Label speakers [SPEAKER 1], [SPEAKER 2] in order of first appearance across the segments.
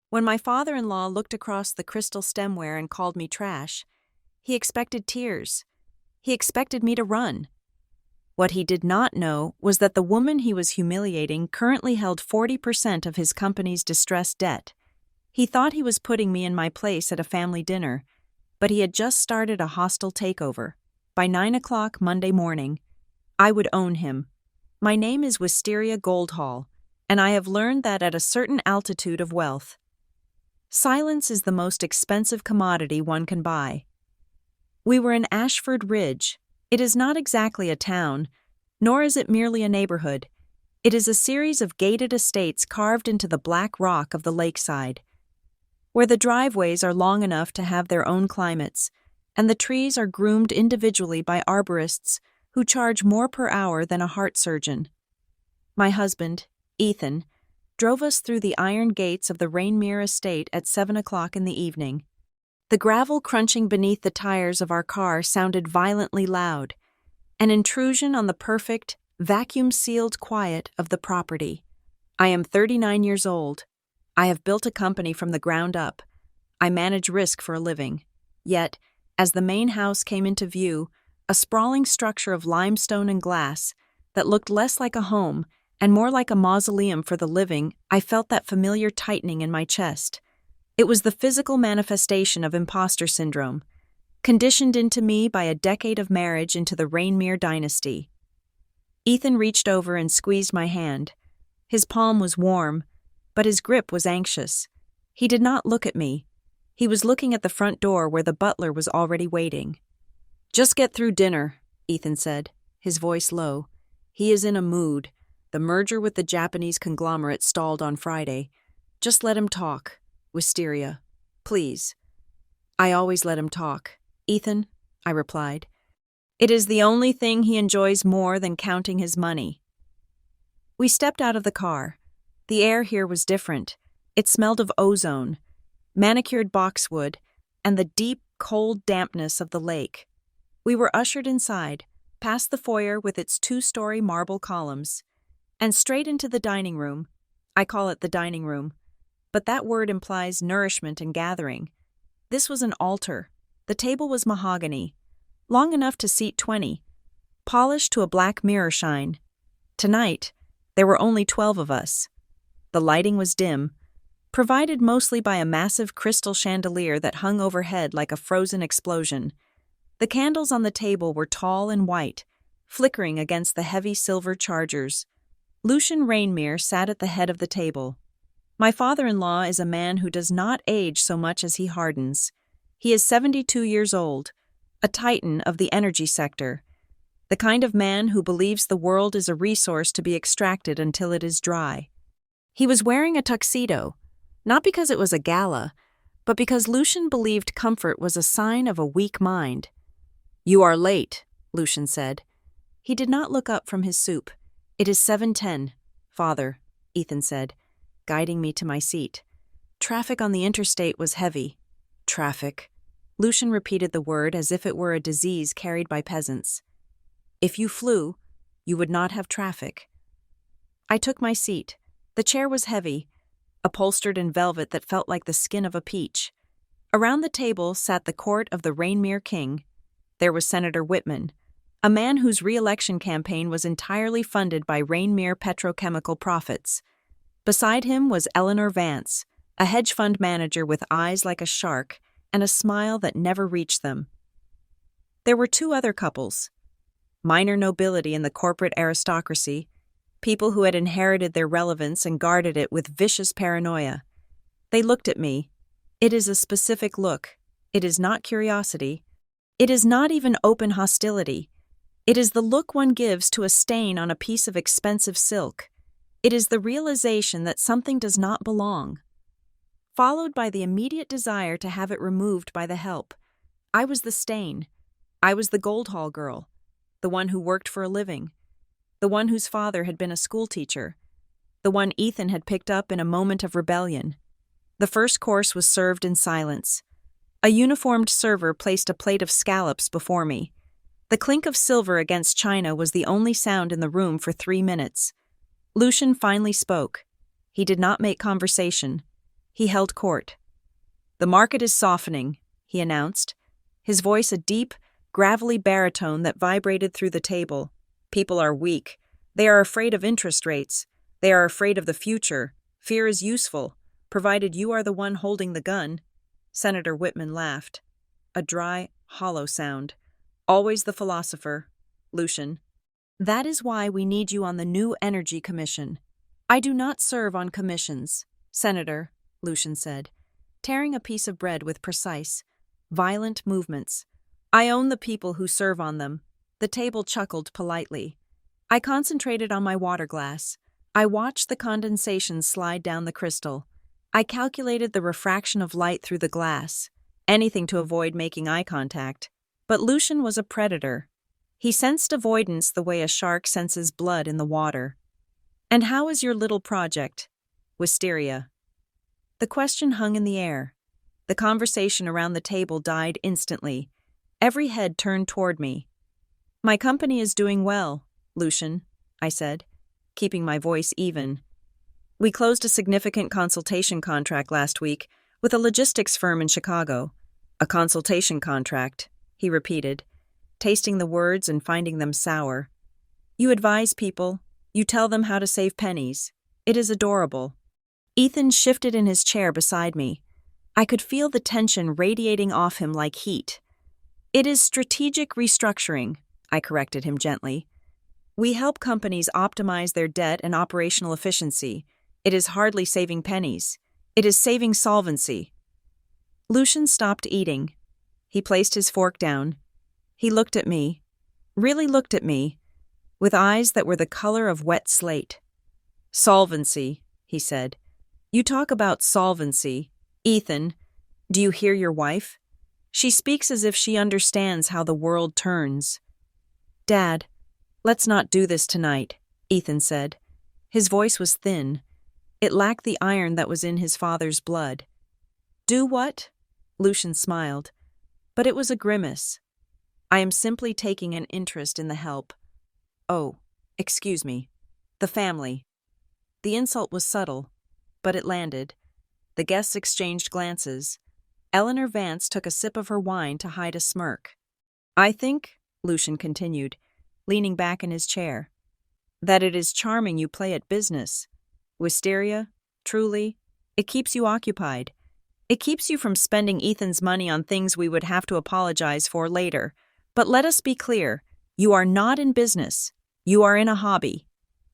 [SPEAKER 1] When my father-in-law looked across the crystal stemware and called me trash, he expected tears. He expected me to run. What he did not know was that the woman he was humiliating currently held 40% of his company's distressed debt. He thought he was putting me in my place at a family dinner, but he had just started a hostile takeover. By 9 o'clock Monday morning, I would own him. My name is Wisteria Goldhall, and I have learned that at a certain altitude of wealth, silence is the most expensive commodity one can buy. We were in Ashford Ridge. It is not exactly a town, nor is it merely a neighborhood. It is a series of gated estates carved into the black rock of the lakeside, where the driveways are long enough to have their own climates, and the trees are groomed individually by arborists who charge more per hour than a heart surgeon. My husband, Ethan, drove us through the iron gates of the Rainmere estate at 7 o'clock in the evening. The gravel crunching beneath the tires of our car sounded violently loud, an intrusion on the perfect, vacuum-sealed quiet of the property. I am 39 years old. I have built a company from the ground up. I manage risk for a living. Yet, as the main house came into view, a sprawling structure of limestone and glass that looked less like a home and more like a mausoleum for the living, I felt that familiar tightening in my chest. It was the physical manifestation of imposter syndrome, conditioned into me by a decade of marriage into the Rainmere dynasty. Ethan reached over and squeezed my hand. His palm was warm, but his grip was anxious. He did not look at me. He was looking at the front door where the butler was already waiting. "Just get through dinner," Ethan said, his voice low. "He is in a mood. The merger with the Japanese conglomerate stalled on Friday. Just let him talk. Wisteria. Please." "I always let him talk, Ethan," I replied. "It is the only thing he enjoys more than counting his money." We stepped out of the car. The air here was different. It smelled of ozone, manicured boxwood, and the deep, cold dampness of the lake. We were ushered inside, past the foyer with its 2-story marble columns, and straight into the dining room. I call it the dining room, but that word implies nourishment and gathering. This was an altar. The table was mahogany, long enough to seat 20, polished to a black mirror shine. Tonight, there were only 12 of us. The lighting was dim, provided mostly by a massive crystal chandelier that hung overhead like a frozen explosion. The candles on the table were tall and white, flickering against the heavy silver chargers. Lucian Rainmere sat at the head of the table. My father-in-law is a man who does not age so much as he hardens. He is 72 years old, a titan of the energy sector, the kind of man who believes the world is a resource to be extracted until it is dry. He was wearing a tuxedo, not because it was a gala, but because Lucian believed comfort was a sign of a weak mind. "You are late," Lucian said. He did not look up from his soup. "It is 7:10, Father," Ethan said, guiding me to my seat. Traffic on the interstate was heavy. Traffic. Lucian repeated the word as if it were a disease carried by peasants. "If you flew, you would not have traffic." I took my seat. The chair was heavy, upholstered in velvet that felt like the skin of a peach. Around the table sat the court of the Rainmere King. There was Senator Whitman, a man whose re-election campaign was entirely funded by Rainmere petrochemical profits. Beside him was Eleanor Vance, a hedge fund manager with eyes like a shark and a smile that never reached them. There were 2 other couples, minor nobility in the corporate aristocracy, people who had inherited their relevance and guarded it with vicious paranoia. They looked at me. It is a specific look. It is not curiosity. It is not even open hostility. It is the look one gives to a stain on a piece of expensive silk. It is the realization that something does not belong, followed by the immediate desire to have it removed by the help. I was the stain. I was the Goldhall girl, the one who worked for a living, the one whose father had been a schoolteacher, the one Ethan had picked up in a moment of rebellion. The first course was served in silence. A uniformed server placed a plate of scallops before me. The clink of silver against china was the only sound in the room for 3 minutes. Lucian finally spoke. He did not make conversation. He held court. "The market is softening," he announced, his voice a deep, gravelly baritone that vibrated through the table. "People are weak. They are afraid of interest rates. They are afraid of the future. Fear is useful, provided you are the one holding the gun." Senator Whitman laughed. A dry, hollow sound. "Always the philosopher, Lucian. That is why we need you on the new Energy Commission." "I do not serve on commissions, Senator," Lucian said, tearing a piece of bread with precise, violent movements. "I own the people who serve on them." The table chuckled politely. I concentrated on my water glass. I watched the condensation slide down the crystal. I calculated the refraction of light through the glass, anything to avoid making eye contact. But Lucian was a predator. He sensed avoidance the way a shark senses blood in the water. "And how is your little project, Wisteria?" The question hung in the air. The conversation around the table died instantly. Every head turned toward me. "My company is doing well, Lucian," I said, keeping my voice even. "We closed a significant consultation contract last week with a logistics firm in Chicago." "A consultation contract," he repeated, tasting the words and finding them sour. "You advise people. You tell them how to save pennies. It is adorable." Ethan shifted in his chair beside me. I could feel the tension radiating off him like heat. "It is strategic restructuring," I corrected him gently. "We help companies optimize their debt and operational efficiency. It is hardly saving pennies. It is saving solvency." Lucian stopped eating. He placed his fork down. He looked at me, really looked at me, with eyes that were the color of wet slate. "Solvency," he said. "You talk about solvency. Ethan, do you hear your wife? She speaks as if she understands how the world turns." "Dad, let's not do this tonight," Ethan said. His voice was thin. It lacked the iron that was in his father's blood. "Do what?" Lucian smiled. But it was a grimace. "I am simply taking an interest in the help. Oh, excuse me. The family." The insult was subtle, but it landed. The guests exchanged glances. Eleanor Vance took a sip of her wine to hide a smirk. "I think," Lucian continued, leaning back in his chair, "that it is charming you play at business. Wisteria, truly, it keeps you occupied. It keeps you from spending Ethan's money on things we would have to apologize for later. But let us be clear, you are not in business. You are in a hobby."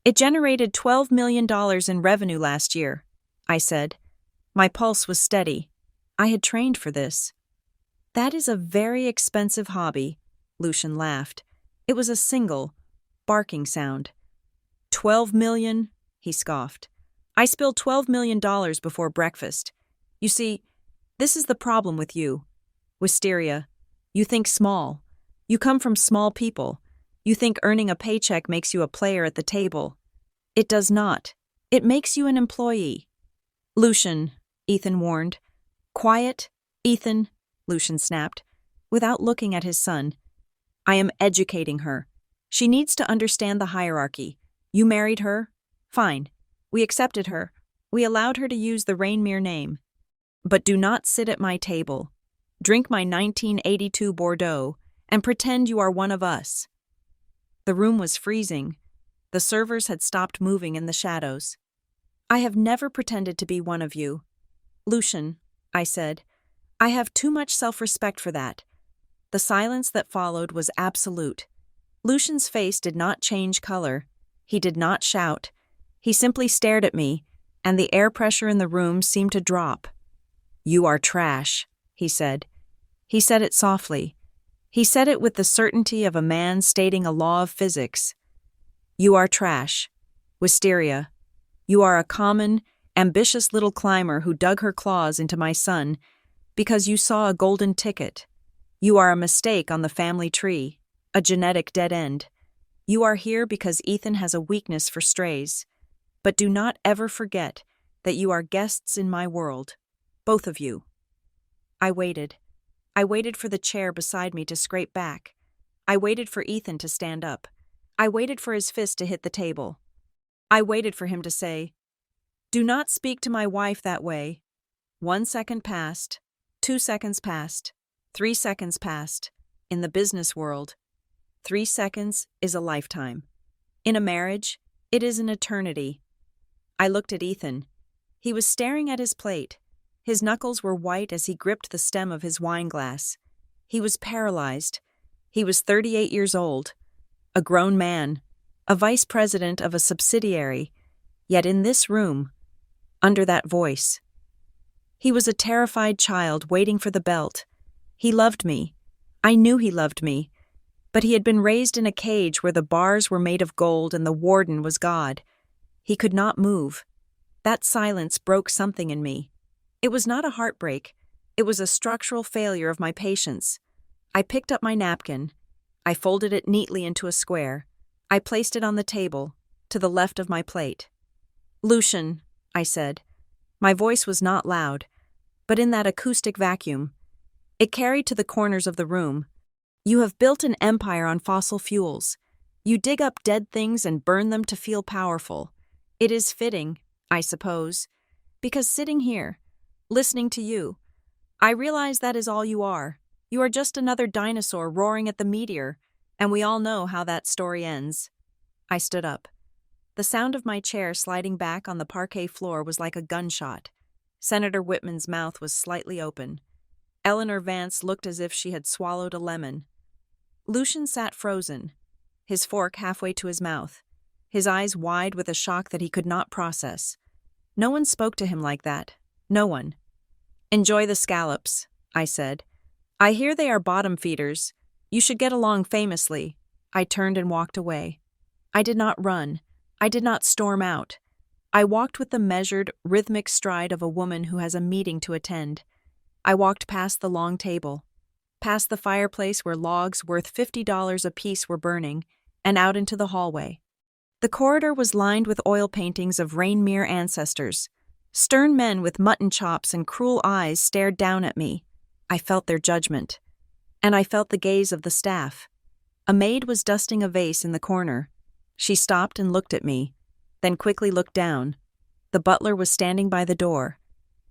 [SPEAKER 1] "It generated $12 million in revenue last year," I said. My pulse was steady. I had trained for this. "That is a very expensive hobby," Lucian laughed. It was a single, barking sound. "$12 million?" he scoffed. "I spilled $12 million before breakfast. You see, this is the problem with you. Wisteria, you think small. You come from small people. You think earning a paycheck makes you a player at the table. It does not. It makes you an employee." "Lucian," Ethan warned. "Quiet, Ethan," Lucian snapped, without looking at his son. "I am educating her. She needs to understand the hierarchy. You married her? Fine. We accepted her. We allowed her to use the Rainmere name. But do not sit at my table. Drink my 1982 Bordeaux and pretend you are one of us." The room was freezing. The servers had stopped moving in the shadows. "I have never pretended to be one of you. Lucian," I said, "I have too much self-respect for that." The silence that followed was absolute. Lucian's face did not change color. He did not shout. He simply stared at me, and the air pressure in the room seemed to drop. "You are trash," he said. He said it softly. He said it with the certainty of a man stating a law of physics. "You are trash. Wisteria. You are a common, ambitious little climber who dug her claws into my son because you saw a golden ticket. You are a mistake on the family tree, a genetic dead end. You are here because Ethan has a weakness for strays. But do not ever forget that you are guests in my world, both of you." I waited. I waited for the chair beside me to scrape back. I waited for Ethan to stand up. I waited for his fist to hit the table. I waited for him to say, "Do not speak to my wife that way. 1 second passed, 2 seconds passed, 3 seconds passed. In the business world, 3 seconds is a lifetime. In a marriage, it is an eternity. I looked at Ethan. He was staring at his plate. His knuckles were white as he gripped the stem of his wine glass. He was paralyzed. He was 38 years old, a grown man, a vice president of a subsidiary, yet in this room, under that voice, he was a terrified child waiting for the belt. He loved me. I knew he loved me. But he had been raised in a cage where the bars were made of gold and the warden was God. He could not move. That silence broke something in me. It was not a heartbreak. It was a structural failure of my patience. I picked up my napkin. I folded it neatly into a square. I placed it on the table, to the left of my plate. "Lucian," I said. My voice was not loud, but in that acoustic vacuum, it carried to the corners of the room. "You have built an empire on fossil fuels. You dig up dead things and burn them to feel powerful. It is fitting, I suppose, because sitting here, listening to you, I realize that is all you are. You are just another dinosaur roaring at the meteor, and we all know how that story ends." I stood up. The sound of my chair sliding back on the parquet floor was like a gunshot. Senator Whitman's mouth was slightly open. Eleanor Vance looked as if she had swallowed a lemon. Lucian sat frozen, his fork halfway to his mouth, his eyes wide with a shock that he could not process. No one spoke to him like that. No one. "Enjoy the scallops," I said. "I hear they are bottom feeders. You should get along famously." I turned and walked away. I did not run. I did not storm out. I walked with the measured, rhythmic stride of a woman who has a meeting to attend. I walked past the long table, past the fireplace where logs worth $50 apiece were burning, and out into the hallway. The corridor was lined with oil paintings of Rainmere ancestors. Stern men with mutton chops and cruel eyes stared down at me. I felt their judgment. And I felt the gaze of the staff. A maid was dusting a vase in the corner. She stopped and looked at me, then quickly looked down. The butler was standing by the door.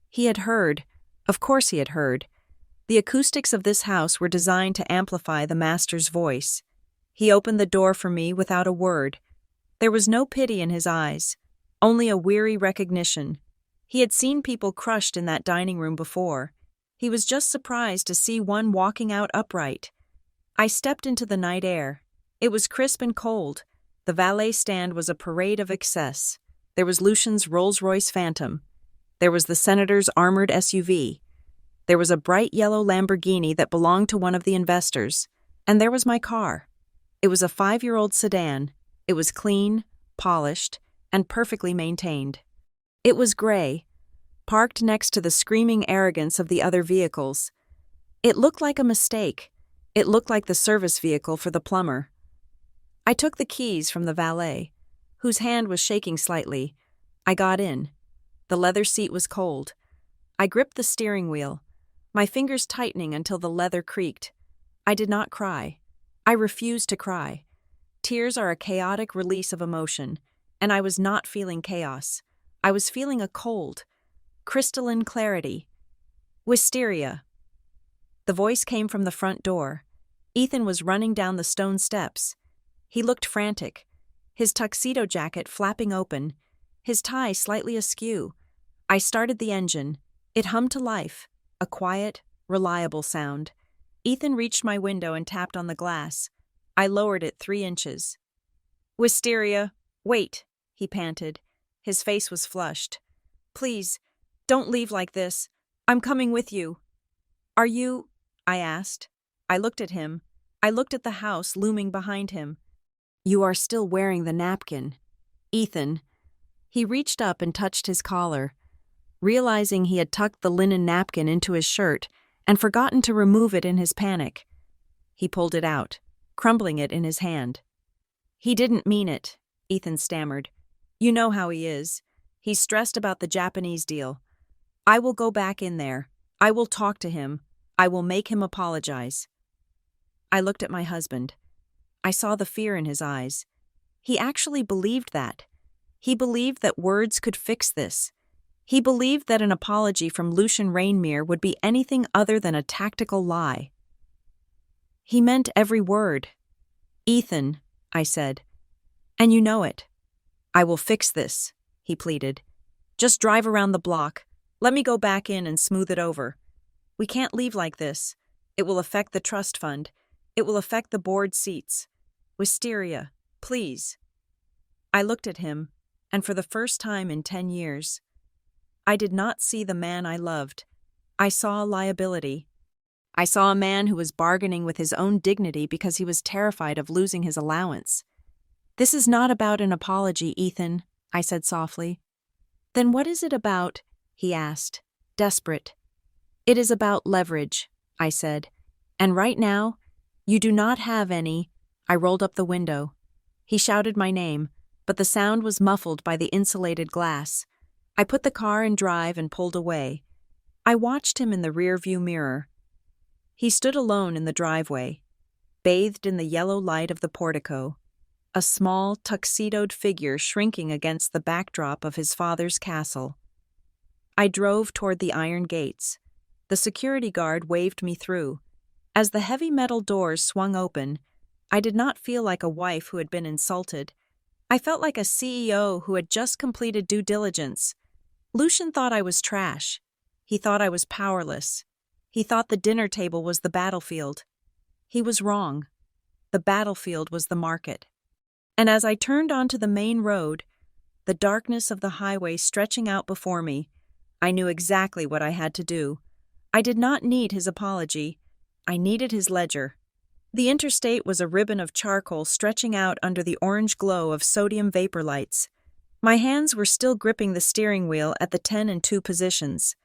[SPEAKER 1] He had heard. Of course he had heard. The acoustics of this house were designed to amplify the master's voice. He opened the door for me without a word. There was no pity in his eyes, only a weary recognition. He had seen people crushed in that dining room before. He was just surprised to see one walking out upright. I stepped into the night air. It was crisp and cold. The valet stand was a parade of excess. There was Lucian's Rolls-Royce Phantom. There was the senator's armored SUV. There was a bright yellow Lamborghini that belonged to one of the investors. And there was my car. It was a 5-year-old sedan. It was clean, polished, and perfectly maintained. It was gray, parked next to the screaming arrogance of the other vehicles. It looked like a mistake. It looked like the service vehicle for the plumber. I took the keys from the valet, whose hand was shaking slightly. I got in. The leather seat was cold. I gripped the steering wheel, my fingers tightening until the leather creaked. I did not cry. I refused to cry. Tears are a chaotic release of emotion, and I was not feeling chaos. I was feeling a cold, crystalline clarity. "Wisteria." The voice came from the front door. Ethan was running down the stone steps. He looked frantic, his tuxedo jacket flapping open, his tie slightly askew. I started the engine. It hummed to life, a quiet, reliable sound. Ethan reached my window and tapped on the glass. I lowered it 3 inches. "Wisteria, wait," he panted. His face was flushed. "Please, don't leave like this. I'm coming with you." "Are you?" I asked. I looked at him. I looked at the house looming behind him. "You are still wearing the napkin. Ethan." He reached up and touched his collar, realizing he had tucked the linen napkin into his shirt and forgotten to remove it in his panic. He pulled it out, crumpling it in his hand. "He didn't mean it," Ethan stammered. "You know how he is. He's stressed about the Japanese deal. I will go back in there. I will talk to him. I will make him apologize." I looked at my husband. I saw the fear in his eyes. He actually believed that. He believed that words could fix this. He believed that an apology from Lucian Rainmere would be anything other than a tactical lie. He meant every word. "Ethan," I said, "and you know it. I will fix this," he pleaded. "Just drive around the block. Let me go back in and smooth it over. We can't leave like this. It will affect the trust fund. It will affect the board seats. Wisteria, please." I looked at him, and for the first time in 10 years, I did not see the man I loved. I saw a liability. I saw a man who was bargaining with his own dignity because he was terrified of losing his allowance. "This is not about an apology, Ethan," I said softly. "Then what is it about?" he asked, desperate. "It is about leverage," I said. "And right now, you do not have any." I rolled up the window. He shouted my name, but the sound was muffled by the insulated glass. I put the car in drive and pulled away. I watched him in the rearview mirror. He stood alone in the driveway, bathed in the yellow light of the portico, a small, tuxedoed figure shrinking against the backdrop of his father's castle. I drove toward the iron gates. The security guard waved me through. As the heavy metal doors swung open, I did not feel like a wife who had been insulted. I felt like a CEO who had just completed due diligence. Lucian thought I was trash. He thought I was powerless. He thought the dinner table was the battlefield. He was wrong. The battlefield was the market. And as I turned onto the main road, the darkness of the highway stretching out before me, I knew exactly what I had to do. I did not need his apology. I needed his ledger. The interstate was a ribbon of charcoal stretching out under the orange glow of sodium vapor lights. My hands were still gripping the steering wheel at the 10 and 2 positions.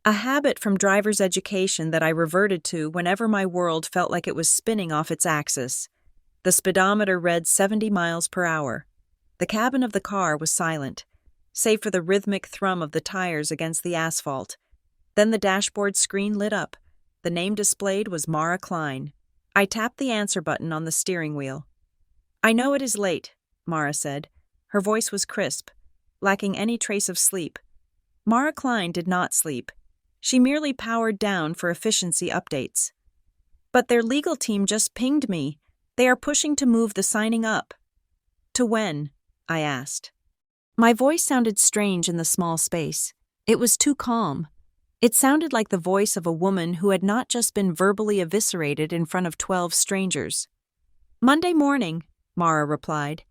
[SPEAKER 1] A habit from driver's education that I reverted to whenever my world felt like it was spinning off its axis. The speedometer read 70 miles per hour. The cabin of the car was silent, save for the rhythmic thrum of the tires against the asphalt. Then the dashboard screen lit up. The name displayed was Mara Klein. I tapped the answer button on the steering wheel. "I know it is late," Mara said. Her voice was crisp, lacking any trace of sleep. Mara Klein did not sleep. She merely powered down for efficiency updates. "But their legal team just pinged me. They are pushing to move the signing up." "To when?" I asked. My voice sounded strange in the small space. It was too calm. It sounded like the voice of a woman who had not just been verbally eviscerated in front of 12 strangers. "Monday morning," Mara replied.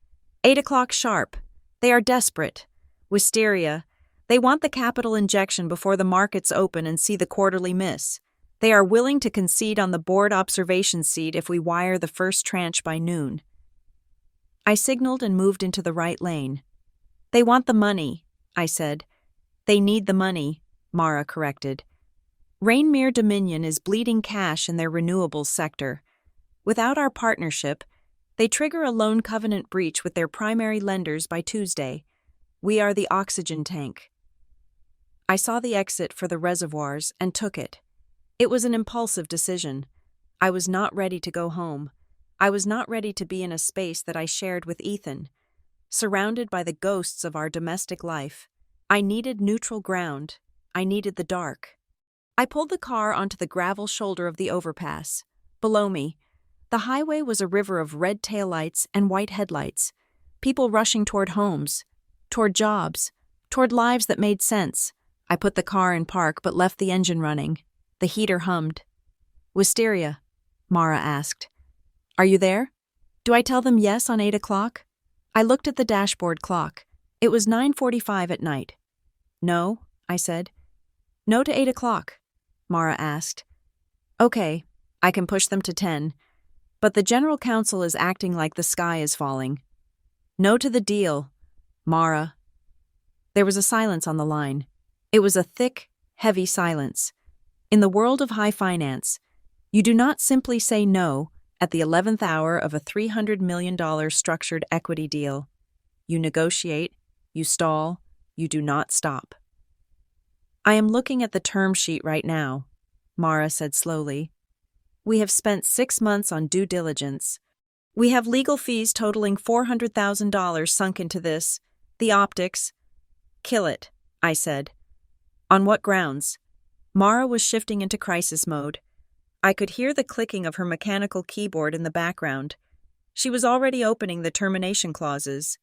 [SPEAKER 1] 8 o'clock sharp. They are desperate. Wisteria. They want the capital injection before the markets open and see the quarterly miss. They are willing to concede on the board observation seat if we wire the first tranche by noon. I signaled and moved into the right lane. "They want the money," I said. "They need the money," Mara corrected. Rainmere Dominion is bleeding cash in their renewables sector. Without our partnership, they trigger a loan covenant breach with their primary lenders by Tuesday. We are the oxygen tank. I saw the exit for the reservoirs and took it. It was an impulsive decision. I was not ready to go home. I was not ready to be in a space that I shared with Ethan, surrounded by the ghosts of our domestic life. I needed neutral ground. I needed the dark. I pulled the car onto the gravel shoulder of the overpass. Below me, the highway was a river of red taillights and white headlights, people rushing toward homes, toward jobs, toward lives that made sense. I put the car in park but left the engine running. The heater hummed. "Wisteria?" Mara asked. "Are you there? Do I tell them yes on 8 o'clock? I looked at the dashboard clock. It was 9:45 at night. "No," I said. "No to 8 o'clock, Mara asked. "Okay, I can push them to 10. But the general counsel is acting like the sky is falling." "No to the deal, Mara." There was a silence on the line. It was a thick, heavy silence. In the world of high finance, you do not simply say no at the 11th hour of a $300 million structured equity deal. You negotiate, you stall, you do not stop. "I am looking at the term sheet right now," Mara said slowly. "We have spent 6 months on due diligence. We have legal fees totaling $400,000 sunk into this, the optics." "Kill it," I said. On what grounds? Mara was shifting into crisis mode. I could hear the clicking of her mechanical keyboard in the background. She was already opening the termination clauses.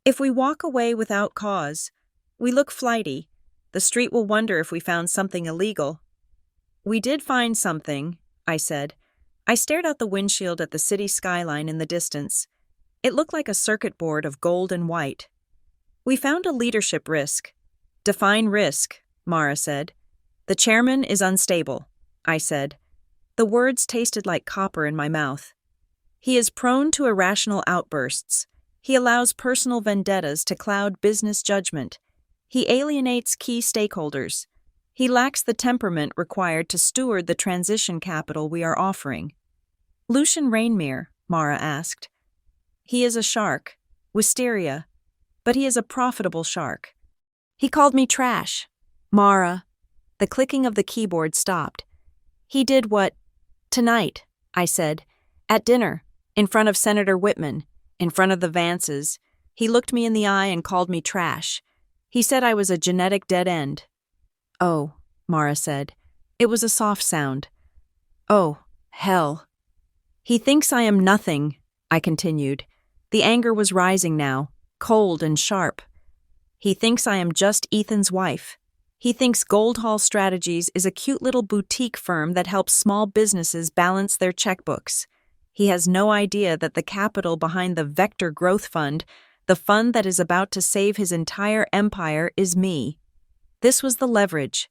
[SPEAKER 1] If we walk away without cause, we look flighty. The street will wonder if we found something illegal. We did find something, I said. I stared out the windshield at the city skyline in the distance. It looked like a circuit board of gold and white. We found a leadership risk. Define risk, Mara said. The chairman is unstable, I said. The words tasted like copper in my mouth. He is prone to irrational outbursts. He allows personal vendettas to cloud business judgment. He alienates key stakeholders. He lacks the temperament required to steward the transition capital we are offering. Lucian Rainmere, Mara asked. He is a shark, wisteria, but he is a profitable shark. He called me trash. Mara. The clicking of the keyboard stopped. He did what? Tonight, I said. At dinner, in front of Senator Whitman, in front of the Vances. He looked me in the eye and called me trash. He said I was a genetic dead end. Oh, Mara said. It was a soft sound. Oh, hell. He thinks I am nothing, I continued. The anger was rising now, cold and sharp. He thinks I am just Ethan's wife. He thinks Goldhall Strategies is a cute little boutique firm that helps small businesses balance their checkbooks. He has no idea that the capital behind the Vector Growth Fund, the fund that is about to save his entire empire, is me. This was the leverage.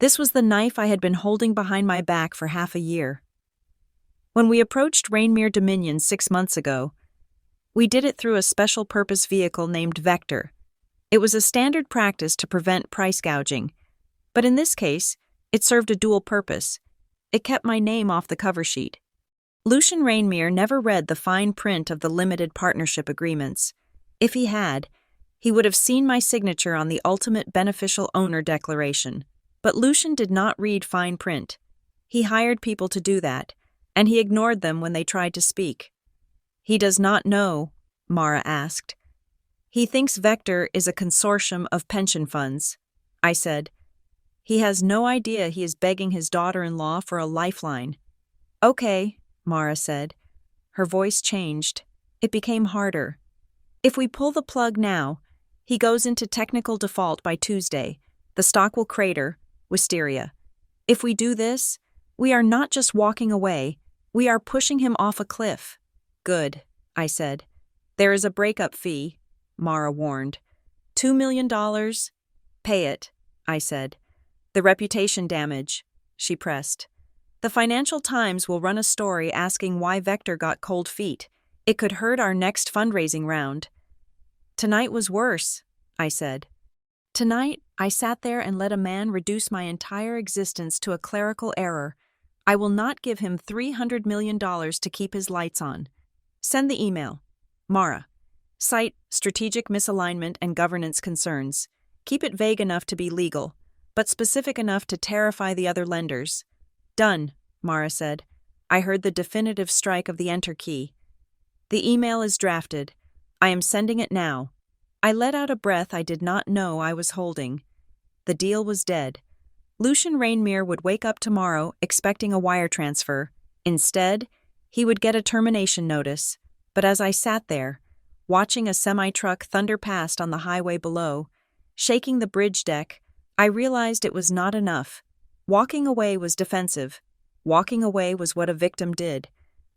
[SPEAKER 1] This was the knife I had been holding behind my back for half a year. When we approached Rainmere Dominion 6 months ago, we did it through a special purpose vehicle named Vector. It was a standard practice to prevent price gouging, but in this case, it served a dual purpose. It kept my name off the cover sheet. Lucian Rainmere never read the fine print of the limited partnership agreements. If he had, he would have seen my signature on the ultimate beneficial owner declaration. But Lucian did not read fine print. He hired people to do that, and he ignored them when they tried to speak. He does not know, Mara asked. He thinks Vector is a consortium of pension funds, I said. He has no idea he is begging his daughter-in-law for a lifeline. Okay, Mara said. Her voice changed. It became harder. If we pull the plug now, he goes into technical default by Tuesday. The stock will crater, wisteria. If we do this, we are not just walking away, we are pushing him off a cliff. Good, I said. There is a breakup fee, Mara warned. $2 million? Pay it, I said. The reputation damage, she pressed. The Financial Times will run a story asking why Vector got cold feet. It could hurt our next fundraising round. Tonight was worse, I said. Tonight, I sat there and let a man reduce my entire existence to a clerical error. I will not give him $300 million to keep his lights on. Send the email. Mara. Cite strategic misalignment and governance concerns. Keep it vague enough to be legal, but specific enough to terrify the other lenders. Done, Mara said. I heard the definitive strike of the enter key. The email is drafted. I am sending it now. I let out a breath I did not know I was holding. The deal was dead. Lucian Rainmere would wake up tomorrow expecting a wire transfer. Instead, he would get a termination notice. But as I sat there, watching a semi-truck thunder past on the highway below, shaking the bridge deck, I realized it was not enough. Walking away was defensive. Walking away was what a victim did.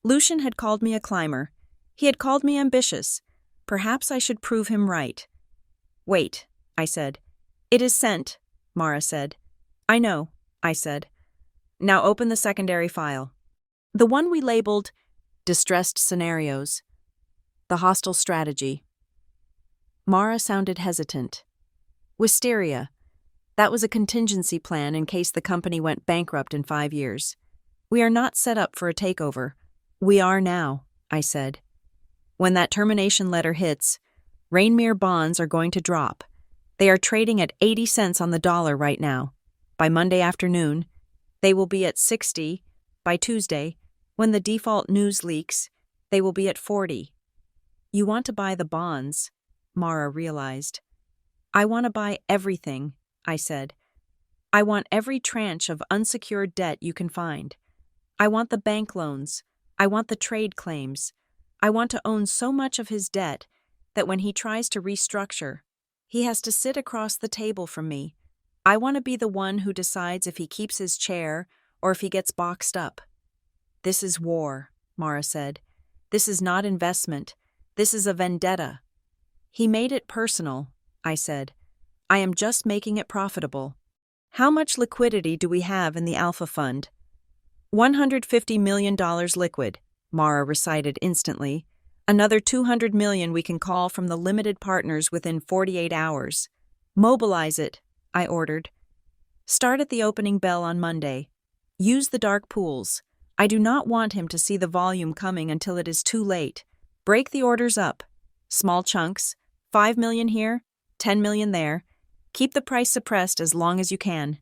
[SPEAKER 1] Lucian had called me a climber. He had called me ambitious. Perhaps I should prove him right. Wait, I said. It is sent, Mara said. I know, I said. Now open the secondary file. The one we labeled Distressed Scenarios. The Hostile Strategy. Mara sounded hesitant. Wisteria. That was a contingency plan in case the company went bankrupt in 5 years. We are not set up for a takeover. We are now, I said. When that termination letter hits, Rainmere bonds are going to drop. They are trading at 80 cents on the dollar right now. By Monday afternoon, they will be at 60. By Tuesday, when the default news leaks, they will be at 40. You want to buy the bonds, Mara realized. I want to buy everything, I said. I want every tranche of unsecured debt you can find. I want the bank loans. I want the trade claims. I want to own so much of his debt that when he tries to restructure, he has to sit across the table from me. I want to be the one who decides if he keeps his chair or if he gets boxed up. This is war, Mara said. This is not investment. This is a vendetta. He made it personal, I said. I am just making it profitable. How much liquidity do we have in the Alpha Fund? $150 million liquid, Mara recited instantly. Another $200 million we can call from the limited partners within 48 hours. Mobilize it, I ordered. Start at the opening bell on Monday. Use the dark pools. I do not want him to see the volume coming until it is too late. Break the orders up. Small chunks, 5 million here, 10 million there. Keep the price suppressed as long as you can.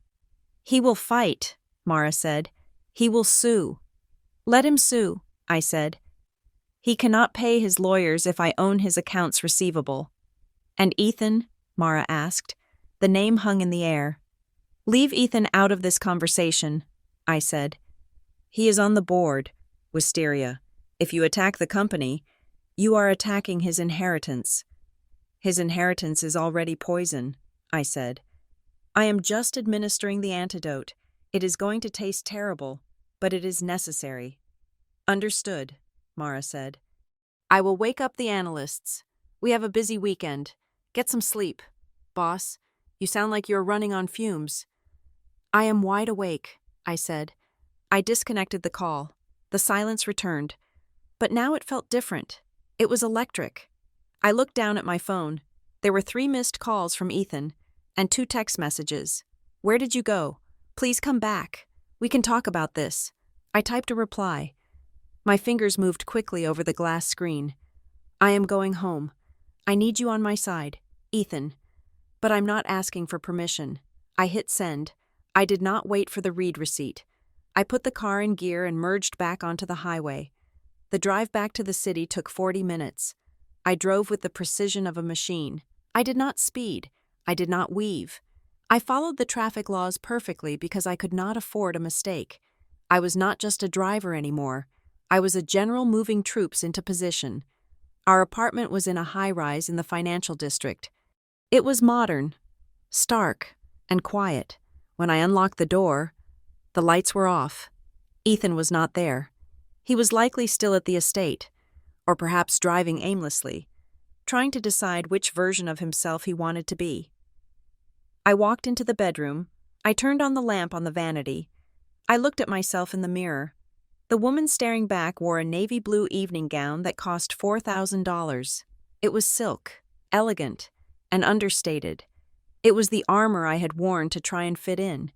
[SPEAKER 1] He will fight, Mara said. He will sue. Let him sue, I said. He cannot pay his lawyers if I own his accounts receivable. And Ethan? Mara asked. The name hung in the air. Leave Ethan out of this conversation, I said. He is on the board, Wisteria. If you attack the company, you are attacking his inheritance. His inheritance is already poison, I said. I am just administering the antidote. It is going to taste terrible, but it is necessary. Understood, Mara said. I will wake up the analysts. We have a busy weekend. Get some sleep. Boss, you sound like you're running on fumes. I am wide awake, I said. I disconnected the call. The silence returned. But now it felt different. It was electric. I looked down at my phone. There were 3 missed calls from Ethan and 2 text messages. Where did you go? Please come back. We can talk about this. I typed a reply. My fingers moved quickly over the glass screen. I am going home. I need you on my side, Ethan. But I'm not asking for permission. I hit send. I did not wait for the read receipt. I put the car in gear and merged back onto the highway. The drive back to the city took 40 minutes. I drove with the precision of a machine. I did not speed. I did not weave. I followed the traffic laws perfectly because I could not afford a mistake. I was not just a driver anymore. I was a general moving troops into position. Our apartment was in a high-rise in the financial district. It was modern, stark, and quiet. When I unlocked the door, the lights were off. Ethan was not there. He was likely still at the estate, or perhaps driving aimlessly, trying to decide which version of himself he wanted to be. I walked into the bedroom. I turned on the lamp on the vanity. I looked at myself in the mirror. The woman staring back wore a navy blue evening gown that cost $4,000. It was silk, elegant, and understated. It was the armor I had worn to try and fit in.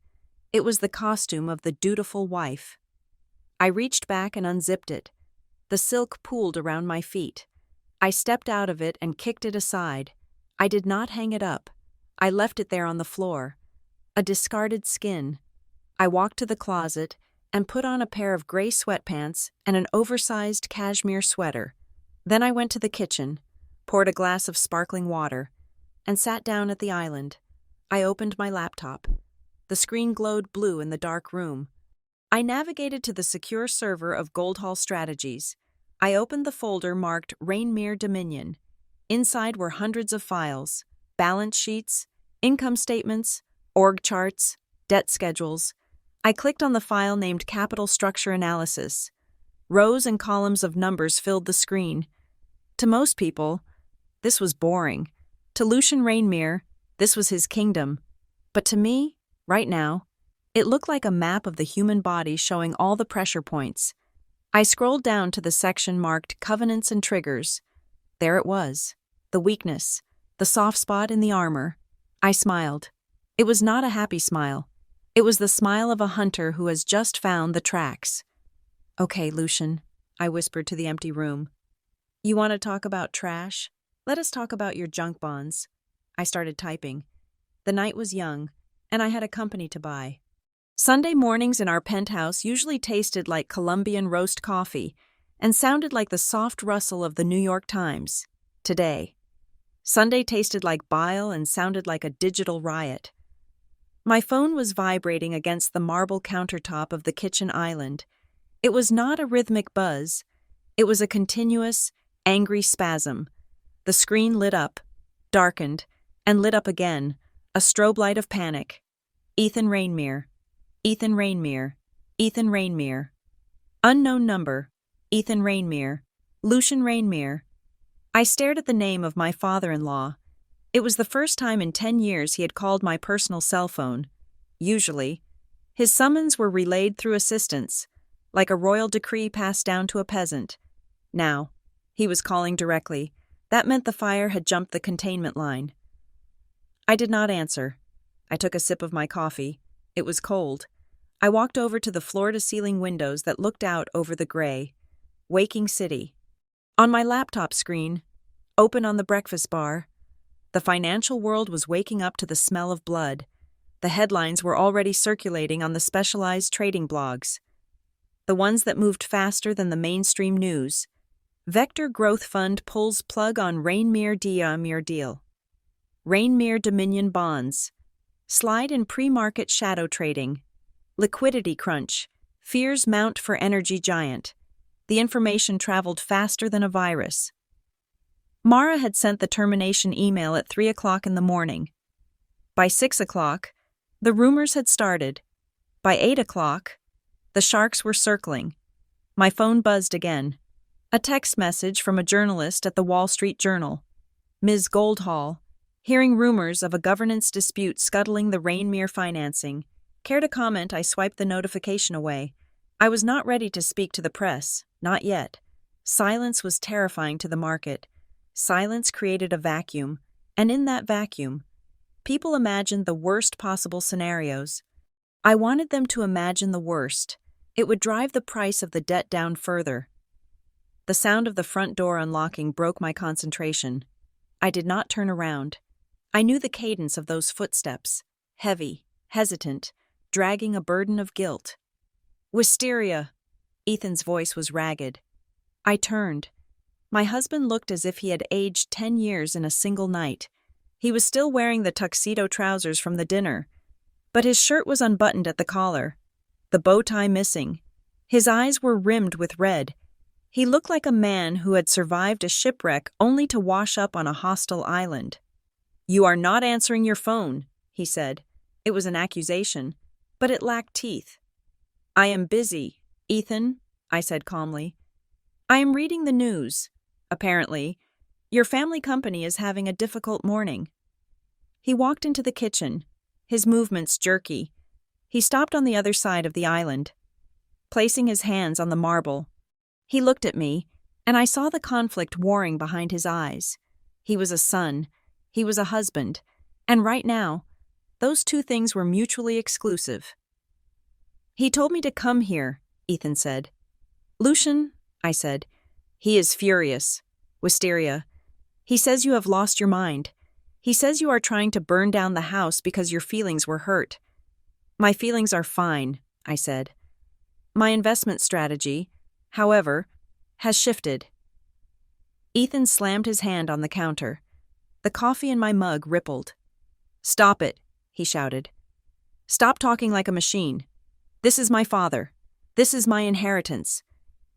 [SPEAKER 1] It was the costume of the dutiful wife. I reached back and unzipped it. The silk pooled around my feet. I stepped out of it and kicked it aside. I did not hang it up. I left it there on the floor. A discarded skin. I walked to the closet and put on a pair of gray sweatpants and an oversized cashmere sweater. Then I went to the kitchen, poured a glass of sparkling water, and sat down at the island. I opened my laptop. The screen glowed blue in the dark room. I navigated to the secure server of Goldhall Strategies. I opened the folder marked Rainmere Dominion. Inside were hundreds of files, balance sheets, income statements, org charts, debt schedules. I clicked on the file named Capital Structure Analysis. Rows and columns of numbers filled the screen. To most people, this was boring. To Lucian Rainmere, this was his kingdom. But to me, right now, it looked like a map of the human body showing all the pressure points. I scrolled down to the section marked Covenants and Triggers. There it was, the weakness, the soft spot in the armor. I smiled. It was not a happy smile. It was the smile of a hunter who has just found the tracks. Okay, Lucian, I whispered to the empty room. You want to talk about trash? Let us talk about your junk bonds. I started typing. The night was young, and I had a company to buy. Sunday mornings in our penthouse usually tasted like Colombian roast coffee and sounded like the soft rustle of the New York Times. Today, Sunday tasted like bile and sounded like a digital riot. My phone was vibrating against the marble countertop of the kitchen island. It was not a rhythmic buzz. It was a continuous, angry spasm. The screen lit up, darkened, and lit up again, a strobe light of panic. Ethan Rainmere. Ethan Rainmere. Ethan Rainmere. Unknown number. Ethan Rainmere. Lucian Rainmere. I stared at the name of my father-in-law. It was the first time in 10 years he had called my personal cell phone. Usually, his summons were relayed through assistants, like a royal decree passed down to a peasant. Now, he was calling directly. That meant the fire had jumped the containment line. I did not answer. I took a sip of my coffee. It was cold. I walked over to the floor-to-ceiling windows that looked out over the gray, waking city. On my laptop screen, open on the breakfast bar, the financial world was waking up to the smell of blood. The headlines were already circulating on the specialized trading blogs, the ones that moved faster than the mainstream news. Vector Growth Fund pulls plug on Rainmere deal. Rainmere Dominion bonds. Slide in pre-market shadow trading. Liquidity crunch. Fears mount for energy giant. The information traveled faster than a virus. Mara had sent the termination email at 3 o'clock in the morning. By 6 o'clock, the rumors had started. By 8 o'clock, the sharks were circling. My phone buzzed again. A text message from a journalist at the Wall Street Journal. Ms. Goldhall, hearing rumors of a governance dispute scuttling the Rainmere financing. Care to comment? I swiped the notification away. I was not ready to speak to the press, not yet. Silence was terrifying to the market. Silence created a vacuum, and in that vacuum, people imagined the worst possible scenarios. I wanted them to imagine the worst. It would drive the price of the debt down further. The sound of the front door unlocking broke my concentration. I did not turn around. I knew the cadence of those footsteps, heavy, hesitant, dragging a burden of guilt. Wisteria! Ethan's voice was ragged. I turned. My husband looked as if he had aged 10 years in a single night. He was still wearing the tuxedo trousers from the dinner, but his shirt was unbuttoned at the collar, the bow tie missing. His eyes were rimmed with red. He looked like a man who had survived a shipwreck only to wash up on a hostile island. "You are not answering your phone," he said. It was an accusation, but it lacked teeth. "I am busy, Ethan," I said calmly. "I am reading the news. Apparently, your family company is having a difficult morning." He walked into the kitchen, his movements jerky. He stopped on the other side of the island, placing his hands on the marble. He looked at me, and I saw the conflict warring behind his eyes. He was a son, he was a husband, and right now, those two things were mutually exclusive. "He told me to come here," Ethan said. "Lucian," I said. "He is furious. Wisteria. He says you have lost your mind. He says you are trying to burn down the house because your feelings were hurt." "My feelings are fine," I said. "My investment strategy, however, has shifted." Ethan slammed his hand on the counter. The coffee in my mug rippled. "Stop it," he shouted. "Stop talking like a machine. This is my father. This is my inheritance.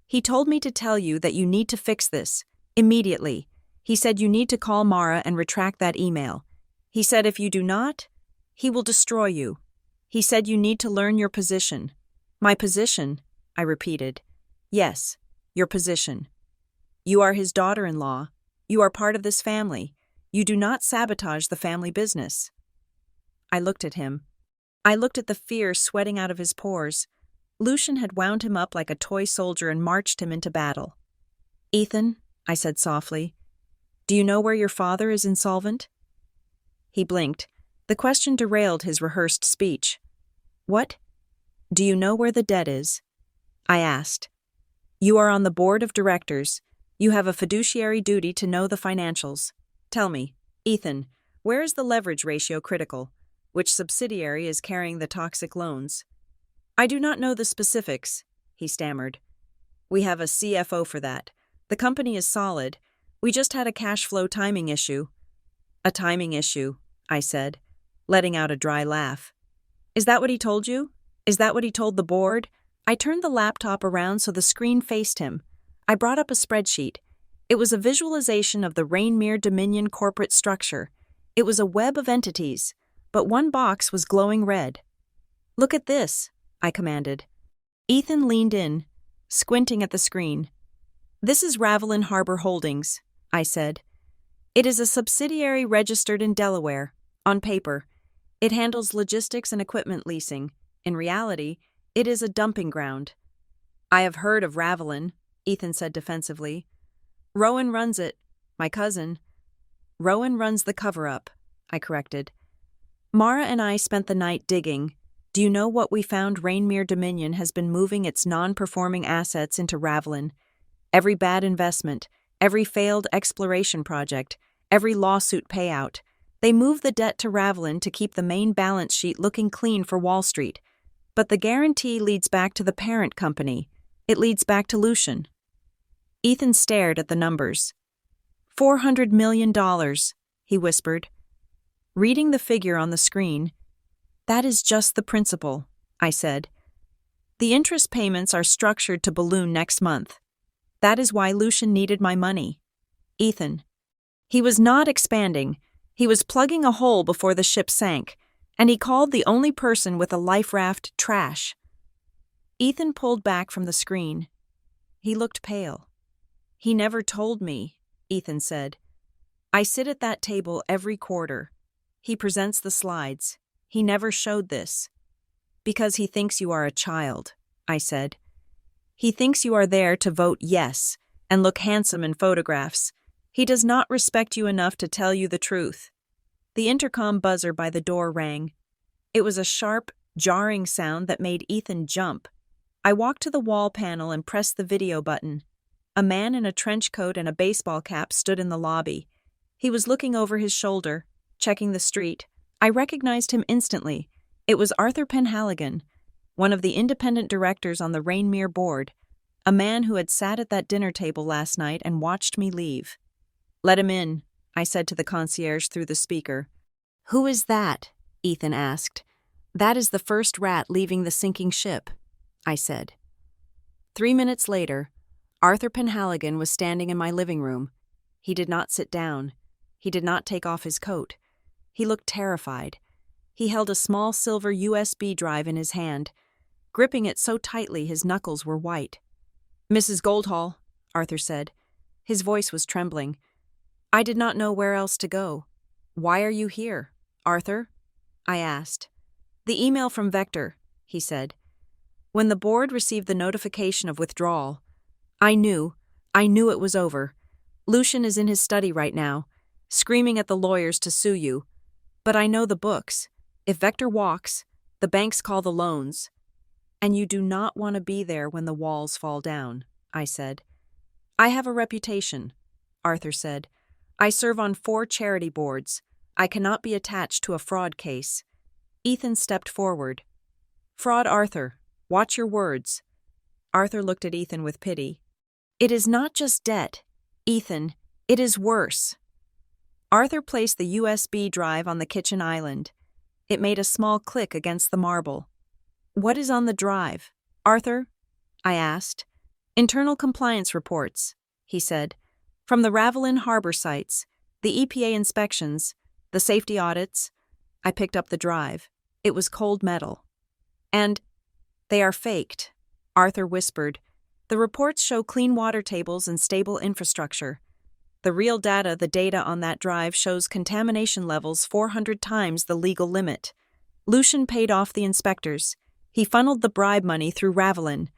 [SPEAKER 1] He told me to tell you that you need to fix this, immediately. He said you need to call Mara and retract that email. He said if you do not, he will destroy you. He said you need to learn your position." "My position," I repeated. "Yes, your position. You are his daughter-in-law. You are part of this family. You do not sabotage the family business." I looked at him. I looked at the fear sweating out of his pores. Lucian had wound him up like a toy soldier and marched him into battle. "Ethan," I said softly, "do you know where your father is insolvent?" He blinked. The question derailed his rehearsed speech. "What?" "Do you know where the debt is?" I asked. "You are on the board of directors. You have a fiduciary duty to know the financials. Tell me, Ethan, where is the leverage ratio critical? Which subsidiary is carrying the toxic loans?" "I do not know the specifics," he stammered. "We have a CFO for that. The company is solid. We just had a cash flow timing issue." "A timing issue," I said, letting out a dry laugh. Is that what he told you? Is that what he told the board? I turned the laptop around so the screen faced him. I brought up a spreadsheet. It was a visualization of the Rainmere Dominion corporate structure. It was a web of entities, but one box was glowing red. Look at this, I commanded. Ethan leaned in, squinting at the screen. This is Ravelin Harbor Holdings, I said. It is a subsidiary registered in Delaware, on paper. It handles logistics and equipment leasing. In reality, it is a dumping ground. I have heard of Ravelin, Ethan said defensively. Rowan runs it, my cousin. Rowan runs the cover-up, I corrected. Mara and I spent the night digging. Do you know what we found? Rainmere Dominion has been moving its non-performing assets into Ravelin. Every bad investment, every failed exploration project, every lawsuit payout. They move the debt to Ravelin to keep the main balance sheet looking clean for Wall Street. But the guarantee leads back to the parent company. It leads back to Lucian. Ethan stared at the numbers. $400 million, he whispered. Reading the figure on the screen, that is just the principal, I said. The interest payments are structured to balloon next month. That is why Lucian needed my money. Ethan. He was not expanding. He was plugging a hole before the ship sank, and he called the only person with a life raft trash. Ethan pulled back from the screen. He looked pale. He never told me, Ethan said. I sit at that table every quarter. He presents the slides. He never showed this. Because he thinks you are a child, I said. He thinks you are there to vote yes and look handsome in photographs. He does not respect you enough to tell you the truth. The intercom buzzer by the door rang. It was a sharp, jarring sound that made Ethan jump. I walked to the wall panel and pressed the video button. A man in a trench coat and a baseball cap stood in the lobby. He was looking over his shoulder, checking the street. I recognized him instantly. It was Arthur Penhaligon, one of the independent directors on the Rainmere board, a man who had sat at that dinner table last night and watched me leave. Let him in, I said to the concierge through the speaker. Who is that? Ethan asked. That is the first rat leaving the sinking ship, I said. 3 minutes later, Arthur Penhaligon was standing in my living room. He did not sit down. He did not take off his coat. He looked terrified. He held a small silver USB drive in his hand, gripping it so tightly his knuckles were white. Mrs. Goldhall, Arthur said. His voice was trembling. I did not know where else to go. Why are you here, Arthur? I asked. The email from Vector, he said. When the board received the notification of withdrawal, I knew it was over. Lucian is in his study right now, screaming at the lawyers to sue you. But I know the books. If Vector walks, the banks call the loans. And you do not want to be there when the walls fall down, I said. I have a reputation, Arthur said. I serve on 4 charity boards. I cannot be attached to a fraud case. Ethan stepped forward. Fraud Arthur, watch your words. Arthur looked at Ethan with pity. It is not just debt, Ethan, it is worse. Arthur placed the USB drive on the kitchen island. It made a small click against the marble. What is on the drive, Arthur? I asked. Internal compliance reports, he said. From the Ravelin Harbor sites, the EPA inspections, the safety audits. I picked up the drive. It was cold metal. And they are faked, Arthur whispered. The reports show clean water tables and stable infrastructure. The real data, the data on that drive shows contamination levels 400 times the legal limit. Lucian paid off the inspectors. He funneled the bribe money through Ravelin.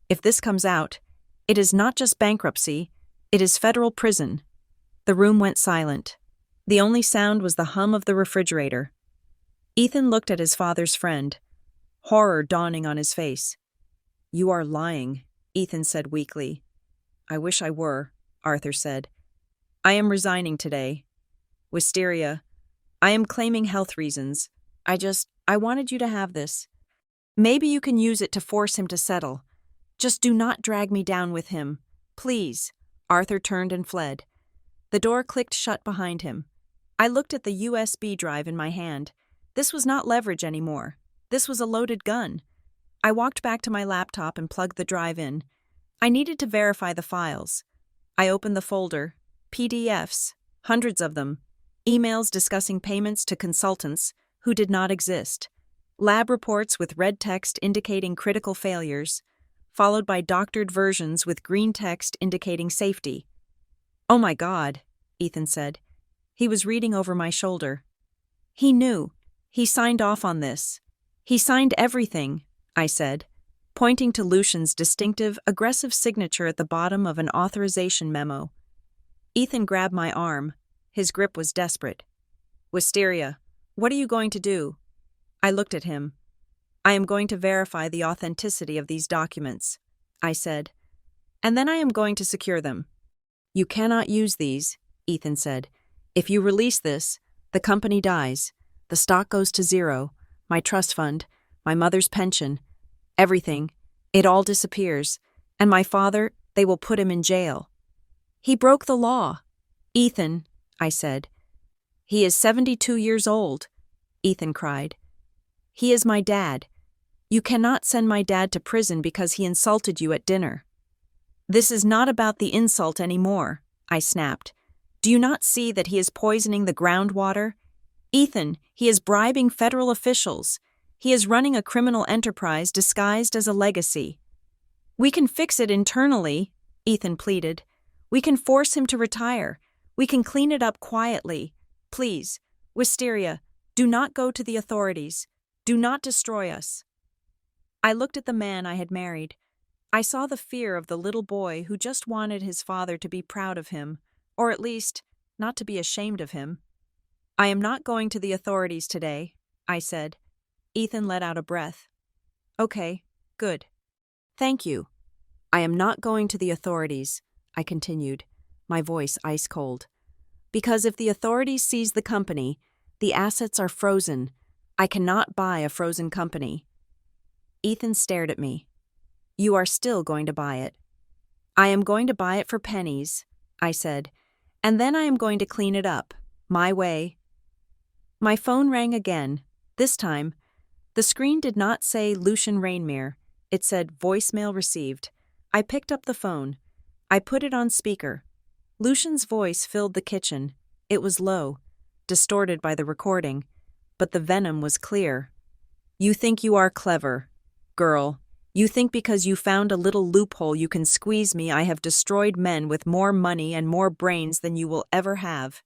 [SPEAKER 1] If this comes out, it is not just bankruptcy, it is federal prison. The room went silent. The only sound was the hum of the refrigerator. Ethan looked at his father's friend, horror dawning on his face. You are lying, Ethan said weakly. I wish I were, Arthur said. I am resigning today. Wisteria. I am claiming health reasons. I wanted you to have this. Maybe you can use it to force him to settle. Just do not drag me down with him. Please. Arthur turned and fled. The door clicked shut behind him. I looked at the USB drive in my hand. This was not leverage anymore. This was a loaded gun. I walked back to my laptop and plugged the drive in. I needed to verify the files. I opened the folder. PDFs, hundreds of them. Emails discussing payments to consultants who did not exist. Lab reports with red text indicating critical failures, followed by doctored versions with green text indicating safety. "Oh my God," Ethan said. He was reading over my shoulder. "He knew. He signed off on this. He signed everything," I said, pointing to Lucian's distinctive, aggressive signature at the bottom of an authorization memo. Ethan grabbed my arm. His grip was desperate. "Wisteria, what are you going to do?" I looked at him. "I am going to verify the authenticity of these documents," I said. "And then I am going to secure them." "You cannot use these," Ethan said. "If you release this, the company dies. The stock goes to zero. My trust fund, my mother's pension, everything. It all disappears. And my father, they will put him in jail." "He broke the law." "Ethan," I said. "He is 72 years old," Ethan cried. "He is my dad. You cannot send my dad to prison because he insulted you at dinner." "This is not about the insult anymore," I snapped. "Do you not see that he is poisoning the groundwater? Ethan, he is bribing federal officials. He is running a criminal enterprise disguised as a legacy." "We can fix it internally," Ethan pleaded. "We can force him to retire. We can clean it up quietly. Please, Wisteria, do not go to the authorities. Do not destroy us." I looked at the man I had married. I saw the fear of the little boy who just wanted his father to be proud of him, or at least, not to be ashamed of him. "I am not going to the authorities today," I said. Ethan let out a breath. "Okay, good. Thank you." "I am not going to the authorities," I continued, my voice ice cold. "Because if the authorities seize the company, the assets are frozen. I cannot buy a frozen company." Ethan stared at me. "You are still going to buy it." "I am going to buy it for pennies," I said, "and then I am going to clean it up, my way." My phone rang again. This time, the screen did not say Lucian Rainmere. It said voicemail received. I picked up the phone. I put it on speaker. Lucian's voice filled the kitchen. It was low, distorted by the recording, but the venom was clear. "You think you are clever, girl. You think because you found a little loophole you can squeeze me. I have destroyed men with more money and more brains than you will ever have.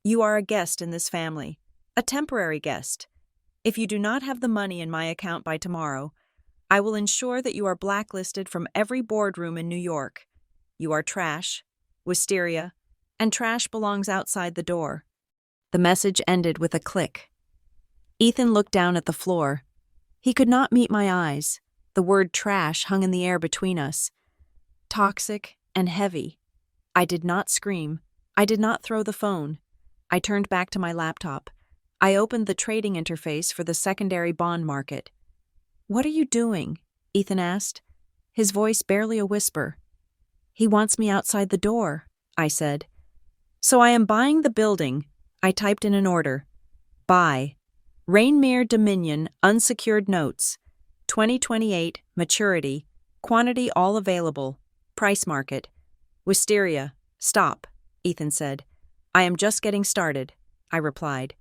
[SPEAKER 1] You are a guest in this family. A temporary guest. If you do not have the money in my account by tomorrow, I will ensure that you are blacklisted from every boardroom in New York. You are trash, Wisteria, and trash belongs outside the door." The message ended with a click. Ethan looked down at the floor. He could not meet my eyes. The word trash hung in the air between us. Toxic and heavy. I did not scream. I did not throw the phone. I turned back to my laptop. I opened the trading interface for the secondary bond market. "What are you doing?" Ethan asked, his voice barely a whisper. "He wants me outside the door," I said. "So I am buying the building." I typed in an order. "Buy. Rainmere Dominion unsecured notes. 2028 maturity. Quantity all available. Price market." "Wisteria, stop," Ethan said. "I am just getting started," I replied.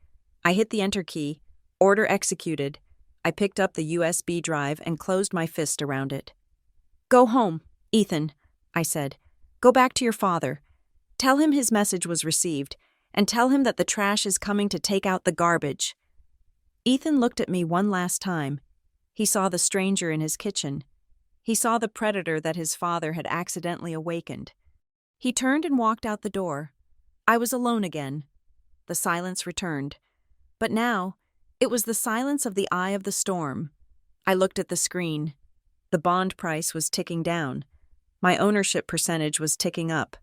[SPEAKER 1] I hit the enter key. Order executed. I picked up the USB drive and closed my fist around it. "Go home, Ethan," I said. "Go back to your father. Tell him his message was received, and tell him that the trash is coming to take out the garbage." Ethan looked at me one last time. He saw the stranger in his kitchen. He saw the predator that his father had accidentally awakened. He turned and walked out the door. I was alone again. The silence returned. But now, it was the silence of the eye of the storm. I looked at the screen. The bond price was ticking down. My ownership percentage was ticking up.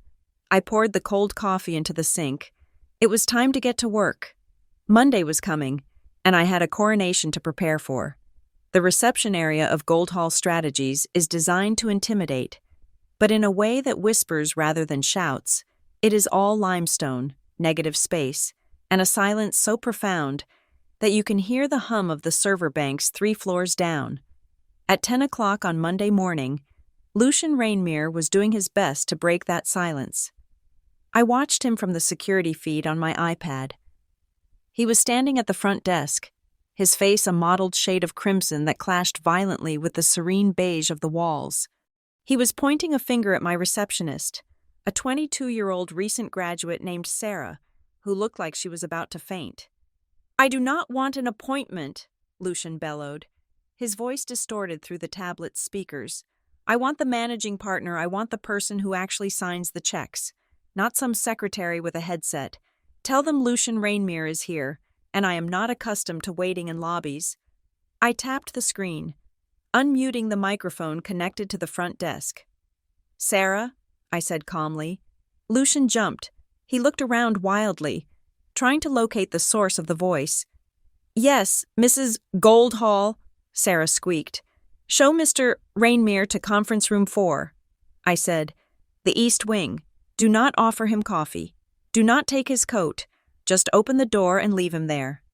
[SPEAKER 1] I poured the cold coffee into the sink. It was time to get to work. Monday was coming, and I had a coronation to prepare for. The reception area of Goldhall Strategies is designed to intimidate, but in a way that whispers rather than shouts. It is all limestone, negative space, and a silence so profound that you can hear the hum of the server banks 3 floors down. At 10 o'clock on Monday morning, Lucian Rainmere was doing his best to break that silence. I watched him from the security feed on my iPad. He was standing at the front desk, his face a mottled shade of crimson that clashed violently with the serene beige of the walls. He was pointing a finger at my receptionist, a 22-year-old recent graduate named Sarah, who looked like she was about to faint. "I do not want an appointment," Lucian bellowed, his voice distorted through the tablet's speakers. "I want the managing partner. I want the person who actually signs the checks, not some secretary with a headset. Tell them Lucian Rainmere is here, and I am not accustomed to waiting in lobbies." I tapped the screen, unmuting the microphone connected to the front desk. "Sarah," I said calmly. Lucian jumped. He looked around wildly, trying to locate the source of the voice. "Yes, Mrs. Goldhall," Sarah squeaked. "Show Mr. Rainmere to conference room 4. I said. "The East Wing. Do not offer him coffee. Do not take his coat. Just open the door and leave him there."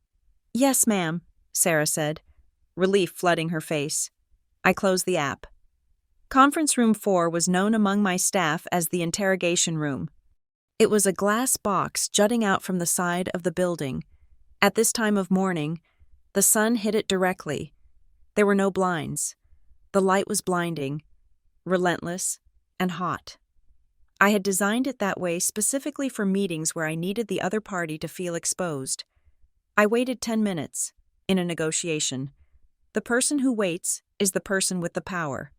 [SPEAKER 1] "Yes, ma'am," Sarah said, relief flooding her face. I closed the app. Conference room 4 was known among my staff as the interrogation room. It was a glass box jutting out from the side of the building. At this time of morning, the sun hit it directly. There were no blinds. The light was blinding, relentless, and hot. I had designed it that way specifically for meetings where I needed the other party to feel exposed. I waited 10 minutes, in a negotiation. The person who waits is the person with the power.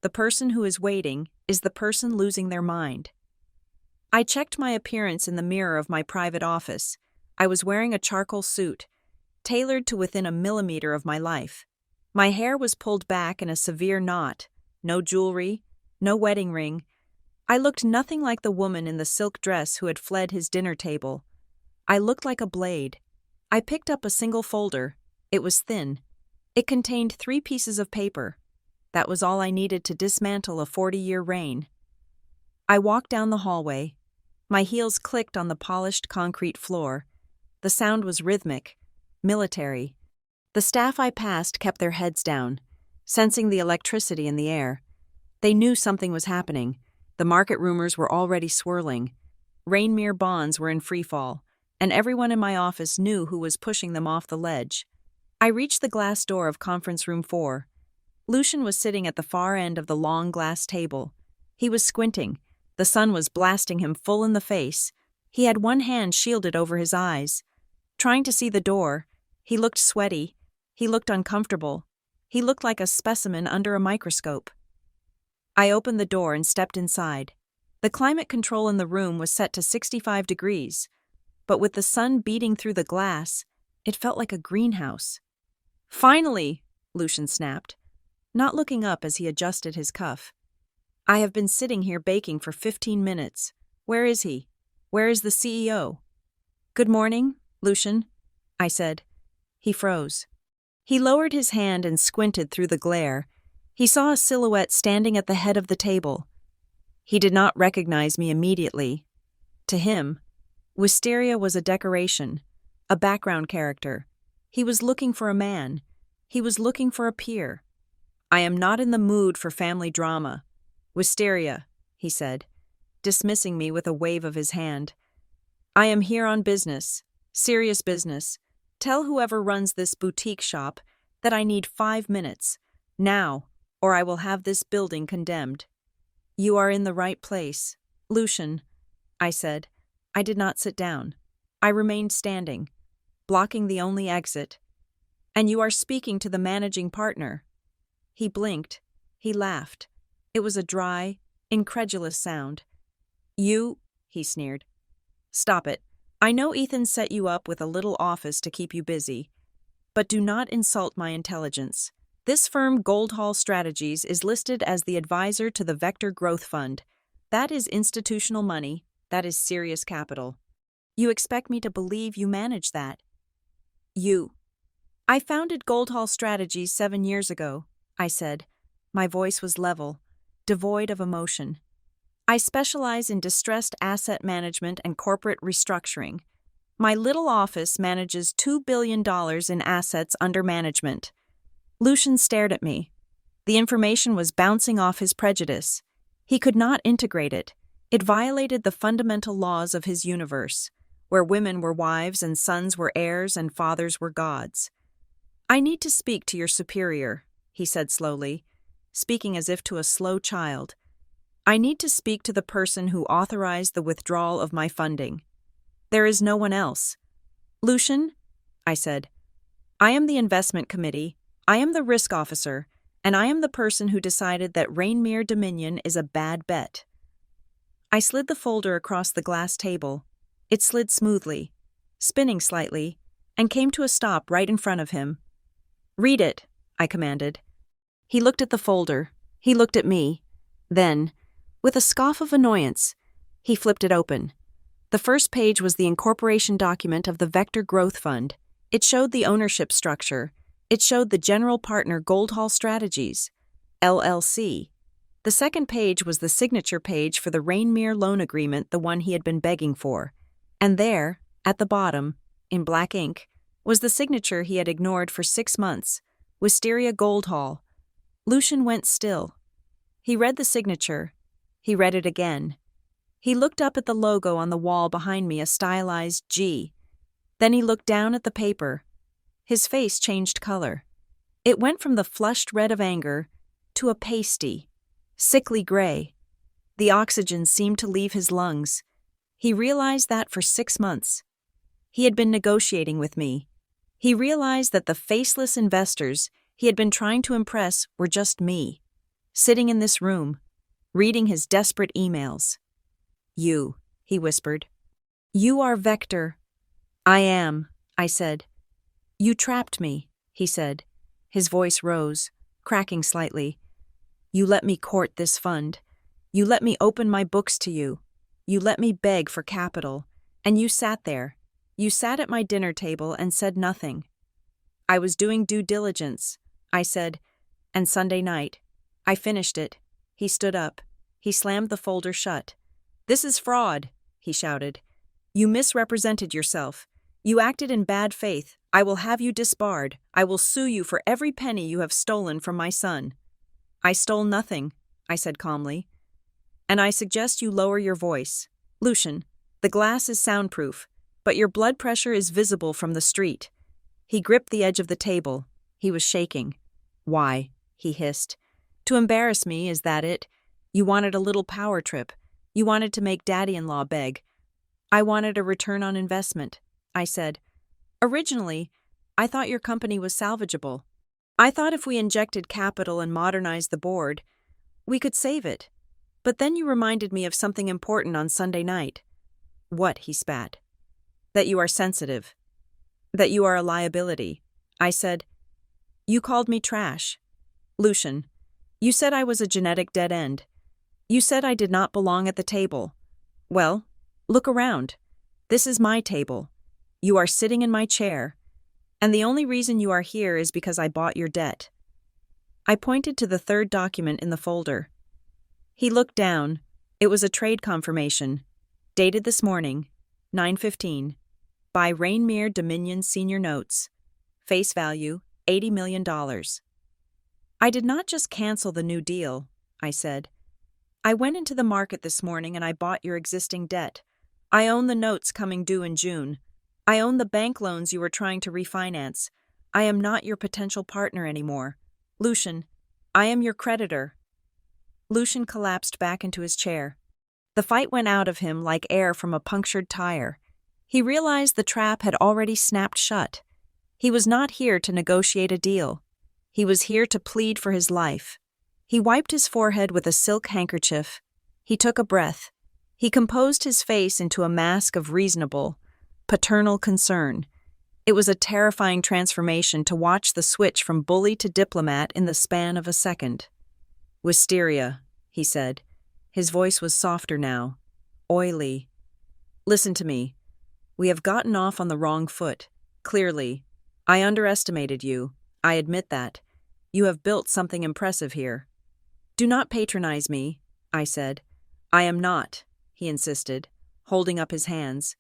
[SPEAKER 1] The person who is waiting is the person losing their mind. I checked my appearance in the mirror of my private office. I was wearing a charcoal suit, tailored to within a millimeter of my life. My hair was pulled back in a severe knot, no jewelry, no wedding ring. I looked nothing like the woman in the silk dress who had fled his dinner table. I looked like a blade. I picked up a single folder. It was thin. It contained 3 pieces of paper. That was all I needed to dismantle a 40-year reign. I walked down the hallway. My heels clicked on the polished concrete floor. The sound was rhythmic, military. The staff I passed kept their heads down, sensing the electricity in the air. They knew something was happening. The market rumors were already swirling. Rainmere bonds were in freefall, and everyone in my office knew who was pushing them off the ledge. I reached the glass door of conference room 4. Lucian was sitting at the far end of the long glass table. He was squinting. The sun was blasting him full in the face. He had one hand shielded over his eyes. Trying to see the door, he looked sweaty. He looked uncomfortable. He looked like a specimen under a microscope. I opened the door and stepped inside. The climate control in the room was set to 65 degrees, but with the sun beating through the glass, it felt like a greenhouse. "Finally!" Lucian snapped, not looking up as he adjusted his cuff. "I have been sitting here baking for 15 minutes. Where is he? Where is the CEO? "Good morning, Lucian," I said. He froze. He lowered his hand and squinted through the glare. He saw a silhouette standing at the head of the table. He did not recognize me immediately. To him, Wisteria was a decoration, a background character. He was looking for a man. He was looking for a peer. "I am not in the mood for family drama. Wisteria," he said, dismissing me with a wave of his hand. "I am here on business, serious business. Tell whoever runs this boutique shop that I need 5 minutes, now, or I will have this building condemned." "You are in the right place, Lucian," I said. I did not sit down. I remained standing, blocking the only exit. "And you are speaking to the managing partner." He blinked. He laughed. It was a dry, incredulous sound. "You," he sneered. "Stop it. I know Ethan set you up with a little office to keep you busy. But do not insult my intelligence. This firm Goldhall Strategies is listed as the advisor to the Vector Growth Fund. That is institutional money. That is serious capital. You expect me to believe you manage that?" "You." "I founded Goldhall Strategies 7 years ago," I said. My voice was level, devoid of emotion. "I specialize in distressed asset management and corporate restructuring. My little office manages $2 billion in assets under management. Lucian stared at me. The information was bouncing off his prejudice. He could not integrate it. It violated the fundamental laws of his universe, where women were wives and sons were heirs and fathers were gods. I need to speak to your superior, he said slowly, speaking as if to a slow child. I need to speak to the person who authorized the withdrawal of my funding. There is no one else. Lucian, I said, I am the investment committee, I am the risk officer, and I am the person who decided that Rainmere Dominion is a bad bet. I slid the folder across the glass table. It slid smoothly, spinning slightly, and came to a stop right in front of him. Read it, I commanded. He looked at the folder. He looked at me. Then, with a scoff of annoyance, he flipped it open. The first page was the incorporation document of the Vector Growth Fund. It showed the ownership structure. It showed the general partner Goldhall Strategies, LLC. The second page was the signature page for the Rainmere loan agreement, the one he had been begging for. And there, at the bottom, in black ink, was the signature he had ignored for 6 months, Wisteria Goldhall. Lucian went still. He read the signature. He read it again. He looked up at the logo on the wall behind me, a stylized G. Then he looked down at the paper. His face changed color. It went from the flushed red of anger to a pasty, sickly gray. The oxygen seemed to leave his lungs. He realized that for 6 months. He had been negotiating with me. He realized that the faceless investors he had been trying to impress were just me, sitting in this room, reading his desperate emails. You, he whispered. You are Vector. I am, I said. You trapped me, he said. His voice rose, cracking slightly. You let me court this fund. You let me open my books to you. You let me beg for capital. And you sat there. You sat at my dinner table and said nothing. I was doing due diligence, I said, and Sunday night. I finished it. He stood up. He slammed the folder shut. This is fraud, he shouted. You misrepresented yourself. You acted in bad faith. I will have you disbarred. I will sue you for every penny you have stolen from my son. I stole nothing, I said calmly. And I suggest you lower your voice. Lucian, the glass is soundproof, but your blood pressure is visible from the street. He gripped the edge of the table. He was shaking. Why? He hissed. To embarrass me, is that it? You wanted a little power trip. You wanted to make daddy-in-law beg. I wanted a return on investment, I said. Originally, I thought your company was salvageable. I thought if we injected capital and modernized the board, we could save it. But then you reminded me of something important on Sunday night. What? He spat. That you are sensitive. That you are a liability. I said, you called me trash. Lucian, you said I was a genetic dead end. You said I did not belong at the table. Well, look around. This is my table. You are sitting in my chair. And the only reason you are here is because I bought your debt. I pointed to the third document in the folder. He looked down. It was a trade confirmation, dated this morning, 9:15, by Rainmere Dominion Senior Notes, face value $80 million. I did not just cancel the new deal, I said. I went into the market this morning and I bought your existing debt. I own the notes coming due in June. I own the bank loans you were trying to refinance. I am not your potential partner anymore. Lucian, I am your creditor. Lucian collapsed back into his chair. The fight went out of him like air from a punctured tire. He realized the trap had already snapped shut. He was not here to negotiate a deal. He was here to plead for his life. He wiped his forehead with a silk handkerchief. He took a breath. He composed his face into a mask of reasonable, paternal concern. It was a terrifying transformation to watch the switch from bully to diplomat in the span of a second. Wisteria, he said. His voice was softer now, oily. Listen to me. We have gotten off on the wrong foot, clearly. I underestimated you. I admit that. You have built something impressive here. Do not patronize me, I said. I am not, he insisted, holding up his hands.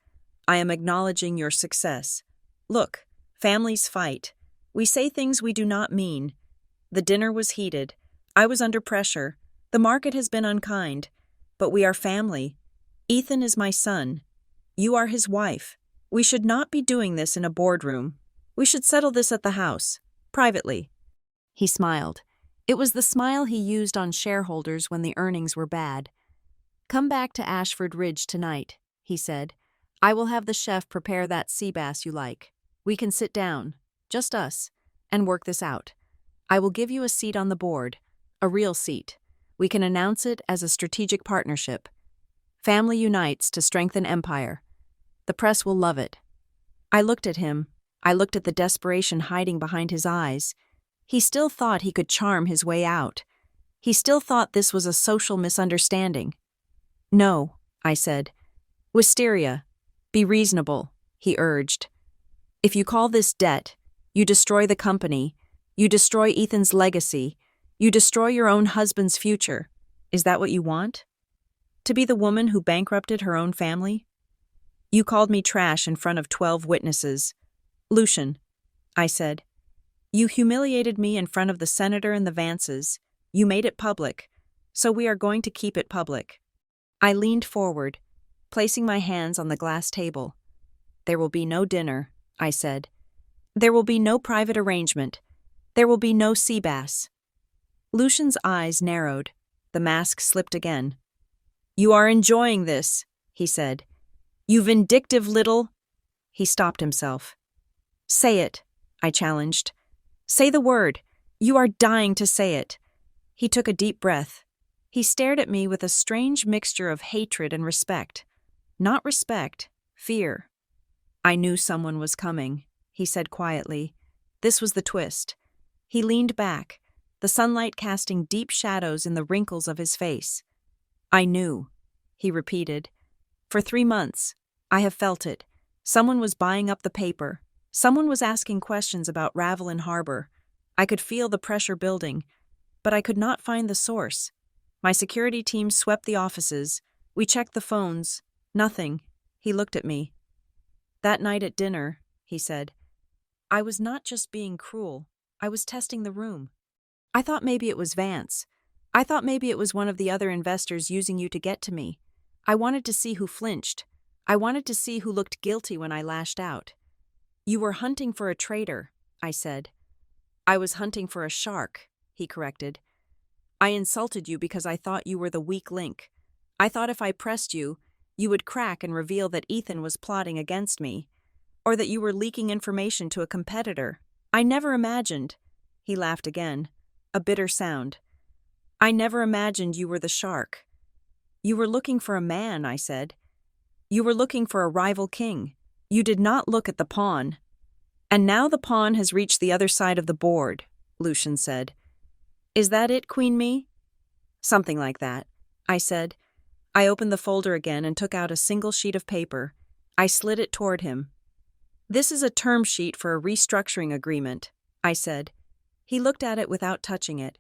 [SPEAKER 1] I am acknowledging your success. Look, families fight. We say things we do not mean. The dinner was heated. I was under pressure. The market has been unkind. But we are family. Ethan is my son. You are his wife. We should not be doing this in a boardroom. We should settle this at the house, privately. He smiled. It was the smile he used on shareholders when the earnings were bad. Come back to Ashford Ridge tonight, he said. I will have the chef prepare that sea bass you like. We can sit down, just us, and work this out. I will give you a seat on the board, a real seat. We can announce it as a strategic partnership. Family unites to strengthen empire. The press will love it. I looked at him. I looked at the desperation hiding behind his eyes. He still thought he could charm his way out. He still thought this was a social misunderstanding. No, I said. Wisteria. Be reasonable, he urged. If you call this debt, you destroy the company, you destroy Ethan's legacy, you destroy your own husband's future. Is that what you want? To be the woman who bankrupted her own family? You called me trash in front of 12 witnesses. Lucian, I said. You humiliated me in front of the senator and the Vances. You made it public, so we are going to keep it public. I leaned forward, placing my hands on the glass table. There will be no dinner, I said. There will be no private arrangement. There will be no sea bass. Lucian's eyes narrowed. The mask slipped again. You are enjoying this, he said. You vindictive little... He stopped himself. Say it, I challenged. Say the word. You are dying to say it. He took a deep breath. He stared at me with a strange mixture of hatred and respect. Not respect, fear. I knew someone was coming, he said quietly. This was the twist. He leaned back, the sunlight casting deep shadows in the wrinkles of his face. I knew, he repeated. For 3 months, I have felt it. Someone was buying up the paper. Someone was asking questions about Ravelin Harbor. I could feel the pressure building, but I could not find the source. My security team swept the offices. We checked the phones. Nothing. He looked at me. That night at dinner, he said, I was not just being cruel. I was testing the room. I thought maybe it was Vance. I thought maybe it was one of the other investors using you to get to me. I wanted to see who flinched. I wanted to see who looked guilty when I lashed out. You were hunting for a traitor, I said. I was hunting for a shark, he corrected. I insulted you because I thought you were the weak link. I thought if I pressed you, you would crack and reveal that Ethan was plotting against me, or that you were leaking information to a competitor. I never imagined. He laughed again, a bitter sound. I never imagined you were the shark. You were looking for a man, I said. You were looking for a rival king. You did not look at the pawn. And now the pawn has reached the other side of the board, Lucian said. Is that it, Queen Me? Something like that, I said. I opened the folder again and took out a single sheet of paper. I slid it toward him. This is a term sheet for a restructuring agreement, I said. He looked at it without touching it.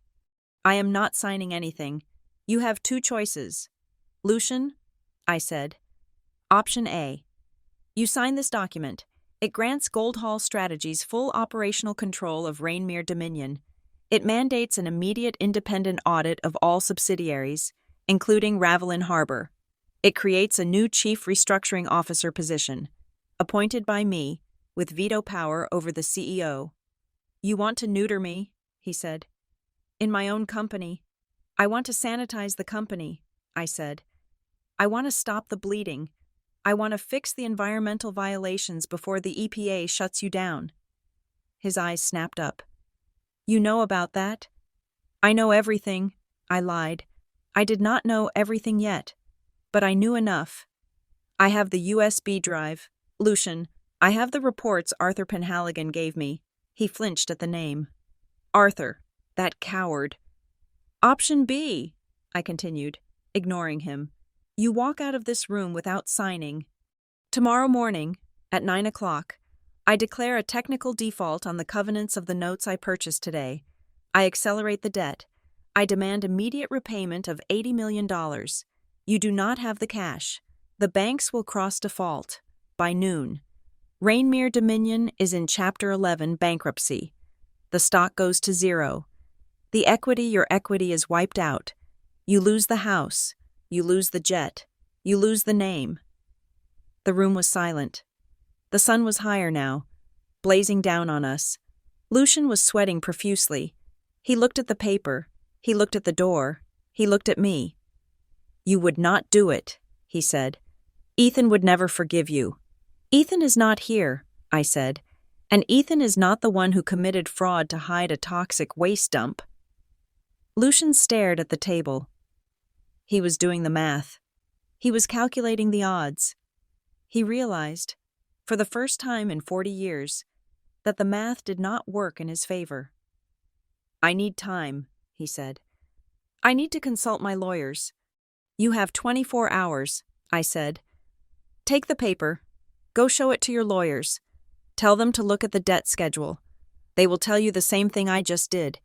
[SPEAKER 1] I am not signing anything. You have 2 choices. Lucian, I said. Option A. You sign this document. It grants Goldhall Strategies full operational control of Rainmere Dominion. It mandates an immediate independent audit of all subsidiaries, including Ravelin Harbor. It creates a new Chief Restructuring Officer position, appointed by me, with veto power over the CEO. You want to neuter me, he said. In my own company. I want to sanitize the company, I said. I want to stop the bleeding. I want to fix the environmental violations before the EPA shuts you down. His eyes snapped up. You know about that? I know everything, I lied. I did not know everything yet, but I knew enough. I have the USB drive. Lucian, I have the reports Arthur Penhaligon gave me. He flinched at the name. Arthur, that coward. Option B, I continued, ignoring him. You walk out of this room without signing. Tomorrow morning, at 9 o'clock, I declare a technical default on the covenants of the notes I purchased today. I accelerate the debt. I demand immediate repayment of $80 million. You do not have the cash. The banks will cross default. by noon. Rainmere Dominion is in Chapter 11 bankruptcy. The stock goes to zero. Your equity is wiped out. You lose the house. You lose the jet. You lose the name. The room was silent. The sun was higher now, blazing down on us. Lucian was sweating profusely. He looked at the paper. He looked at the door. He looked at me. "You would not do it," he said. "Ethan would never forgive you." "Ethan is not here," I said, "and Ethan is not the one who committed fraud to hide a toxic waste dump." Lucian stared at the table. He was doing the math. He was calculating the odds. He realized, for the first time in 40 years, that the math did not work in his favor. "I need time," he said. "I need to consult my lawyers." "You have 24 hours, I said. "Take the paper. Go show it to your lawyers. Tell them to look at the debt schedule. They will tell you the same thing I just did.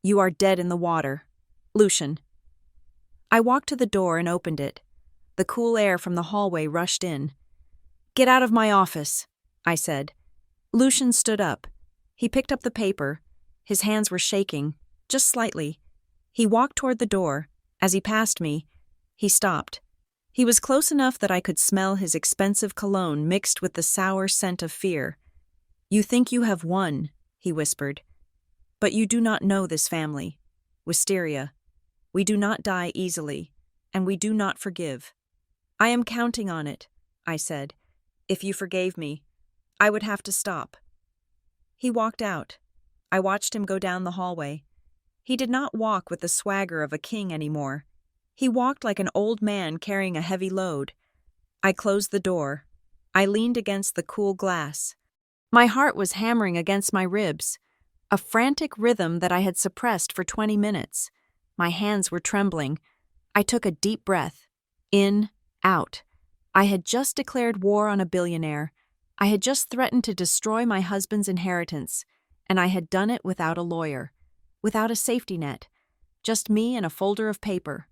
[SPEAKER 1] You are dead in the water. Lucian." I walked to the door and opened it. The cool air from the hallway rushed in. "Get out of my office," I said. Lucian stood up. He picked up the paper. His hands were shaking, just slightly. He walked toward the door. As he passed me, he stopped. He was close enough that I could smell his expensive cologne mixed with the sour scent of fear. "You think you have won," he whispered. "But you do not know this family. Wisteria. We do not die easily, and we do not forgive." "I am counting on it," I said. "If you forgave me, I would have to stop." He walked out. I watched him go down the hallway. He did not walk with the swagger of a king anymore. He walked like an old man carrying a heavy load. I closed the door. I leaned against the cool glass. My heart was hammering against my ribs, a frantic rhythm that I had suppressed for 20 minutes. My hands were trembling. I took a deep breath. In, out. I had just declared war on a billionaire. I had just threatened to destroy my husband's inheritance, and I had done it without a lawyer, without a safety net, just me and a folder of paper.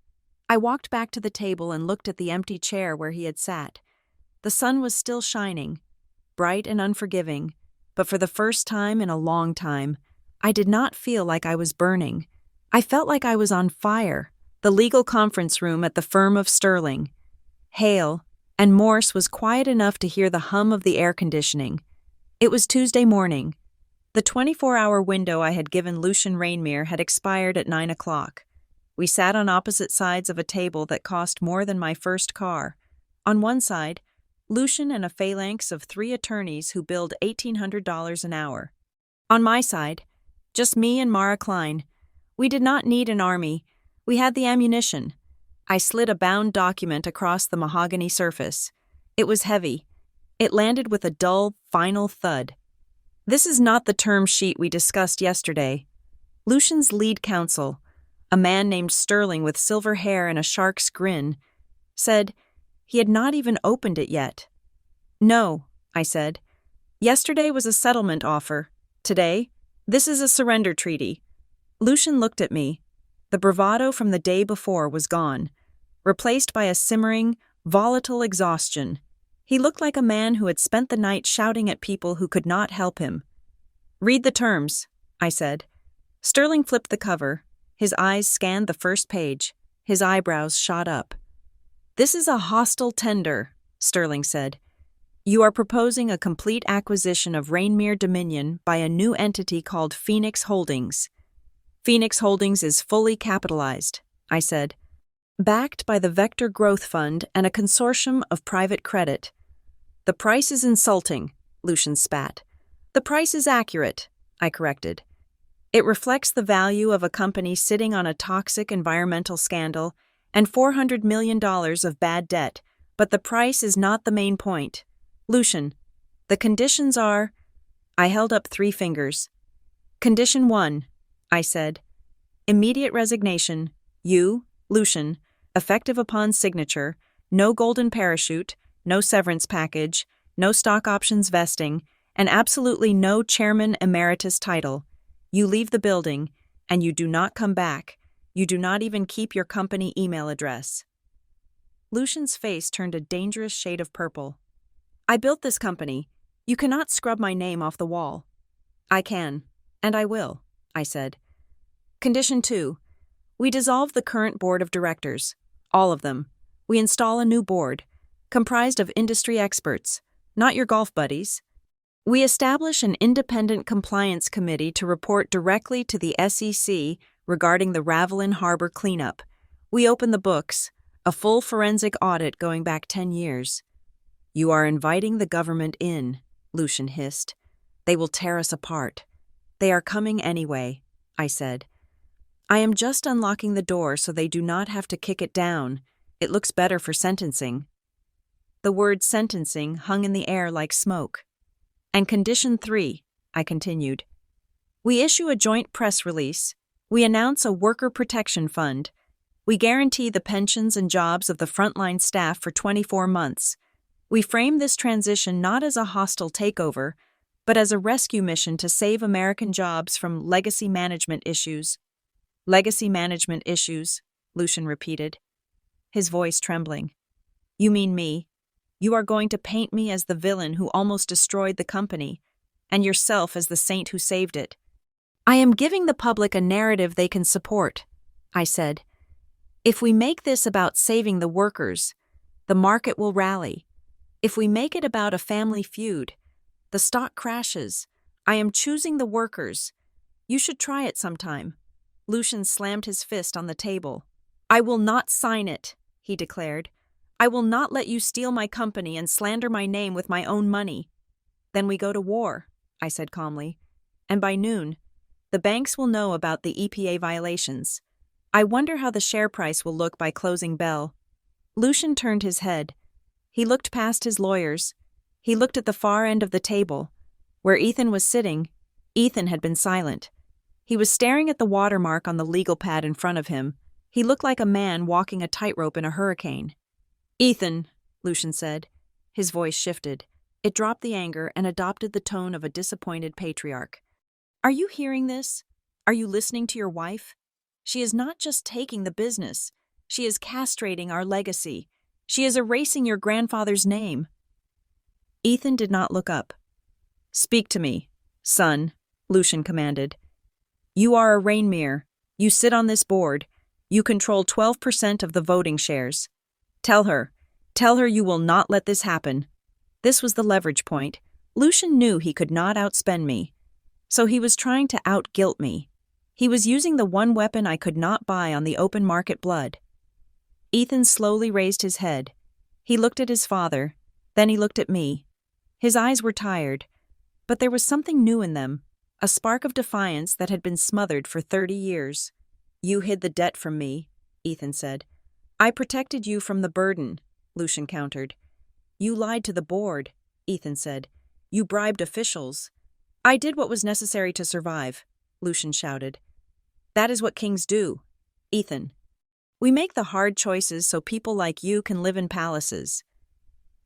[SPEAKER 1] I walked back to the table and looked at the empty chair where he had sat. The sun was still shining, bright and unforgiving, but for the first time in a long time, I did not feel like I was burning. I felt like I was on fire. The legal conference room at the firm of Sterling. Hale and Morse was quiet enough to hear the hum of the air conditioning. It was Tuesday morning. The 24-hour window I had given Lucian Rainmere had expired at 9 o'clock. We sat on opposite sides of a table that cost more than my first car. On one side, Lucian and a phalanx of 3 attorneys who billed $1,800 an hour. On my side, just me and Mara Klein. We did not need an army. We had the ammunition. I slid a bound document across the mahogany surface. It was heavy. It landed with a dull, final thud. "This is not the term sheet we discussed yesterday." Lucian's lead counsel, a man named Sterling with silver hair and a shark's grin, said he had not even opened it yet. "No," I said. "Yesterday was a settlement offer. Today, this is a surrender treaty." Lucian looked at me. The bravado from the day before was gone, replaced by a simmering, volatile exhaustion. He looked like a man who had spent the night shouting at people who could not help him. "Read the terms," I said. Sterling flipped the cover. His eyes scanned the first page. His eyebrows shot up. "This is a hostile tender," Sterling said. "You are proposing a complete acquisition of Rainmere Dominion by a new entity called Phoenix Holdings." "Phoenix Holdings is fully capitalized," I said. "Backed by the Vector Growth Fund and a consortium of private credit." "The price is insulting," Lucian spat. "The price is accurate," I corrected. "It reflects the value of a company sitting on a toxic environmental scandal and $400 million of bad debt, but the price is not the main point. Lucian, the conditions are—" I held up 3 fingers. "Condition 1, I said. "Immediate resignation. You, Lucian, effective upon signature, no golden parachute, no severance package, no stock options vesting, and absolutely no chairman emeritus title. You leave the building, and you do not come back. You do not even keep your company email address." Lucian's face turned a dangerous shade of purple. I built this company. You cannot scrub my name off the wall. I can, and I will, I said. Condition 2. We dissolve the current board of directors. All of them. We install a new board, comprised of industry experts, not your golf buddies. We establish an independent compliance committee to report directly to the SEC regarding the Ravelin Harbor cleanup. We open the books, a full forensic audit going back 10 years. You are inviting the government in, Lucian hissed. They will tear us apart. They are coming anyway, I said. I am just unlocking the door so they do not have to kick it down. It looks better for sentencing. The word sentencing hung in the air like smoke. And condition 3, I continued. We issue a joint press release. We announce a worker protection fund. We guarantee the pensions and jobs of the frontline staff for 24 months. We frame this transition not as a hostile takeover, but as a rescue mission to save American jobs from legacy management issues. Legacy management issues, Lucian repeated, his voice trembling. You mean me? You are going to paint me as the villain who almost destroyed the company, and yourself as the saint who saved it. I am giving the public a narrative they can support, I said. If we make this about saving the workers, the market will rally. If we make it about a family feud, the stock crashes. I am choosing the workers. You should try it sometime. Lucian slammed his fist on the table. I will not sign it, he declared. I will not let you steal my company and slander my name with my own money. Then we go to war, I said calmly. And by noon, the banks will know about the EPA violations. I wonder how the share price will look by closing bell. Lucian turned his head. He looked past his lawyers. He looked at the far end of the table. Where Ethan was sitting, Ethan had been silent. He was staring at the watermark on the legal pad in front of him. He looked like a man walking a tightrope in a hurricane. Ethan, Lucian said. His voice shifted. It dropped the anger and adopted the tone of a disappointed patriarch. Are you hearing this? Are you listening to your wife? She is not just taking the business. She is castrating our legacy. She is erasing your grandfather's name. Ethan did not look up. Speak to me, son, Lucian commanded. You are a Rainmere. You sit on this board. You control 12% of the voting shares. Tell her you will not let this happen. This was the leverage point. Lucian knew he could not outspend me. So he was trying to out-guilt me. He was using the one weapon I could not buy on the open market blood. Ethan slowly raised his head. He looked at his father, then he looked at me. His eyes were tired, but there was something new in them, a spark of defiance that had been smothered for 30 years. You hid the debt from me, Ethan said. I protected you from the burden, Lucian countered. You lied to the board, Ethan said. You bribed officials. I did what was necessary to survive, Lucian shouted. That is what kings do, Ethan. We make the hard choices so people like you can live in palaces.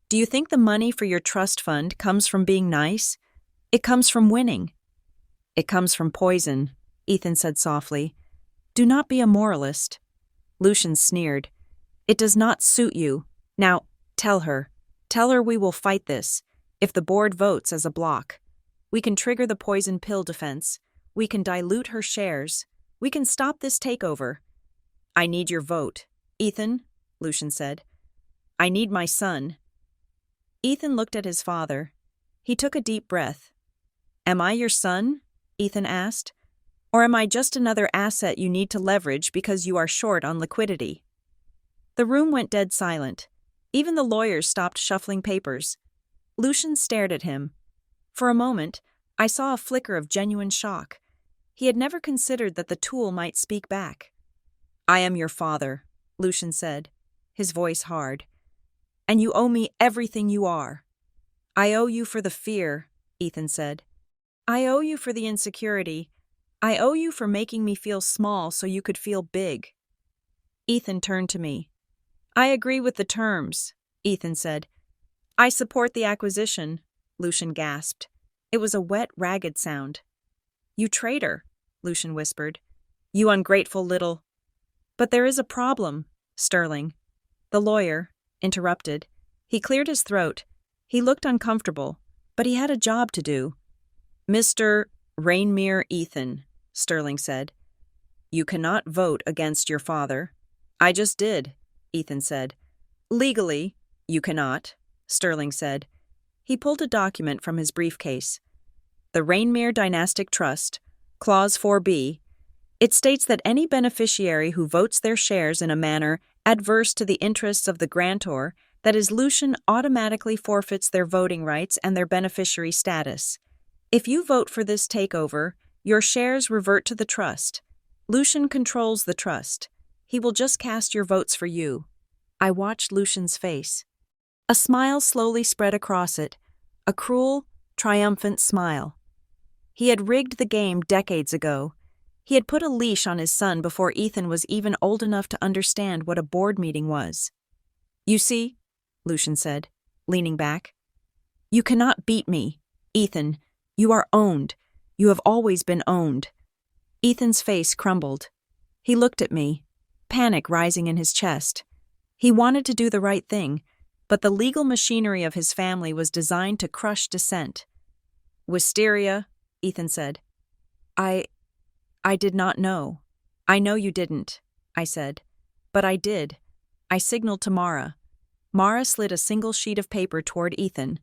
[SPEAKER 1] Do you think the money for your trust fund comes from being nice? It comes from winning. It comes from poison, Ethan said softly. Do not be a moralist. Lucian sneered. It does not suit you. Now, tell her. Tell her we will fight this, if the board votes as a bloc. We can trigger the poison pill defense. We can dilute her shares. We can stop this takeover. I need your vote, Ethan, Lucian said. I need my son. Ethan looked at his father. He took a deep breath. Am I your son? Ethan asked. Or am I just another asset you need to leverage because you are short on liquidity? The room went dead silent. Even the lawyers stopped shuffling papers. Lucian stared at him. For a moment, I saw a flicker of genuine shock. He had never considered that the tool might speak back. I am your father, Lucian said, his voice hard. And you owe me everything you are. I owe you for the fear, Ethan said. I owe you for the insecurity. I owe you for making me feel small so you could feel big. Ethan turned to me. I agree with the terms, Ethan said. I support the acquisition, Lucian gasped. It was a wet, ragged sound. You traitor, Lucian whispered. You ungrateful little... But there is a problem, Sterling. The lawyer interrupted. He cleared his throat. He looked uncomfortable, but he had a job to do. Mr. Rainmere Ethan, Sterling said. You cannot vote against your father. I just did, Ethan said. Legally, you cannot, Sterling said. He pulled a document from his briefcase. The Rainmere Dynastic Trust, Clause 4B, it states that any beneficiary who votes their shares in a manner adverse to the interests of the grantor, that is, Lucian automatically forfeits their voting rights and their beneficiary status. If you vote for this takeover, your shares revert to the trust. Lucian controls the trust. He will just cast your votes for you. I watched Lucian's face. A smile slowly spread across it, a cruel, triumphant smile. He had rigged the game decades ago. He had put a leash on his son before Ethan was even old enough to understand what a board meeting was. You see, Lucian said, leaning back. You cannot beat me, Ethan. You are owned. You have always been owned. Ethan's face crumbled. He looked at me, panic rising in his chest. He wanted to do the right thing, but the legal machinery of his family was designed to crush dissent. Wisteria, Ethan said. I did not know. I know you didn't, I said. But I did. I signaled to Mara. Mara slid a single sheet of paper toward Ethan.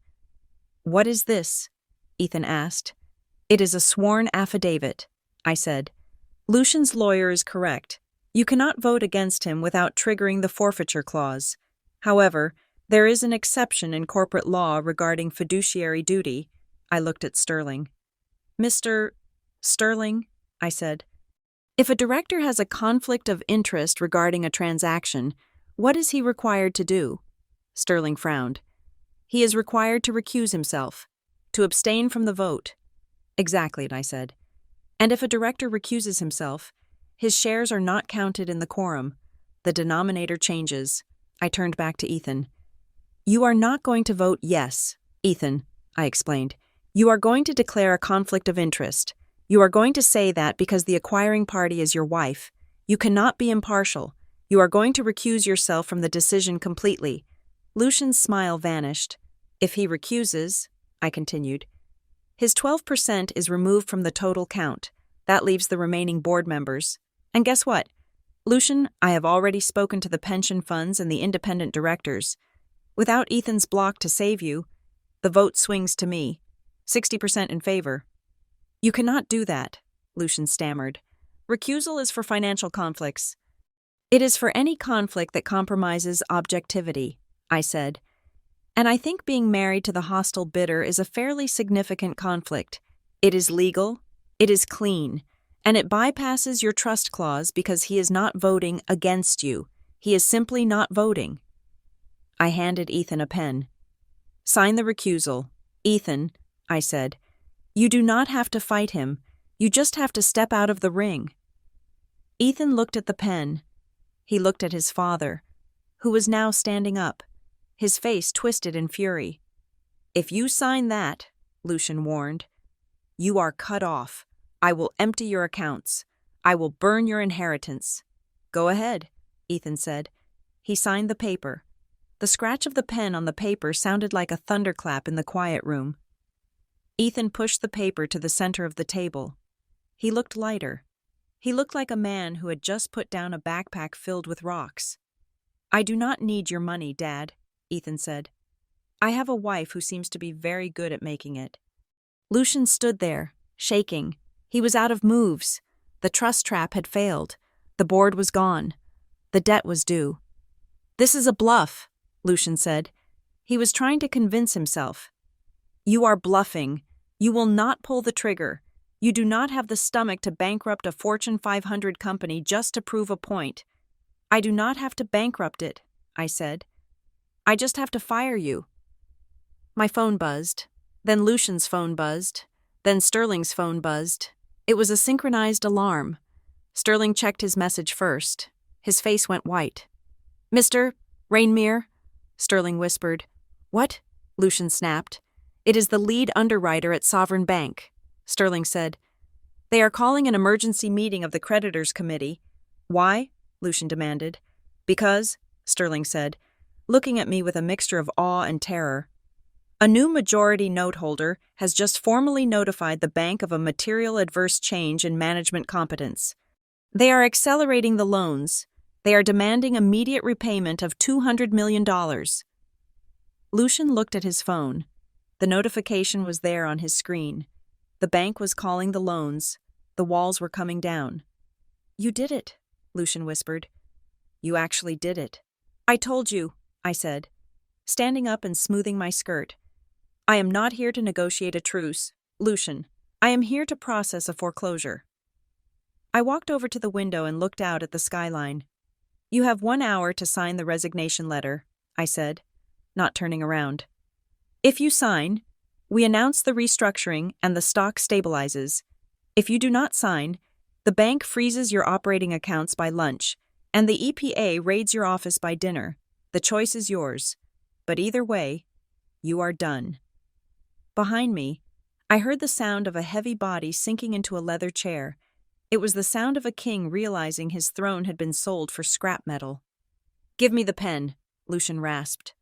[SPEAKER 1] What is this? Ethan asked. It is a sworn affidavit, I said. Lucian's lawyer is correct. You cannot vote against him without triggering the forfeiture clause. However, there is an exception in corporate law regarding fiduciary duty. I looked at Sterling. Mr. Sterling, I said. If a director has a conflict of interest regarding a transaction, what is he required to do? Sterling frowned. He is required to recuse himself, to abstain from the vote. Exactly, I said. And if a director recuses himself, his shares are not counted in the quorum. The denominator changes. I turned back to Ethan. You are not going to vote yes, Ethan, I explained. You are going to declare a conflict of interest. You are going to say that because the acquiring party is your wife. You cannot be impartial. You are going to recuse yourself from the decision completely. Lucian's smile vanished. If he recuses, I continued, his 12% is removed from the total count. That leaves the remaining board members. And guess what? Lucian, I have already spoken to the pension funds and the independent directors. Without Ethan's block to save you, the vote swings to me. 60% in favor. You cannot do that, Lucian stammered. Recusal is for financial conflicts. It is for any conflict that compromises objectivity, I said. And I think being married to the hostile bidder is a fairly significant conflict. It is legal, it is clean, and it bypasses your trust clause because he is not voting against you. He is simply not voting. I handed Ethan a pen. Sign the recusal. Ethan, I said. You do not have to fight him. You just have to step out of the ring. Ethan looked at the pen. He looked at his father, who was now standing up, his face twisted in fury. If you sign that, Lucian warned, you are cut off. I will empty your accounts. I will burn your inheritance. Go ahead, Ethan said. He signed the paper. The scratch of the pen on the paper sounded like a thunderclap in the quiet room. Ethan pushed the paper to the center of the table. He looked lighter. He looked like a man who had just put down a backpack filled with rocks. I do not need your money, Dad, Ethan said. I have a wife who seems to be very good at making it. Lucian stood there, shaking. He was out of moves. The trust trap had failed. The board was gone. The debt was due. This is a bluff, Lucian said. He was trying to convince himself. You are bluffing. You will not pull the trigger. You do not have the stomach to bankrupt a Fortune 500 company just to prove a point. I do not have to bankrupt it, I said. I just have to fire you. My phone buzzed. Then Lucian's phone buzzed. Then Sterling's phone buzzed. It was a synchronized alarm. Sterling checked his message first. His face went white. Mr. Rainmere, Sterling whispered. What? Lucian snapped. It is the lead underwriter at Sovereign Bank, Sterling said. They are calling an emergency meeting of the creditors' committee. Why? Lucian demanded. Because, Sterling said, looking at me with a mixture of awe and terror. A new majority note holder has just formally notified the bank of a material adverse change in management competence. They are accelerating the loans. They are demanding immediate repayment of $200 million. Lucian looked at his phone. The notification was there on his screen. The bank was calling the loans. The walls were coming down. "You did it," Lucian whispered. "You actually did it." "I told you," I said, standing up and smoothing my skirt. "I am not here to negotiate a truce, Lucian. I am here to process a foreclosure." I walked over to the window and looked out at the skyline. "You have 1 hour to sign the resignation letter," I said, not turning around. "If you sign, we announce the restructuring and the stock stabilizes. If you do not sign, the bank freezes your operating accounts by lunch, and the EPA raids your office by dinner. The choice is yours. But either way, you are done." Behind me, I heard the sound of a heavy body sinking into a leather chair. It was the sound of a king realizing his throne had been sold for scrap metal. "Give me the pen," Lucian rasped.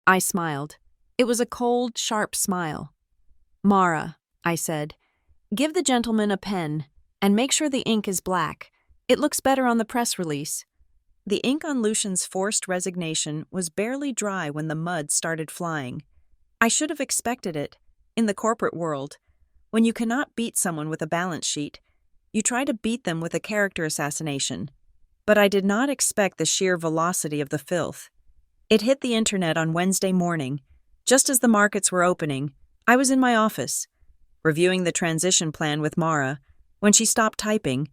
[SPEAKER 1] I smiled. It was a cold, sharp smile. "Mara," I said, "give the gentleman a pen, and make sure the ink is black. It looks better on the press release." The ink on Lucian's forced resignation was barely dry when the mud started flying. I should have expected it. In the corporate world, when you cannot beat someone with a balance sheet, you try to beat them with a character assassination. But I did not expect the sheer velocity of the filth. It hit the internet on Wednesday morning. Just as the markets were opening, I was in my office, reviewing the transition plan with Mara, when she stopped typing.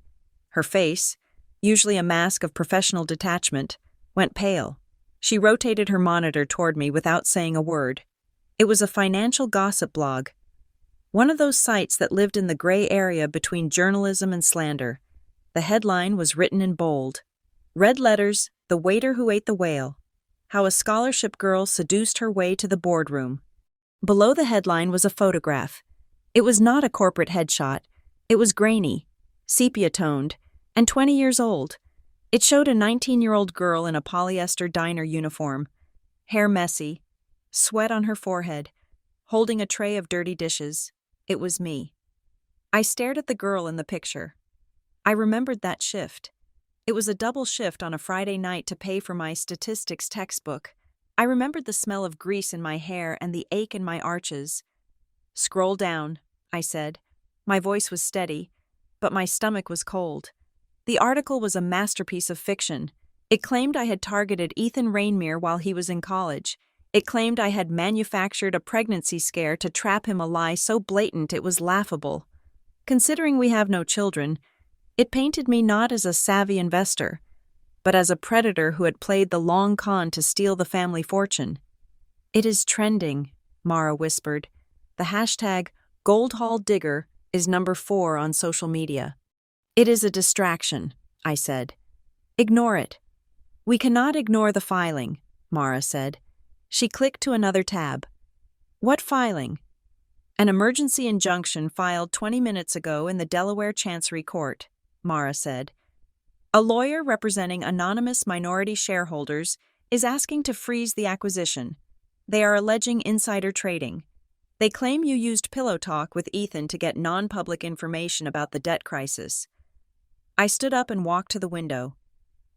[SPEAKER 1] Her face, usually a mask of professional detachment, went pale. She rotated her monitor toward me without saying a word. It was a financial gossip blog. One of those sites that lived in the gray area between journalism and slander. The headline was written in bold. Red letters, "The Waiter Who Ate the Whale. How a Scholarship Girl Seduced Her Way to the Boardroom." Below the headline was a photograph. It was not a corporate headshot. It was grainy, sepia-toned, and 20 years old. It showed a 19-year-old girl in a polyester diner uniform, hair messy, sweat on her forehead, holding a tray of dirty dishes. It was me. I stared at the girl in the picture. I remembered that shift. It was a double shift on a Friday night to pay for my statistics textbook. I remembered the smell of grease in my hair and the ache in my arches. "Scroll down," I said. My voice was steady, but my stomach was cold. The article was a masterpiece of fiction. It claimed I had targeted Ethan Rainmere while he was in college. It claimed I had manufactured a pregnancy scare to trap him, a lie so blatant it was laughable. Considering we have no children, it painted me not as a savvy investor, but as a predator who had played the long con to steal the family fortune. "It is trending," Mara whispered. "The hashtag #GoldHallDigger is number 4 on social media." "It is a distraction," I said. "Ignore it." "We cannot ignore the filing," Mara said. She clicked to another tab. "What filing?" "An emergency injunction filed 20 minutes ago in the Delaware Chancery Court," Mara said. "A lawyer representing anonymous minority shareholders is asking to freeze the acquisition. They are alleging insider trading. They claim you used pillow talk with Ethan to get non-public information about the debt crisis." I stood up and walked to the window.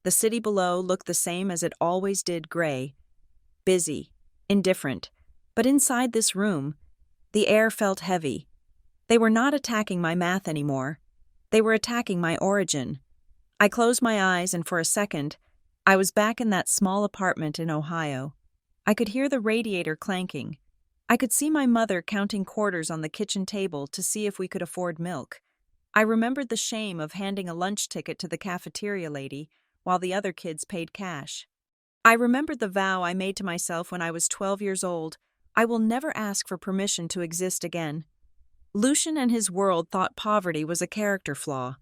[SPEAKER 1] The city below looked the same as it always did, gray, busy, indifferent, but inside this room, the air felt heavy. They were not attacking my math anymore. They were attacking my origin. I closed my eyes, and for a second, I was back in that small apartment in Ohio. I could hear the radiator clanking. I could see my mother counting quarters on the kitchen table to see if we could afford milk. I remembered the shame of handing a lunch ticket to the cafeteria lady while the other kids paid cash. I remembered the vow I made to myself when I was 12 years old. I will never ask for permission to exist again. Lucian and his world thought poverty was a character flaw.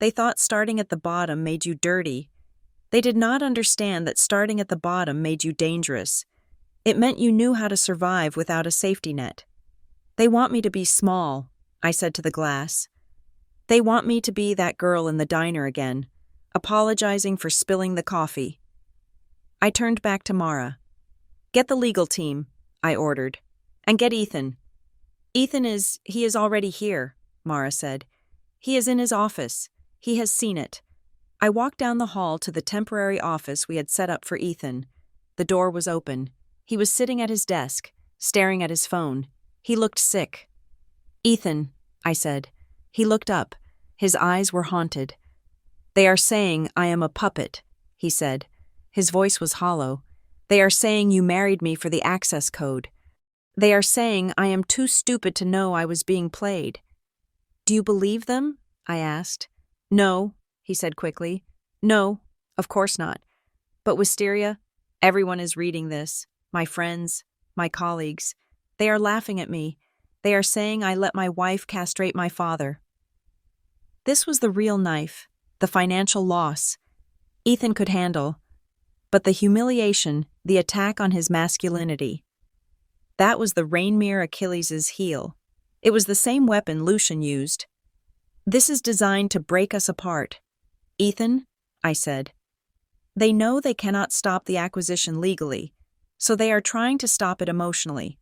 [SPEAKER 1] They thought starting at the bottom made you dirty. They did not understand that starting at the bottom made you dangerous. It meant you knew how to survive without a safety net. "They want me to be small," I said to the glass. "They want me to be that girl in the diner again, apologizing for spilling the coffee." I turned back to Mara. "Get the legal team," I ordered. And get Ethan. He is already here, Mara said. He is in his office. He has seen it. I walked down the hall to the temporary office we had set up for Ethan. The door was open. He was sitting at his desk, staring at his phone. He looked sick. Ethan, I said. He looked up. His eyes were haunted. They are saying I am a puppet, he said. His voice was hollow. They are saying you married me for the access code. They are saying I am too stupid to know I was being played. Do you believe them? I asked. No, he said quickly. No, of course not. But Wisteria, everyone is reading this. My friends, my colleagues. They are laughing at me. They are saying I let my wife castrate my father. This was the real knife, the financial loss. Ethan could handle. But the humiliation, the attack on his masculinity. That was the Rainmere Achilles' heel. It was the same weapon Lucian used. This is designed to break us apart. Ethan, I said. They know they cannot stop the acquisition legally, so they are trying to stop it emotionally.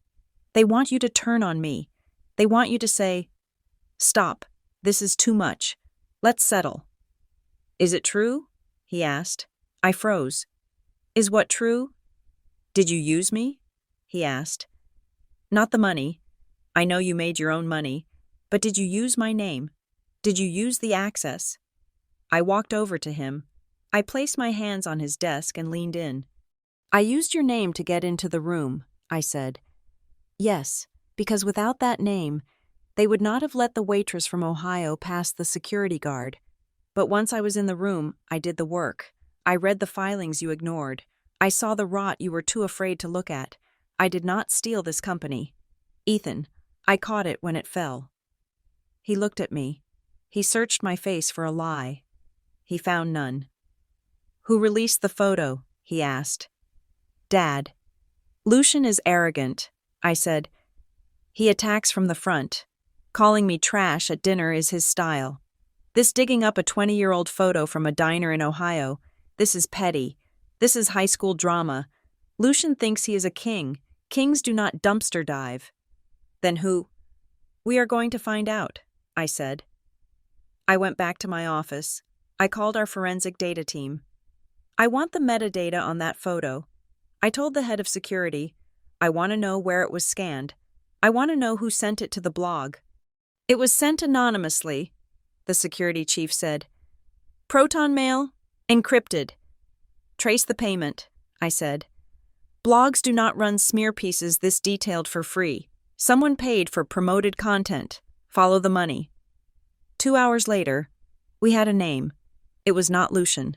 [SPEAKER 1] They want you to turn on me. They want you to say, "Stop, this is too much. Let's settle." Is it true? He asked. I froze. Is what true? Did you use me? He asked. Not the money. I know you made your own money, but did you use my name? Did you use the access? I walked over to him. I placed my hands on his desk and leaned in. I used your name to get into the room, I said. Yes, because without that name, they would not have let the waitress from Ohio pass the security guard. But once I was in the room, I did the work. I read the filings you ignored. I saw the rot you were too afraid to look at. I did not steal this company. Ethan, I caught it when it fell. He looked at me. He searched my face for a lie. He found none. Who released the photo? He asked. Dad. Lucian is arrogant, I said. He attacks from the front. Calling me trash at dinner is his style. This digging up a 20-year-old photo from a diner in Ohio, this is petty. This is high school drama. Lucian thinks he is a king. Kings do not dumpster dive. Then who? We are going to find out, I said. I went back to my office. I called our forensic data team. I want the metadata on that photo. I told the head of security, I want to know where it was scanned. I want to know who sent it to the blog. It was sent anonymously, the security chief said. Proton mail? Encrypted. Trace the payment, I said. Blogs do not run smear pieces this detailed for free. Someone paid for promoted content. Follow the money. 2 hours later, we had a name. It was not Lucian.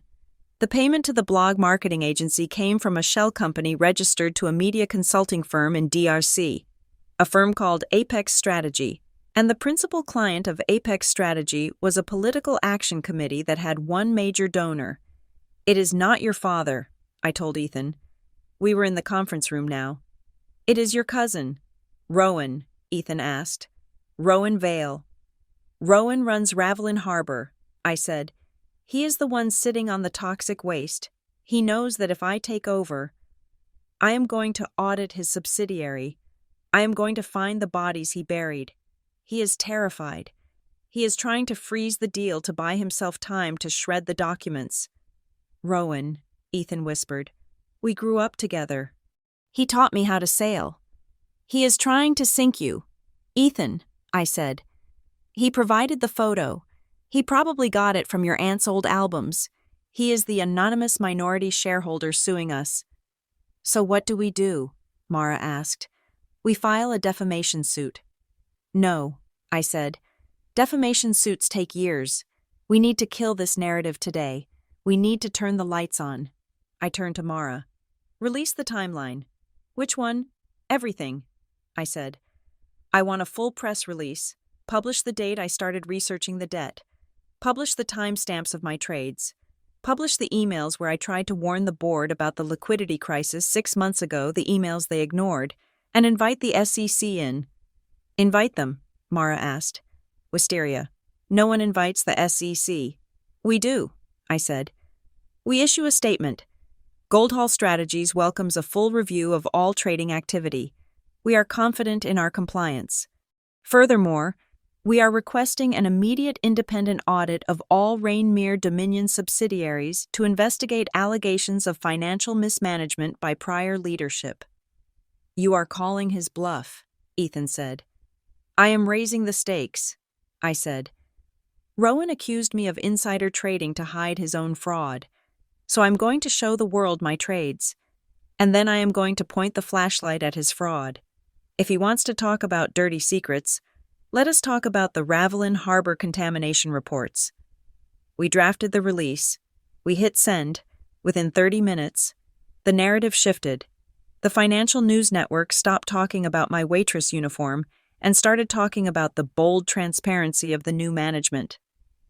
[SPEAKER 1] The payment to the blog marketing agency came from a shell company registered to a media consulting firm in DRC, a firm called Apex Strategy, and the principal client of Apex Strategy was a political action committee that had one major donor. It is not your father, I told Ethan. We were in the conference room now. It is your cousin. Rowan, Ethan asked. Rowan Vale. Rowan runs Ravelin Harbor, I said. He is the one sitting on the toxic waste. He knows that if I take over, I am going to audit his subsidiary. I am going to find the bodies he buried. He is terrified. He is trying to freeze the deal to buy himself time to shred the documents. Rowan, Ethan whispered. We grew up together. He taught me how to sail. He is trying to sink you. Ethan, I said. He provided the photo. He probably got it from your aunt's old albums. He is the anonymous minority shareholder suing us. So what do we do? Mara asked. We file a defamation suit. No, I said. Defamation suits take years. We need to kill this narrative today. We need to turn the lights on. I turned to Mara. Release the timeline. Which one? Everything, I said. I want a full press release. Publish the date I started researching the debt. Publish the timestamps of my trades. Publish the emails where I tried to warn the board about the liquidity crisis 6 months ago, the emails they ignored, and invite the SEC in. Invite them, Mara asked. Wisteria. No one invites the SEC. We do, I said. We issue a statement. Goldhall Strategies welcomes a full review of all trading activity. We are confident in our compliance. Furthermore, we are requesting an immediate independent audit of all Rainmere Dominion subsidiaries to investigate allegations of financial mismanagement by prior leadership. You are calling his bluff, Ethan said. I am raising the stakes, I said. Rowan accused me of insider trading to hide his own fraud, so I'm going to show the world my trades, and then I am going to point the flashlight at his fraud. If he wants to talk about dirty secrets, let us talk about the Ravelin Harbor contamination reports. We drafted the release. We hit send. Within 30 minutes, the narrative shifted. The financial news network stopped talking about my waitress uniform and started talking about the bold transparency of the new management.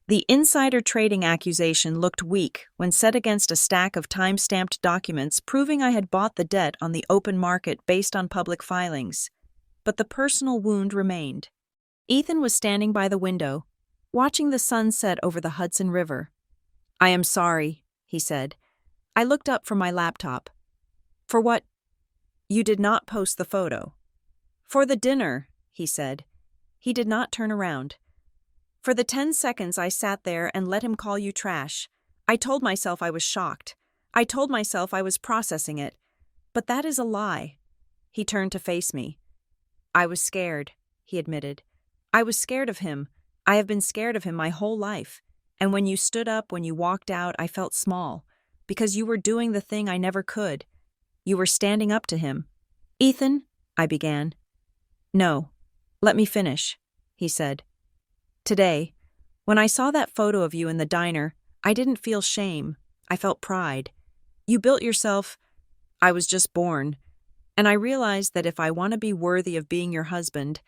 [SPEAKER 1] The insider trading accusation looked weak when set against a stack of time-stamped documents proving I had bought the debt on the open market based on public filings. But the personal wound remained. Ethan was standing by the window, watching the sun set over the Hudson River. I am sorry, he said. I looked up from my laptop. For what? You did not post the photo. For the dinner, he said. He did not turn around. For the 10 seconds I sat there and let him call you trash, I told myself I was shocked. I told myself I was processing it. But that is a lie. He turned to face me. I was scared, he admitted. I was scared of him. I have been scared of him my whole life. And when you stood up, when you walked out, I felt small. Because you were doing the thing I never could. You were standing up to him. Ethan, I began. No, let me finish, he said. Today, when I saw that photo of you in the diner, I didn't feel shame. I felt pride. You built yourself. I was just born. And I realized that if I want to be worthy of being your husband,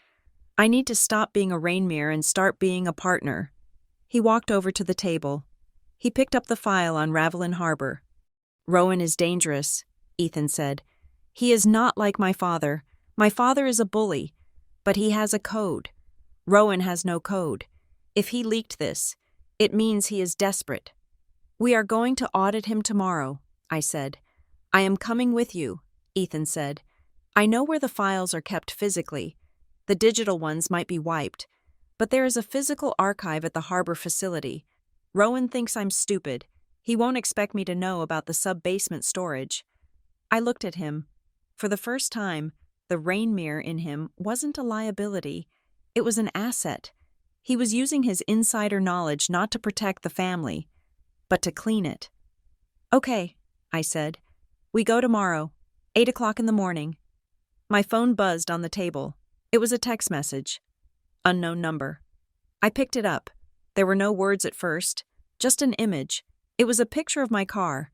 [SPEAKER 1] I need to stop being a Rainmere and start being a partner. He walked over to the table. He picked up the file on Ravelin Harbor. Rowan is dangerous, Ethan said. He is not like my father. My father is a bully, but he has a code. Rowan has no code. If he leaked this, it means he is desperate. We are going to audit him tomorrow, I said. I am coming with you, Ethan said. I know where the files are kept physically. The digital ones might be wiped, but there is a physical archive at the harbor facility. Rowan thinks I'm stupid. He won't expect me to know about the sub-basement storage. I looked at him. For the first time, the Rainmere in him wasn't a liability. It was an asset. He was using his insider knowledge not to protect the family, but to clean it. Okay, I said. We go tomorrow, 8 o'clock in the morning. My phone buzzed on the table. It was a text message. Unknown number. I picked it up. There were no words at first, just an image. It was a picture of my car,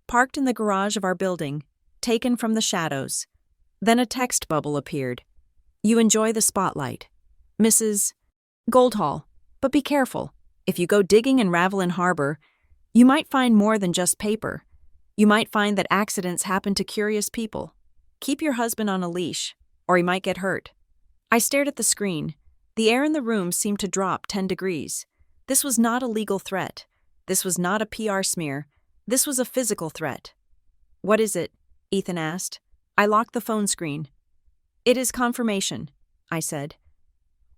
[SPEAKER 1] parked in the garage of our building, taken from the shadows. Then a text bubble appeared. You enjoy the spotlight. Mrs. Goldhall, but be careful. If you go digging in Ravelin Harbor, you might find more than just paper. You might find that accidents happen to curious people. Keep your husband on a leash, or he might get hurt. I stared at the screen. The air in the room seemed to drop 10 degrees. This was not a legal threat. This was not a PR smear. This was a physical threat. What is it? Ethan asked. I locked the phone screen. It is confirmation, I said.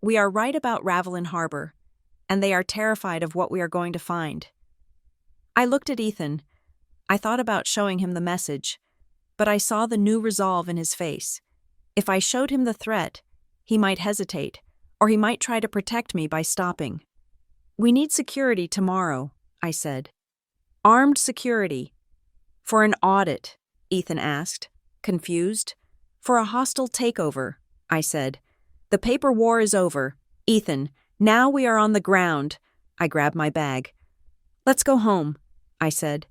[SPEAKER 1] We are right about Ravelin Harbor, and they are terrified of what we are going to find. I looked at Ethan. I thought about showing him the message, but I saw the new resolve in his face. If I showed him the threat, he might hesitate, or he might try to protect me by stopping. We need security tomorrow, I said. Armed security. For an audit, Ethan asked, confused. For a hostile takeover, I said. The paper war is over. Ethan, now we are on the ground. I grabbed my bag. Let's go home, I said.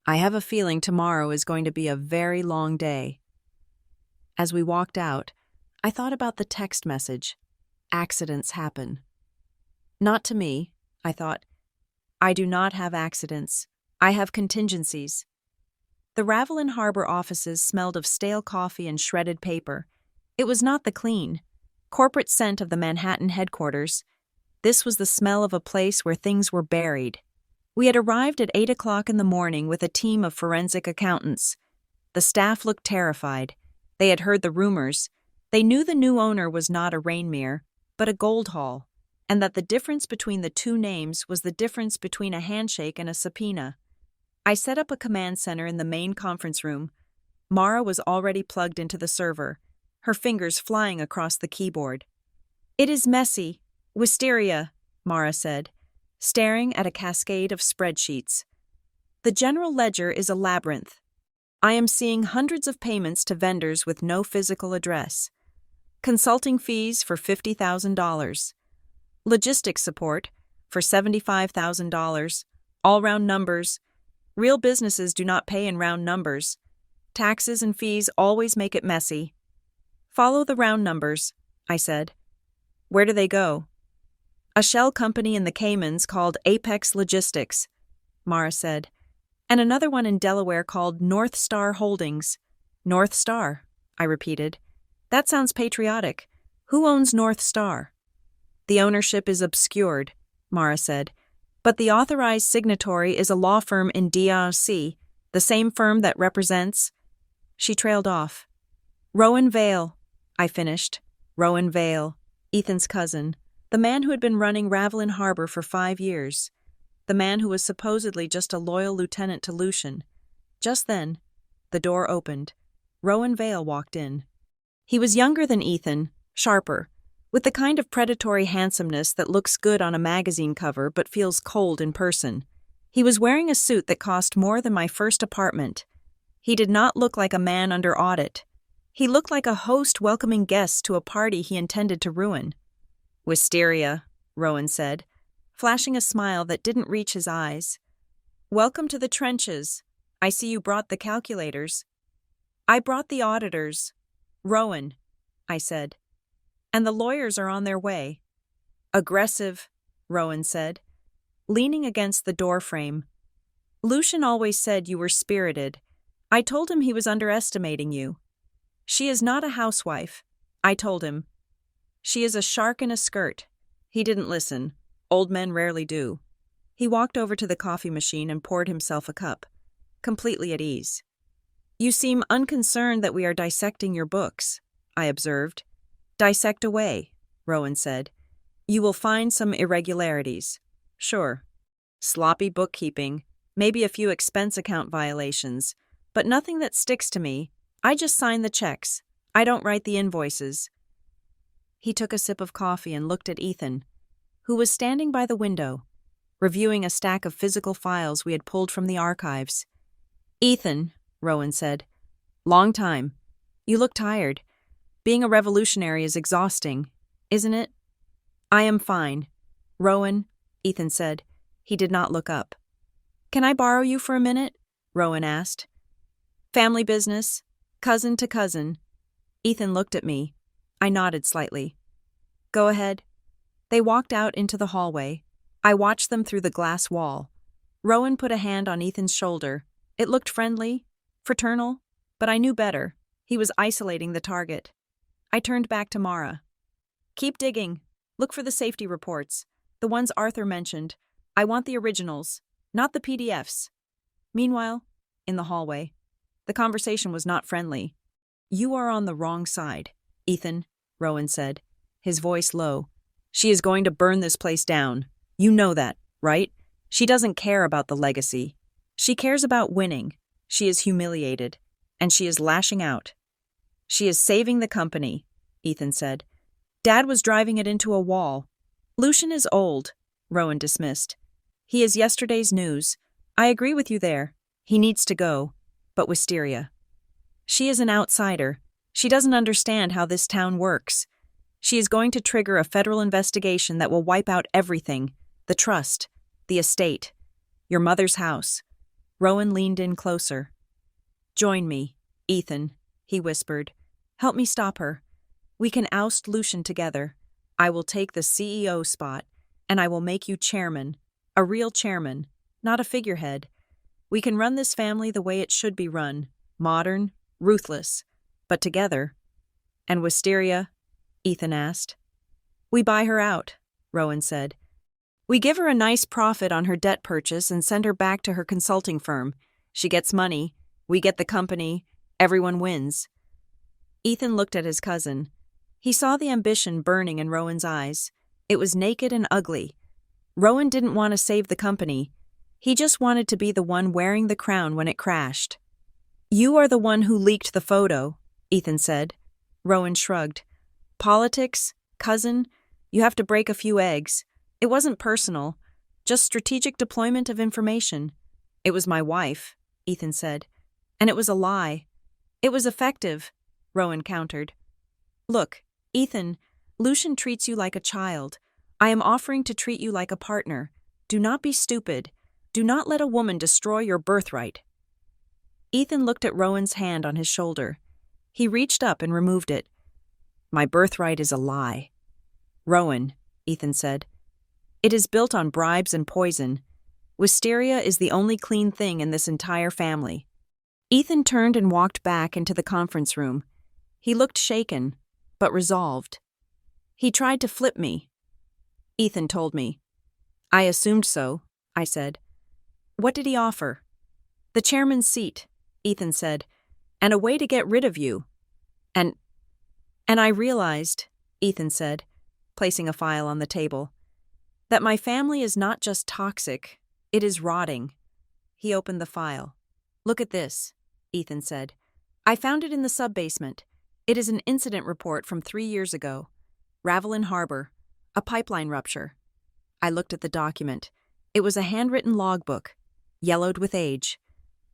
[SPEAKER 1] I have a feeling tomorrow is going to be a very long day. As we walked out, I thought about the text message. Accidents happen. Not to me, I thought. I do not have accidents. I have contingencies. The Ravelin Harbor offices smelled of stale coffee and shredded paper. It was not the clean, corporate scent of the Manhattan headquarters. This was the smell of a place where things were buried. We had arrived at 8 o'clock in the morning with a team of forensic accountants. The staff looked terrified. They had heard the rumors. They knew the new owner was not a Rainmere, but a Gold Hall, and that the difference between the two names was the difference between a handshake and a subpoena. I set up a command center in the main conference room. Mara was already plugged into the server, her fingers flying across the keyboard. "It is messy. Wisteria," Mara said, staring at a cascade of spreadsheets. "The general ledger is a labyrinth. I am seeing hundreds of payments to vendors with no physical address. Consulting fees for $50,000. Logistics support for $75,000. All round numbers. Real businesses do not pay in round numbers. Taxes and fees always make it messy." "Follow the round numbers," I said. "Where do they go?" "A shell company in the Caymans called Apex Logistics," Mara said, "and another one in Delaware called North Star Holdings." "North Star," I repeated. "That sounds patriotic. Who owns North Star?" "The ownership is obscured," Mara said, "but the authorized signatory is a law firm in D.R.C., the same firm that represents—" She trailed off. "Rowan Vale," I finished. "Rowan Vale, Ethan's cousin, the man who had been running Ravelin Harbor for 5 years, the man who was supposedly just a loyal lieutenant to Lucian." Just then, the door opened. Rowan Vale walked in. He was younger than Ethan, sharper, with the kind of predatory handsomeness that looks good on a magazine cover but feels cold in person. He was wearing a suit that cost more than my first apartment. He did not look like a man under audit. He looked like a host welcoming guests to a party he intended to ruin. "Wisteria," Rowan said, flashing a smile that didn't reach his eyes. "Welcome to the trenches. I see you brought the calculators." "I brought the auditors. Rowan," I said. "And the lawyers are on their way." "Aggressive," Rowan said, leaning against the door frame. "Lucian always said you were spirited. I told him he was underestimating you." "She is not a housewife," I told him. "She is a shark in a skirt." He didn't listen. Old men rarely do. He walked over to the coffee machine and poured himself a cup, completely at ease. "You seem unconcerned that we are dissecting your books," I observed. "Dissect away," Rowan said. "You will find some irregularities." "Sure. Sloppy bookkeeping, maybe a few expense account violations, but nothing that sticks to me. I just sign the checks. I don't write the invoices." He took a sip of coffee and looked at Ethan, who was standing by the window, reviewing a stack of physical files we had pulled from the archives. "Ethan," Rowan said, "long time. You look tired. Being a revolutionary is exhausting, isn't it?" "I am fine." "Rowan," Ethan said. He did not look up. "Can I borrow you for a minute?" Rowan asked. "Family business. Cousin to cousin." Ethan looked at me. I nodded slightly. "Go ahead." They walked out into the hallway. I watched them through the glass wall. Rowan put a hand on Ethan's shoulder. It looked friendly, fraternal, but I knew better. He was isolating the target. I turned back to Mara. "Keep digging. Look for the safety reports. The ones Arthur mentioned. I want the originals, not the PDFs." Meanwhile, in the hallway, the conversation was not friendly. "You are on the wrong side, Ethan," Rowan said, his voice low. "She is going to burn this place down. You know that, right? She doesn't care about the legacy. She cares about winning. She is humiliated, and she is lashing out." "She is saving the company," Ethan said. "Dad was driving it into a wall." "Lucian is old," Rowan dismissed. "He is yesterday's news. I agree with you there. He needs to go. But Wisteria. She is an outsider. She doesn't understand how this town works. She is going to trigger a federal investigation that will wipe out everything. The trust, the estate, your mother's house." Rowan leaned in closer. "Join me, Ethan," he whispered. "Help me stop her. We can oust Lucian together. I will take the CEO spot, and I will make you chairman, a real chairman, not a figurehead. We can run this family the way it should be run, modern, ruthless, but together." "And Wisteria?" Ethan asked. "We buy her out," Rowan said. "We give her a nice profit on her debt purchase and send her back to her consulting firm. She gets money, we get the company, everyone wins." Ethan looked at his cousin. He saw the ambition burning in Rowan's eyes. It was naked and ugly. Rowan didn't want to save the company. He just wanted to be the one wearing the crown when it crashed. "You are the one who leaked the photo," Ethan said. Rowan shrugged. "Politics, cousin, you have to break a few eggs. It wasn't personal, just strategic deployment of information." "It was my wife," Ethan said. "And it was a lie." "It was effective," Rowan countered. "Look, Ethan, Lucian treats you like a child. I am offering to treat you like a partner. Do not be stupid. Do not let a woman destroy your birthright." Ethan looked at Rowan's hand on his shoulder. He reached up and removed it. "My birthright is a lie." "Rowan," Ethan said. "It is built on bribes and poison. Wisteria is the only clean thing in this entire family." Ethan turned and walked back into the conference room. He looked shaken, but resolved. "He tried to flip me," Ethan told me. "I assumed so," I said. "What did he offer?" "The chairman's seat," Ethan said, "and a way to get rid of you." And I realized," Ethan said, placing a file on the table, "that my family is not just toxic, it is rotting." He opened the file. "Look at this," Ethan said. "I found it in the sub-basement. It is an incident report from 3 years ago. Ravelin Harbor, a pipeline rupture." I looked at the document. It was a handwritten logbook, yellowed with age.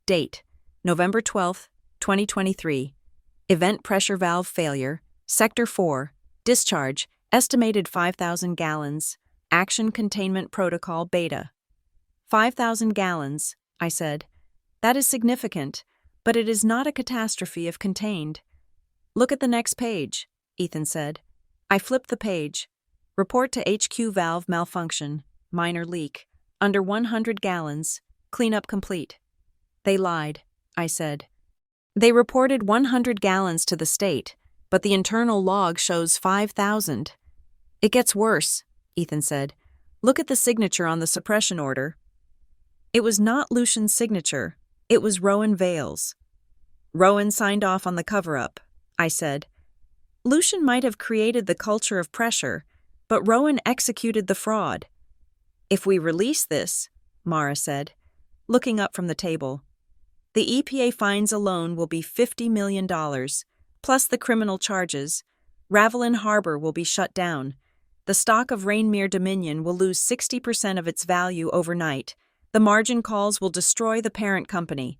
[SPEAKER 1] Date, November 12, 2023. Event pressure valve failure, Sector 4, discharge, estimated 5,000 gallons, action containment protocol beta. 5,000 gallons, I said. "That is significant, but it is not a catastrophe if contained." "Look at the next page," Ethan said. I flipped the page. Report to HQ valve malfunction, minor leak, under 100 gallons, cleanup complete. "They lied," I said. "They reported 100 gallons to the state, but the internal log shows 5,000. "It gets worse," Ethan said. "Look at the signature on the suppression order." It was not Lucian's signature. It was Rowan Vale's. "Rowan signed off on the cover-up," I said. "Lucian might have created the culture of pressure, but Rowan executed the fraud." "If we release this," Mara said, looking up from the table, "the EPA fines alone will be $50 million, plus the criminal charges. Ravelin Harbor will be shut down. The stock of Rainmere Dominion will lose 60% of its value overnight. The margin calls will destroy the parent company."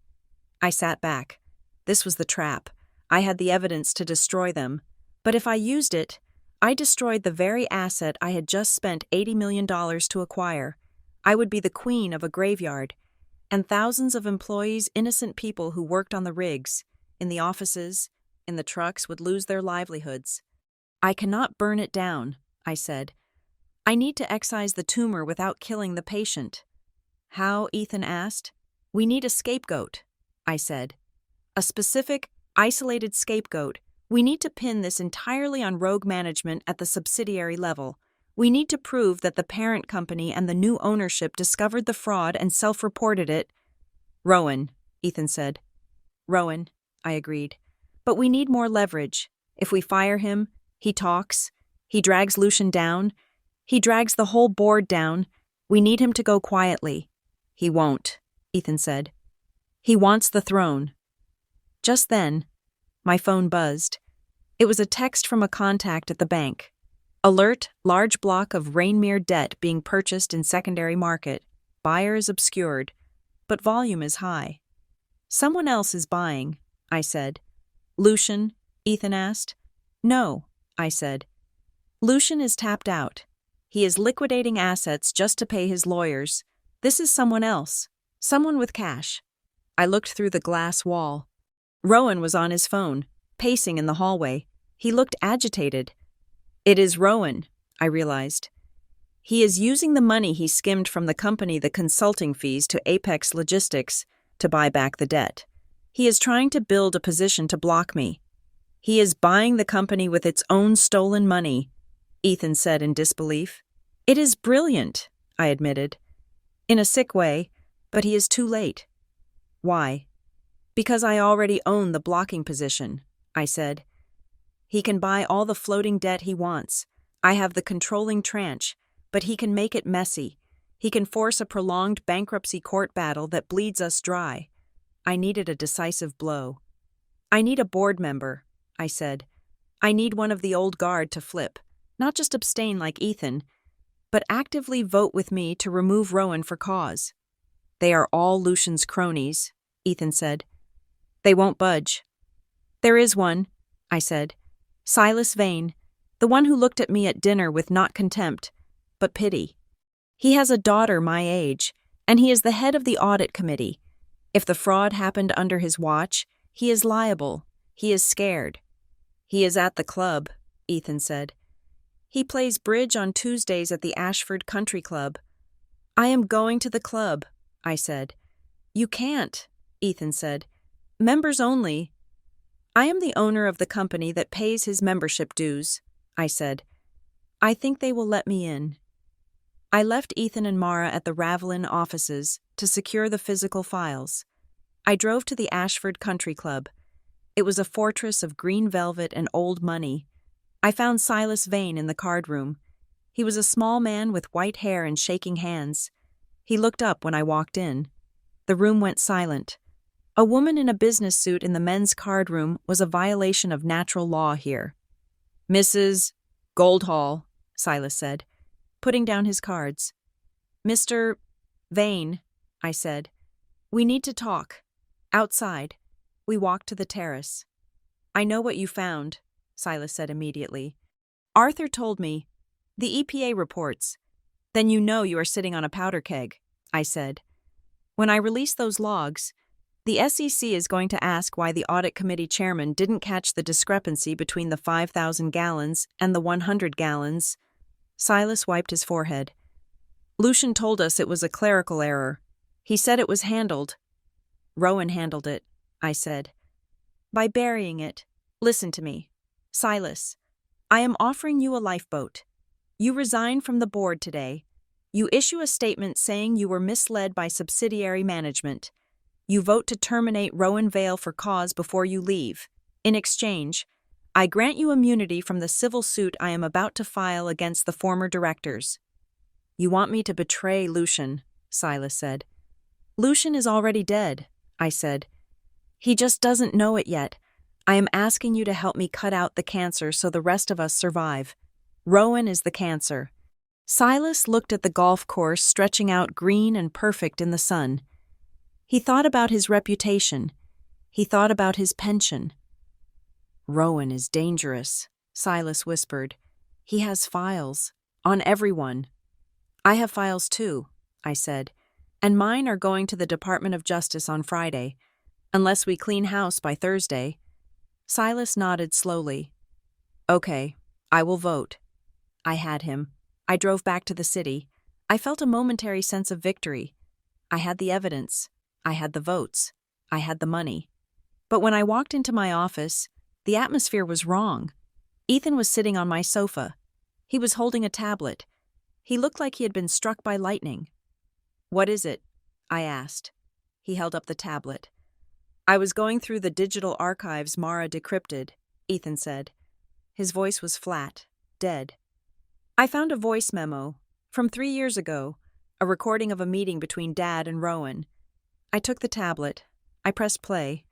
[SPEAKER 1] I sat back. This was the trap. I had the evidence to destroy them. But if I used it, I destroyed the very asset I had just spent $80 million to acquire. I would be the queen of a graveyard. And thousands of employees, innocent people who worked on the rigs, in the offices, in the trucks, would lose their livelihoods. "I cannot burn it down," I said. "I need to excise the tumor without killing the patient." "How?" Ethan asked. "We need a scapegoat," I said. "A specific, isolated scapegoat. We need to pin this entirely on rogue management at the subsidiary level. We need to prove that the parent company and the new ownership discovered the fraud and self-reported it." "Rowan," Ethan said. "Rowan," I agreed. "But we need more leverage. If we fire him, he talks. He drags Lucian down. He drags the whole board down. We need him to go quietly." "He won't," Ethan said. "He wants the throne." Just then, my phone buzzed. It was a text from a contact at the bank. "Alert, large block of Rainmere debt being purchased in secondary market. Buyer is obscured, but volume is high." "Someone else is buying," I said. "Lucian?" Ethan asked. "No," I said. "Lucian is tapped out. He is liquidating assets just to pay his lawyers. This is someone else. Someone with cash." I looked through the glass wall. Rowan was on his phone, pacing in the hallway. He looked agitated. "It is Rowan," I realized. "He is using the money he skimmed from the company the consulting fees to Apex Logistics to buy back the debt. He is trying to build a position to block me. He is buying the company with its own stolen money," Ethan said in disbelief. "It is brilliant," I admitted. "In a sick way, but he is too late." "Why?" "Because I already own the blocking position," I said. He can buy all the floating debt he wants. I have the controlling tranche, but he can make it messy. He can force a prolonged bankruptcy court battle that bleeds us dry. I needed a decisive blow. I need a board member, I said. I need one of the old guard to flip, not just abstain like Ethan, but actively vote with me to remove Rowan for cause. They are all Lucian's cronies, Ethan said. They won't budge. There is one, I said. Silas Vane, the one who looked at me at dinner with not contempt, but pity. He has a daughter my age, and he is the head of the audit committee. If the fraud happened under his watch, he is liable. He is scared. He is at the club, Ethan said. He plays bridge on Tuesdays at the Ashford Country Club. I am going to the club, I said. You can't, Ethan said. Members only. I am the owner of the company that pays his membership dues, I said. I think they will let me in. I left Ethan and Mara at the Ravelin offices to secure the physical files. I drove to the Ashford Country Club. It was a fortress of green velvet and old money. I found Silas Vane in the card room. He was a small man with white hair and shaking hands. He looked up when I walked in. The room went silent. A woman in a business suit in the men's card room was a violation of natural law here. Mrs. Goldhall, Silas said, putting down his cards. Mr. Vane, I said. We need to talk. Outside. We walked to the terrace. I know what you found, Silas said immediately. Arthur told me. The EPA reports. Then you know you are sitting on a powder keg, I said. When I release those logs, the SEC is going to ask why the audit committee chairman didn't catch the discrepancy between the 5,000 gallons and the 100 gallons. Silas wiped his forehead. Lucian told us it was a clerical error. He said it was handled. Rowan handled it, I said. By burying it. Listen to me. Silas, I am offering you a lifeboat. You resign from the board today. You issue a statement saying you were misled by subsidiary management. You vote to terminate Rowan Vale for cause before you leave. In exchange, I grant you immunity from the civil suit I am about to file against the former directors. You want me to betray Lucian, Silas said. Lucian is already dead, I said. He just doesn't know it yet. I am asking you to help me cut out the cancer so the rest of us survive. Rowan is the cancer. Silas looked at the golf course stretching out green and perfect in the sun. He thought about his reputation. He thought about his pension. Rowan is dangerous, Silas whispered. He has files. On everyone. I have files too, I said, and mine are going to the Department of Justice on Friday, unless we clean house by Thursday. Silas nodded slowly. Okay, I will vote. I had him. I drove back to the city. I felt a momentary sense of victory. I had the evidence. I had the votes. I had the money. But when I walked into my office, the atmosphere was wrong. Ethan was sitting on my sofa. He was holding a tablet. He looked like he had been struck by lightning. What is it? I asked. He held up the tablet. I was going through the digital archives Mara decrypted, Ethan said. His voice was flat, dead. I found a voice memo from 3 years ago, a recording of a meeting between Dad and Rowan. I took the tablet. I pressed play.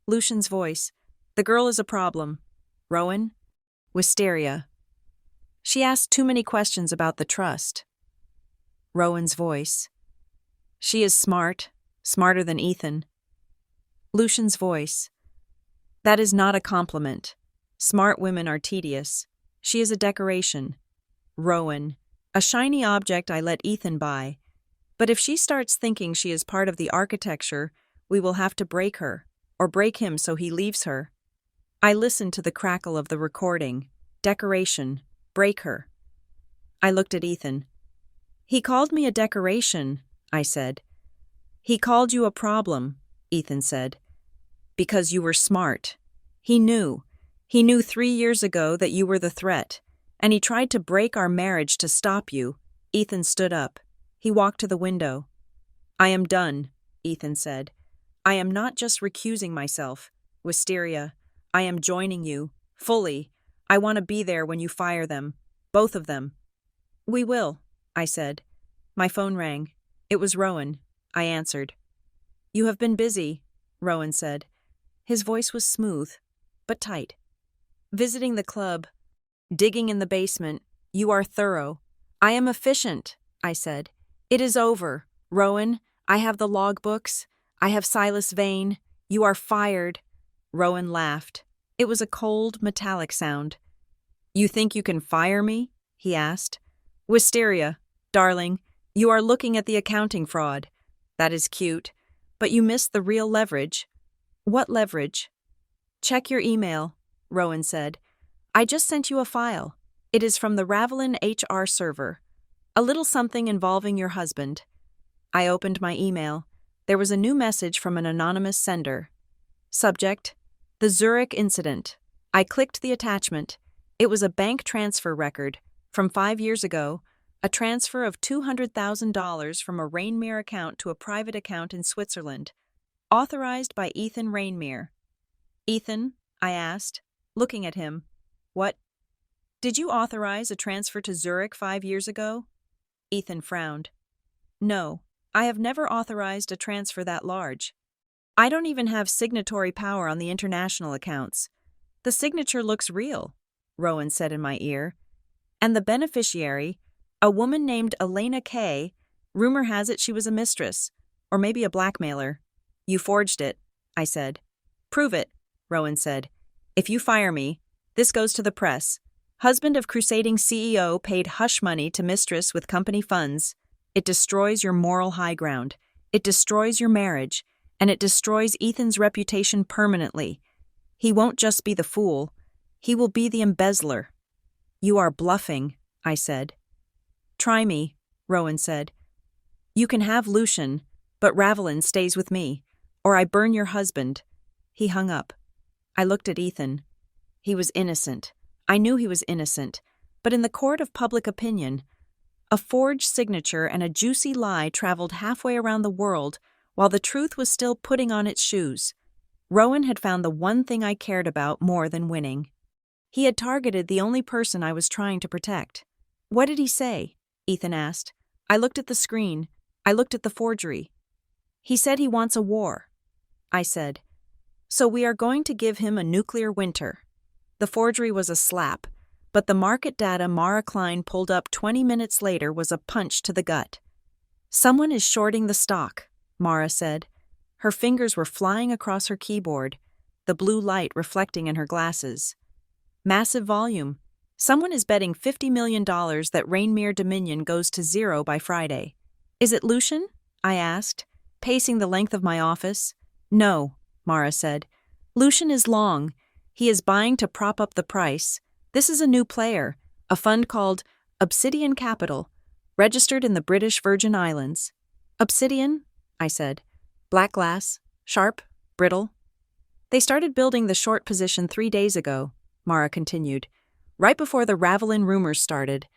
[SPEAKER 1] Lucian's voice. The girl is a problem. Rowan? Wisteria. She asked too many questions about the trust. Rowan's voice. She is smart, smarter than Ethan. Lucian's voice. That is not a compliment. Smart women are tedious. She is a decoration. Rowan. A shiny object I let Ethan buy. But if she starts thinking she is part of the architecture, we will have to break her, or break him so he leaves her. I listened to the crackle of the recording. Decoration. Break her. I looked at Ethan. He called me a decoration, I said. He called you a problem, Ethan said. Because you were smart. He knew. He knew 3 years ago that you were the threat, and he tried to break our marriage to stop you. Ethan stood up. He walked to the window. I am done, Ethan said. I am not just recusing myself. Wisteria. I am joining you. Fully. I want to be there when you fire them. Both of them. We will, I said. My phone rang. It was Rowan. I answered. You have been busy, Rowan said. His voice was smooth, but tight. Visiting the club, digging in the basement. You are thorough. I am efficient, I said. It is over, Rowan. I have the logbooks. I have Silas Vane. You are fired. Rowan laughed. It was a cold, metallic sound. You think you can fire me? He asked. Wisteria, darling, you are looking at the accounting fraud. That is cute, but you missed the real leverage. What leverage? Check your email, Rowan said. I just sent you a file. It is from the Ravelin HR server. A little something involving your husband. I opened my email. There was a new message from an anonymous sender. Subject: The Zurich Incident. I clicked the attachment. It was a bank transfer record from 5 years ago, a transfer of $200,000 from a Rainmere account to a private account in Switzerland, authorized by Ethan Rainmere. Ethan, I asked, looking at him. What? Did you authorize a transfer to Zurich 5 years ago? Ethan frowned. No, I have never authorized a transfer that large. I don't even have signatory power on the international accounts. The signature looks real, Rowan said in my ear. And the beneficiary, a woman named Elena Kay, rumor has it she was a mistress, or maybe a blackmailer. You forged it, I said. Prove it, Rowan said. If you fire me, this goes to the press. Husband of crusading CEO paid hush money to mistress with company funds. It destroys your moral high ground. It destroys your marriage. And it destroys Ethan's reputation permanently. He won't just be the fool. He will be the embezzler. You are bluffing, I said. Try me, Rowan said. You can have Lucian, but Ravelin stays with me, or I burn your husband. He hung up. I looked at Ethan. He was innocent. I knew he was innocent, but in the court of public opinion, a forged signature and a juicy lie traveled halfway around the world while the truth was still putting on its shoes. Rowan had found the one thing I cared about more than winning. He had targeted the only person I was trying to protect. What did he say? Ethan asked. I looked at the screen. I looked at the forgery. He said he wants a war. I said, so we are going to give him a nuclear winter. The forgery was a slap, but the market data Mara Klein pulled up 20 minutes later was a punch to the gut. Someone is shorting the stock, Mara said. Her fingers were flying across her keyboard, the blue light reflecting in her glasses. Massive volume. Someone is betting $50 million that Rainmere Dominion goes to zero by Friday. Is it Lucian? I asked, pacing the length of my office. No, Mara said. Lucian is long. He is buying to prop up the price. This is a new player, a fund called Obsidian Capital, registered in the British Virgin Islands. Obsidian? I said. Black glass, sharp, brittle. They started building the short position 3 days ago, Mara continued, right before the Ravelin rumors started.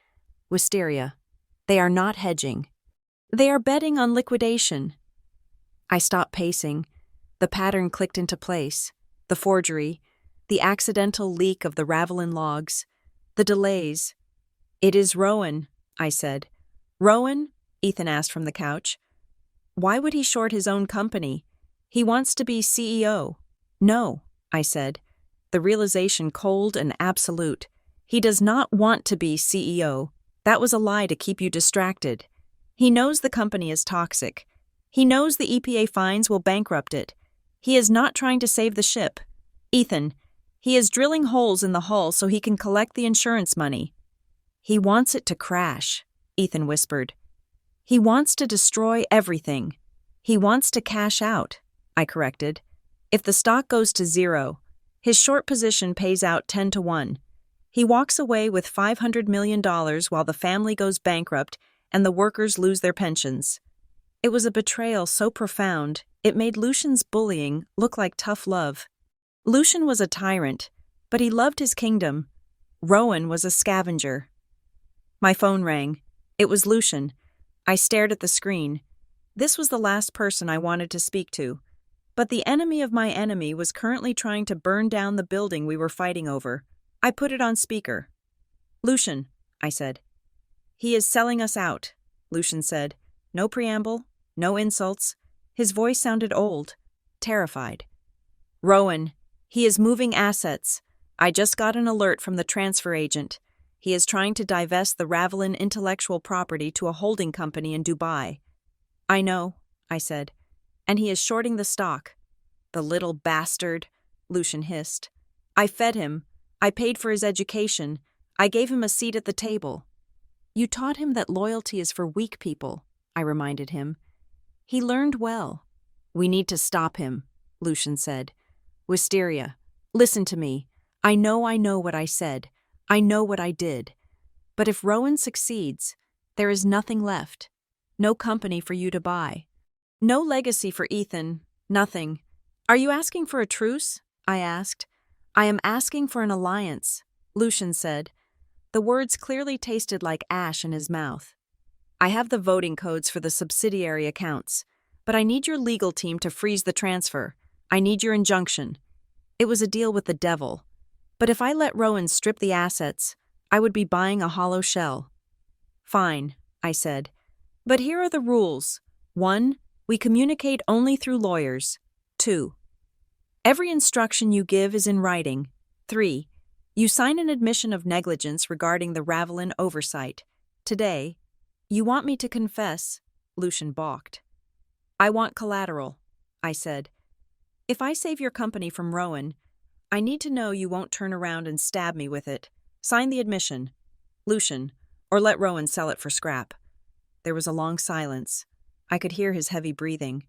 [SPEAKER 1] Wisteria. They are not hedging. They are betting on liquidation. I stopped pacing. The pattern clicked into place. The forgery, the accidental leak of the Ravelin logs, the delays. It is Rowan, I said. Rowan? Ethan asked from the couch. Why would he short his own company? He wants to be CEO. No, I said. The realization cold and absolute. He does not want to be CEO. That was a lie to keep you distracted. He knows the company is toxic. He knows the EPA fines will bankrupt it. He is not trying to save the ship. Ethan, he is drilling holes in the hull so he can collect the insurance money. He wants it to crash, Ethan whispered. He wants to destroy everything. He wants to cash out, I corrected. If the stock goes to zero, his short position pays out 10-1. He walks away with $500 million while the family goes bankrupt and the workers lose their pensions. It was a betrayal so profound, it made Lucian's bullying look like tough love. Lucian was a tyrant, but he loved his kingdom. Rowan was a scavenger. My phone rang. It was Lucian. I stared at the screen. This was the last person I wanted to speak to. But the enemy of my enemy was currently trying to burn down the building we were fighting over. I put it on speaker. Lucian, I said. He is selling us out, Lucian said. No preamble, no insults. His voice sounded old, terrified. Rowan, he is moving assets. I just got an alert from the transfer agent. He is trying to divest the Ravelin intellectual property to a holding company in Dubai. I know, I said. And he is shorting the stock. The little bastard, Lucian hissed. I fed him. I paid for his education. I gave him a seat at the table. You taught him that loyalty is for weak people, I reminded him. He learned well. We need to stop him, Lucian said. Wisteria, listen to me. I know what I said. I know what I did. But if Rowan succeeds, there is nothing left. No company for you to buy. No legacy for Ethan. Nothing. Are you asking for a truce? I asked. I am asking for an alliance, Lucian said. The words clearly tasted like ash in his mouth. I have the voting codes for the subsidiary accounts, but I need your legal team to freeze the transfer. I need your injunction. It was a deal with the devil. But if I let Rowan strip the assets, I would be buying a hollow shell. Fine, I said. But here are the rules. 1. We communicate only through lawyers. 2. Every instruction you give is in writing. 3. You sign an admission of negligence regarding the Ravelin oversight. Today, you want me to confess, Lucian balked. I want collateral, I said. If I save your company from Rowan, I need to know you won't turn around and stab me with it. Sign the admission, Lucian, or let Rowan sell it for scrap. There was a long silence. I could hear his heavy breathing.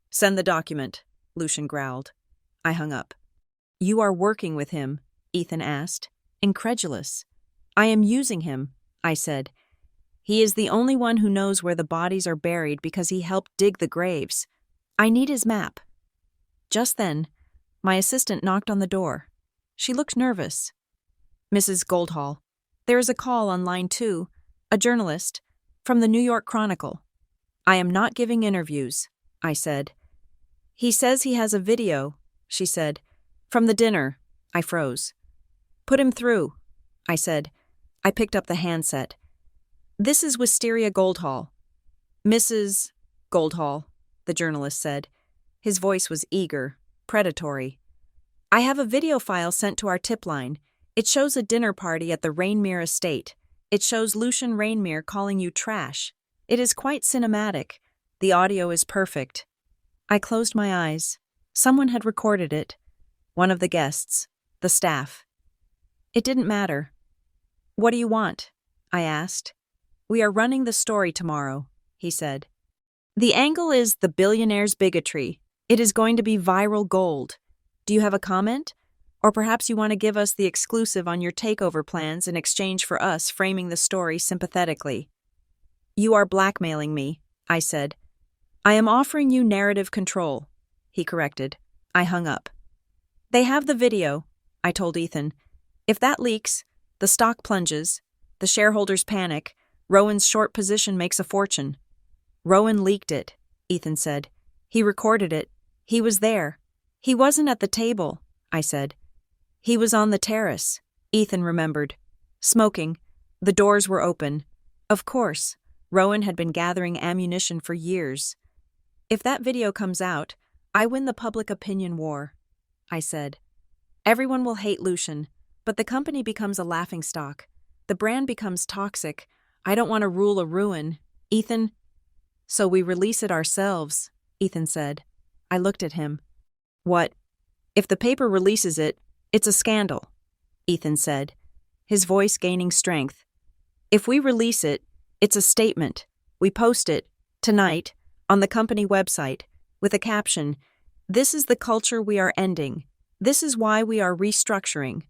[SPEAKER 1] Send the document, Lucian growled. I hung up. You are working with him, Ethan asked, incredulous. I am using him, I said. He is the only one who knows where the bodies are buried because he helped dig the graves. I need his map. Just then, my assistant knocked on the door. She looked nervous. Mrs. Goldhall, there is a call on line 2, a journalist, from the New York Chronicle. I am not giving interviews, I said. He says he has a video, she said. From the dinner. I froze. Put him through, I said. I picked up the handset. This is Wisteria Goldhall. Mrs. Goldhall, the journalist said. His voice was eager, predatory. I have a video file sent to our tip line. It shows a dinner party at the Rainmere estate. It shows Lucian Rainmere calling you trash. It is quite cinematic. The audio is perfect. I closed my eyes. Someone had recorded it. One of the guests. The staff. It didn't matter. What do you want? I asked. We are running the story tomorrow, he said. The angle is the billionaire's bigotry. It is going to be viral gold. Do you have a comment? Or perhaps you want to give us the exclusive on your takeover plans in exchange for us framing the story sympathetically. You are blackmailing me, I said. I am offering you narrative control, he corrected. I hung up. They have the video, I told Ethan. If that leaks, the stock plunges, the shareholders panic, Rowan's short position makes a fortune. Rowan leaked it, Ethan said. He recorded it. He was there. He wasn't at the table, I said. He was on the terrace, Ethan remembered. Smoking. The doors were open. Of course, Rowan had been gathering ammunition for years. If that video comes out, I win the public opinion war, I said. Everyone will hate Lucian, but the company becomes a laughingstock. The brand becomes toxic. I don't want to rule a ruin. Ethan? So we release it ourselves, Ethan said. I looked at him. What? If the paper releases it, it's a scandal, Ethan said, his voice gaining strength. If we release it, it's a statement. We post it, tonight, on the company website, with a caption, "This is the culture we are ending. This is why we are restructuring."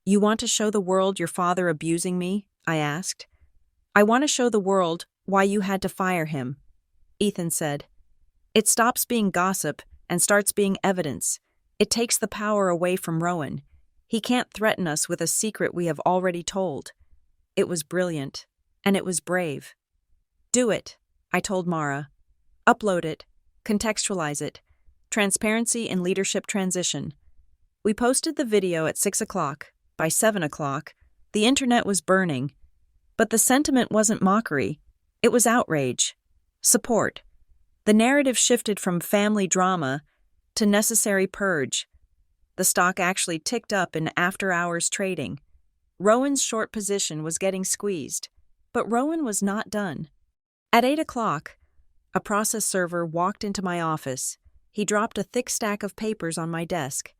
[SPEAKER 1] You want to show the world your father abusing me? I asked. I want to show the world why you had to fire him, Ethan said. It stops being gossip and starts being evidence. It takes the power away from Rowan. He can't threaten us with a secret we have already told. It was brilliant, and it was brave. Do it, I told Mara. Upload it, contextualize it. Transparency in leadership transition. We posted the video at 6 o'clock, by 7 o'clock, the internet was burning. But the sentiment wasn't mockery. It was outrage. Support. The narrative shifted from family drama to necessary purge. The stock actually ticked up in after-hours trading. Rowan's short position was getting squeezed, but Rowan was not done. At 8 o'clock, a process server walked into my office. He dropped a thick stack of papers on my desk.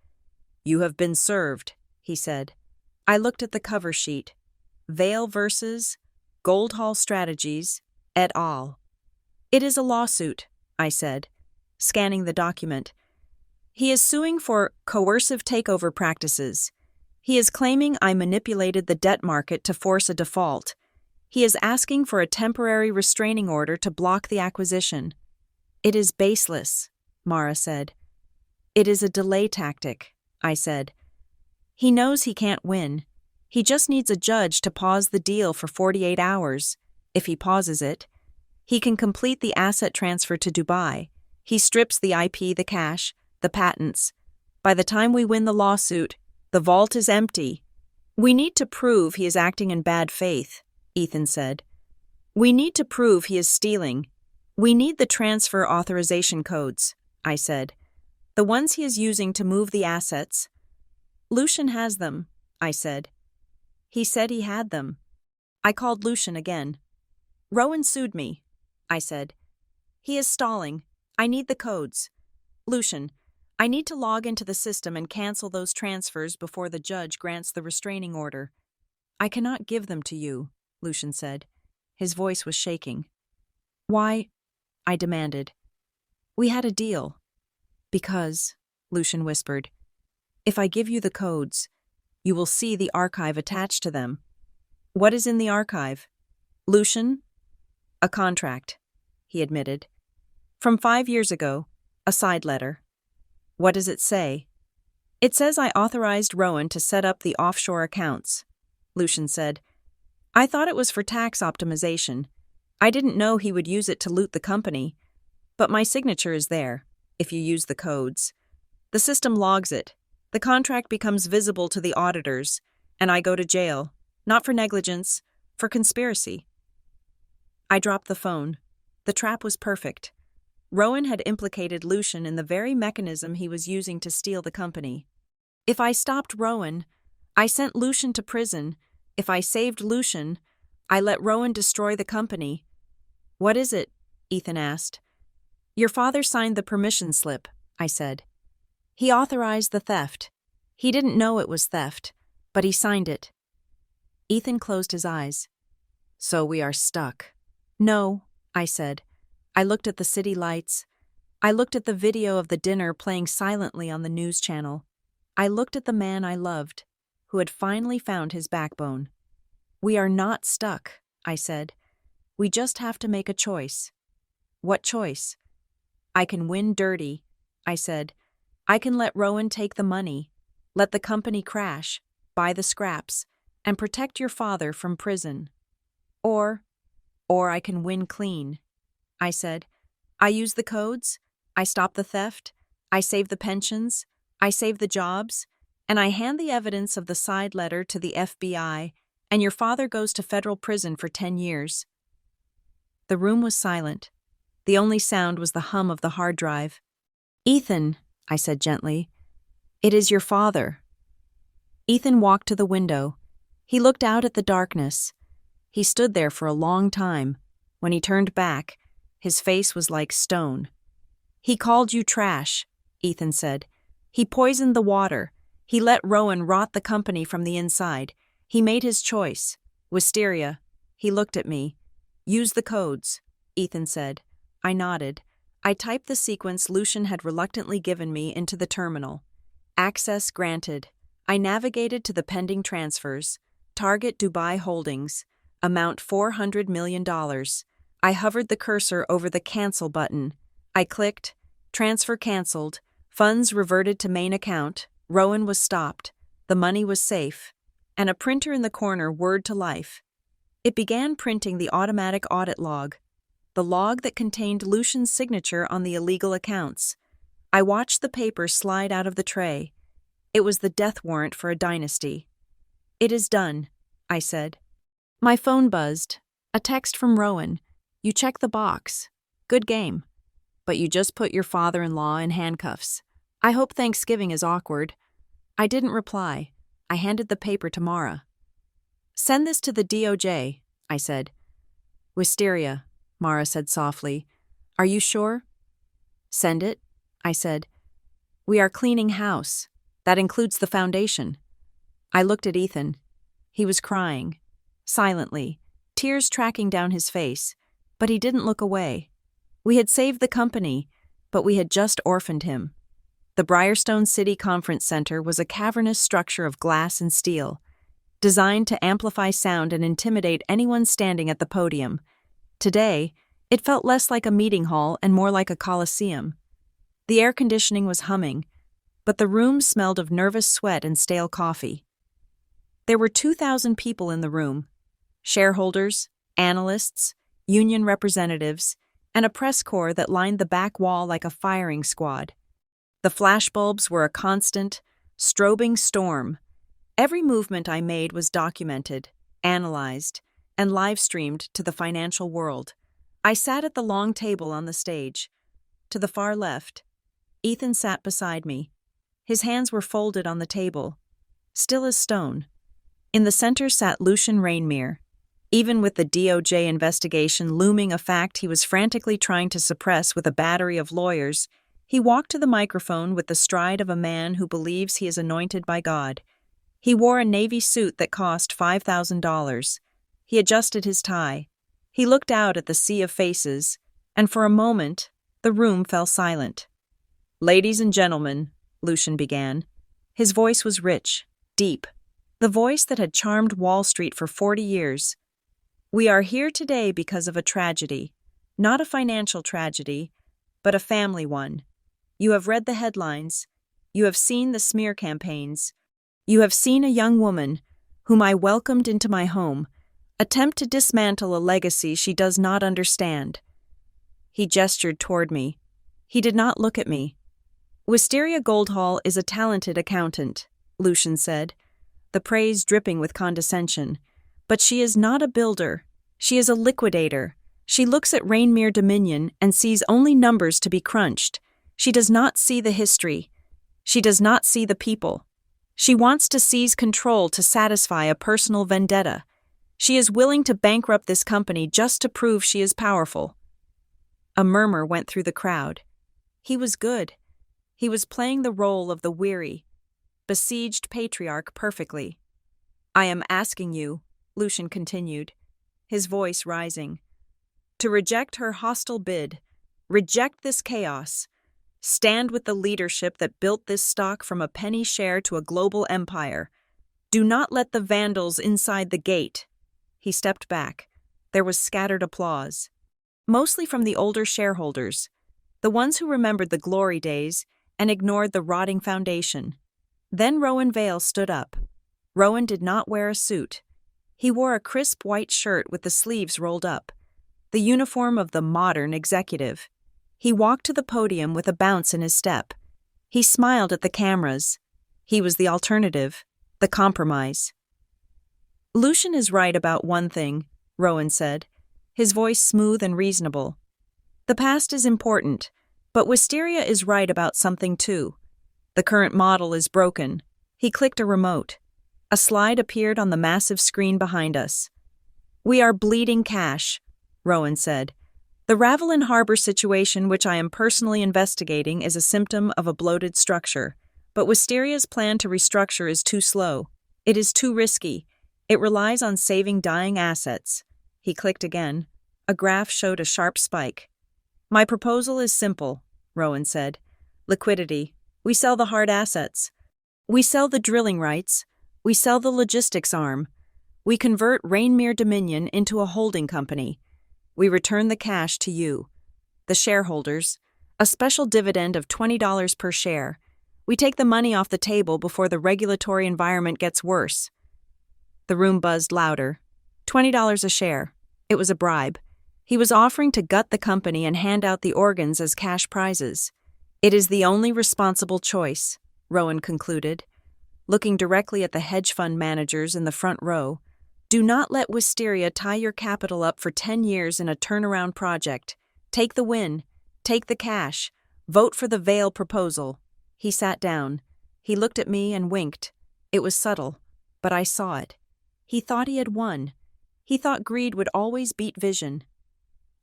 [SPEAKER 1] "You have been served," he said. I looked at the cover sheet. Vale versus Goldhall Strategies, et al. "It is a lawsuit," I said, scanning the document. "He is suing for coercive takeover practices. He is claiming I manipulated the debt market to force a default. He is asking for a temporary restraining order to block the acquisition." "It is baseless," Mara said. "It is a delay tactic," I said. "He knows he can't win. He just needs a judge to pause the deal for 48 hours. If he pauses it, he can complete the asset transfer to Dubai. He strips the IP, the cash, the patents. By the time we win the lawsuit, the vault is empty." "We need to prove he is acting in bad faith," Ethan said. "We need to prove he is stealing. We need the transfer authorization codes," I said. "The ones he is using to move the assets." "Lucian has them," I said. "He said he had them." I called Lucian again. "Rowan sued me," I said. "He is stalling. I need the codes. Lucian, I need to log into the system and cancel those transfers before the judge grants the restraining order." "I cannot give them to you," Lucian said. His voice was shaking. "Why?" I demanded. "We had a deal." "Because," Lucian whispered, "if I give you the codes, you will see the archive attached to them." "What is in the archive?" "Lucian?" "A contract," he admitted. "From 5 years ago, a side letter." "What does it say?" "It says I authorized Rowan to set up the offshore accounts," Lucian said. "I thought it was for tax optimization. I didn't know he would use it to loot the company. But my signature is there, if you use the codes. The system logs it. The contract becomes visible to the auditors, and I go to jail, not for negligence, for conspiracy." I dropped the phone. The trap was perfect. Rowan had implicated Lucian in the very mechanism he was using to steal the company. If I stopped Rowan, I sent Lucian to prison. If I saved Lucian, I let Rowan destroy the company. "What is it?" Ethan asked. "Your father signed the permission slip," I said. "He authorized the theft. He didn't know it was theft, but he signed it." Ethan closed his eyes. "So we are stuck." "No," I said. I looked at the city lights. I looked at the video of the dinner playing silently on the news channel. I looked at the man I loved, who had finally found his backbone. "We are not stuck," I said. "We just have to make a choice." "What choice?" "I can win dirty," I said. "I can let Rowan take the money, let the company crash, buy the scraps, and protect your father from prison. Or I can win clean," I said. "I use the codes, I stop the theft, I save the pensions, I save the jobs, and I hand the evidence of the side letter to the FBI, and your father goes to federal prison for 10 years. The room was silent. The only sound was the hum of the hard drive. "Ethan," I said gently, "it is your father." Ethan walked to the window. He looked out at the darkness. He stood there for a long time. When he turned back, his face was like stone. "He called you trash," Ethan said. "He poisoned the water. He let Rowan rot the company from the inside. He made his choice. Wisteria." He looked at me. "Use the codes," Ethan said. I nodded. I typed the sequence Lucian had reluctantly given me into the terminal. Access granted. I navigated to the pending transfers. Target Dubai Holdings. Amount $400 million. I hovered the cursor over the cancel button. I clicked. Transfer canceled. Funds reverted to main account. Rowan was stopped. The money was safe. And a printer in the corner whirred to life. It began printing the automatic audit log. The log that contained Lucian's signature on the illegal accounts. I watched the paper slide out of the tray. It was the death warrant for a dynasty. It is done, I said. My phone buzzed. A text from Rowan. You checked the box. Good game. But you just put your father-in-law in handcuffs. I hope Thanksgiving is awkward. I didn't reply. I handed the paper to Mara. Send this to the DOJ, I said. Wisteria, Mara said softly. Are you sure? Send it, I said. We are cleaning house. That includes the foundation. I looked at Ethan. He was crying, silently, tears tracking down his face, but he didn't look away. We had saved the company, but we had just orphaned him. The Briarstone City Conference Center was a cavernous structure of glass and steel, designed to amplify sound and intimidate anyone standing at the podium. Today, it felt less like a meeting hall and more like a coliseum. The air conditioning was humming, but the room smelled of nervous sweat and stale coffee. There were 2,000 people in the room: shareholders, analysts, union representatives, and a press corps that lined the back wall like a firing squad. The flashbulbs were a constant, strobing storm. Every movement I made was documented, analyzed, and live-streamed to the financial world. I sat at the long table on the stage. To the far left, Ethan sat beside me. His hands were folded on the table, still as stone. In the center sat Lucian Rainmere. Even with the DOJ investigation looming a fact he was frantically trying to suppress with a battery of lawyers, he walked to the microphone with the stride of a man who believes he is anointed by God. He wore a navy suit that cost $5,000. He adjusted his tie. He looked out at the sea of faces, and for a moment, the room fell silent. Ladies and gentlemen, Lucian began. His voice was rich, deep, the voice that had charmed Wall Street for 40 years. We are here today because of a tragedy, not a financial tragedy, but a family one. You have read the headlines. You have seen the smear campaigns. You have seen a young woman, whom I welcomed into my home, attempt to dismantle a legacy she does not understand. He gestured toward me. He did not look at me. Wisteria Goldhall is a talented accountant, Lucian said, the praise dripping with condescension. But she is not a builder. She is a liquidator. She looks at Rainmere Dominion and sees only numbers to be crunched. She does not see the history. She does not see the people. She wants to seize control to satisfy a personal vendetta. She is willing to bankrupt this company just to prove she is powerful. A murmur went through the crowd. He was good. He was playing the role of the weary, besieged patriarch perfectly. I am asking you, Lucian continued, his voice rising, to reject her hostile bid, reject this chaos, stand with the leadership that built this stock from a penny share to a global empire. Do not let the vandals inside the gate. He stepped back. There was scattered applause, mostly from the older shareholders, the ones who remembered the glory days and ignored the rotting foundation. Then Rowan Vale stood up. Rowan did not wear a suit. He wore a crisp white shirt with the sleeves rolled up, the uniform of the modern executive. He walked to the podium with a bounce in his step. He smiled at the cameras. He was the alternative, the compromise. Lucian is right about one thing, Rowan said, his voice smooth and reasonable. The past is important, but Wisteria is right about something too. The current model is broken. He clicked a remote. A slide appeared on the massive screen behind us. We are bleeding cash, Rowan said. The Ravelin Harbor situation, which I am personally investigating, is a symptom of a bloated structure. But Wisteria's plan to restructure is too slow. It is too risky. It relies on saving dying assets. He clicked again. A graph showed a sharp spike. My proposal is simple, Rowan said. Liquidity. We sell the hard assets. We sell the drilling rights. We sell the logistics arm. We convert Rainmere Dominion into a holding company. We return the cash to you, the shareholders, a special dividend of $20 per share. We take the money off the table before the regulatory environment gets worse. The room buzzed louder. $20 a share. It was a bribe. He was offering to gut the company and hand out the organs as cash prizes. It is the only responsible choice, Rowan concluded. looking directly at the hedge fund managers in the front row. Do not let wisteria tie your capital up for 10 years in a turnaround project. Take the win. Take the cash. Vote for the Vail proposal. He sat down. He looked at me and winked. It was subtle, but I saw it. He thought he had won. He thought greed would always beat vision.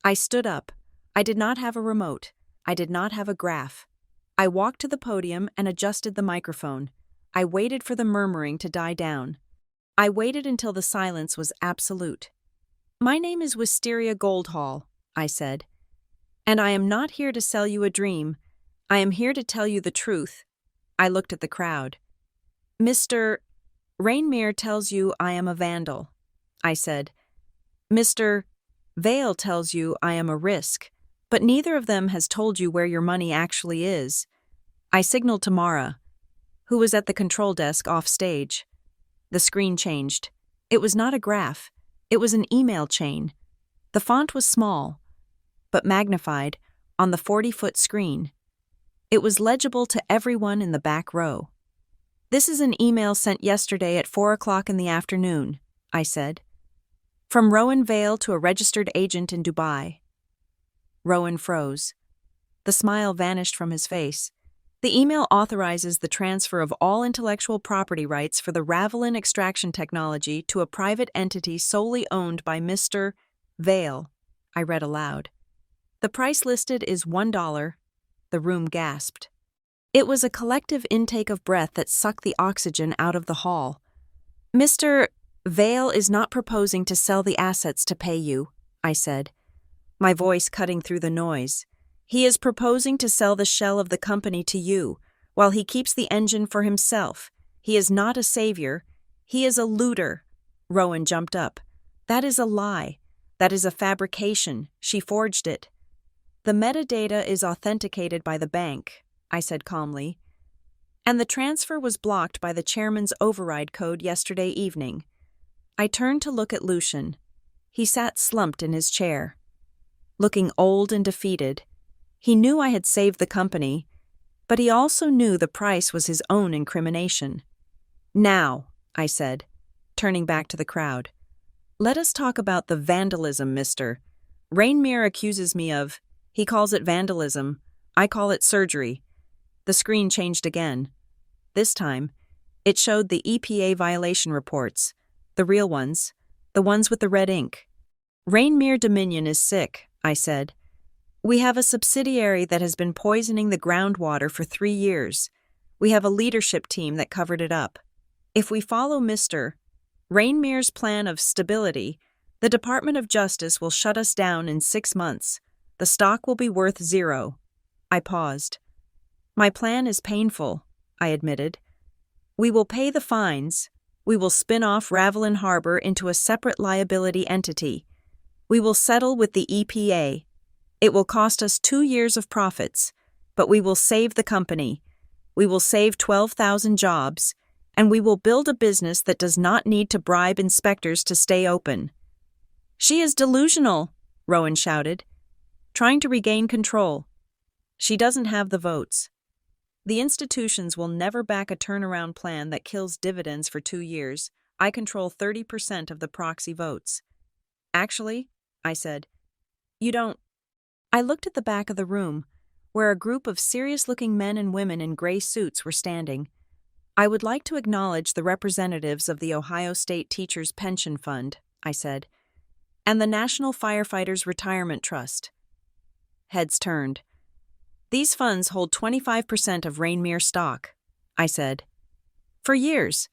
[SPEAKER 1] I stood up. I did not have a remote. I did not have a graph. I walked to the podium and adjusted the microphone. I waited for the murmuring to die down. I waited until the silence was absolute. My name is Wisteria Goldhall, I said, and I am not here to sell you a dream. I am here to tell you the truth. I looked at the crowd. Mr. Rainmere tells you I am a vandal, I said. Mr. Vail tells you I am a risk, but neither of them has told you where your money actually is. I signaled to Mara, who was at the control desk off stage. The screen changed. It was not a graph. It was an email chain. The font was small, but magnified on the 40-foot screen. It was legible to everyone in the back row. This is an email sent yesterday at 4 o'clock in the afternoon, I said. From Rowan Vail to a registered agent in Dubai. Rowan froze. The smile vanished from his face. The email authorizes the transfer of all intellectual property rights for the Ravelin extraction technology to a private entity solely owned by Mr. Vail, I read aloud. The price listed is $1. The room gasped. It was a collective intake of breath that sucked the oxygen out of the hall. Mr. Vail is not proposing to sell the assets to pay you, I said, my voice cutting through the noise. He is proposing to sell the shell of the company to you, while he keeps the engine for himself. He is not a savior. He is a looter. Rowan jumped up. That is a lie. That is a fabrication. She forged it. The metadata is authenticated by the bank, I said calmly. And the transfer was blocked by the chairman's override code yesterday evening. I turned to look at Lucian. He sat slumped in his chair, looking old and defeated. He knew I had saved the company, but he also knew the price was his own incrimination. Now, I said, turning back to the crowd, let us talk about the vandalism, Mr. Rainmere accuses me of, he calls it vandalism, I call it surgery. The screen changed again. This time, it showed the EPA violation reports, the real ones, the ones with the red ink. Rainmere Dominion is sick, I said. We have a subsidiary that has been poisoning the groundwater for 3 years. We have a leadership team that covered it up. If we follow Mr. Rainmere's plan of stability, the Department of Justice will shut us down in 6 months. The stock will be worth 0. I paused. My plan is painful, I admitted. We will pay the fines. We will spin off Ravelin Harbor into a separate liability entity. We will settle with the EPA. It will cost us 2 years of profits, but we will save the company. We will save 12,000 jobs, and we will build a business that does not need to bribe inspectors to stay open. She is delusional, Rowan shouted, trying to regain control. She doesn't have the votes. The institutions will never back a turnaround plan that kills dividends for 2 years. I control 30% of the proxy votes. Actually, I said, you don't. I looked at the back of the room, where a group of serious-looking men and women in gray suits were standing. I would like to acknowledge the representatives of the Ohio State Teachers Pension Fund, I said, and the National Firefighters Retirement Trust. Heads turned. These funds hold 25% of Rainmere stock, I said. For years,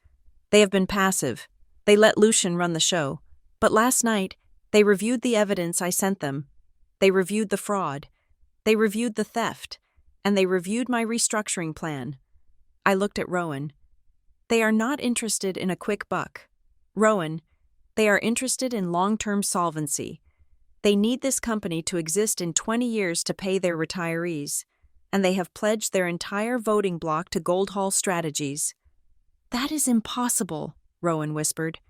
[SPEAKER 1] they have been passive. They let Lucian run the show. But last night, they reviewed the evidence I sent them. They reviewed the fraud. They reviewed the theft. And they reviewed my restructuring plan. I looked at Rowan. They are not interested in a quick buck. Rowan, they are interested in long-term solvency. They need this company to exist in 20 years to pay their retirees, and they have pledged their entire voting bloc to Goldhall Strategies. That is impossible, Rowan whispered.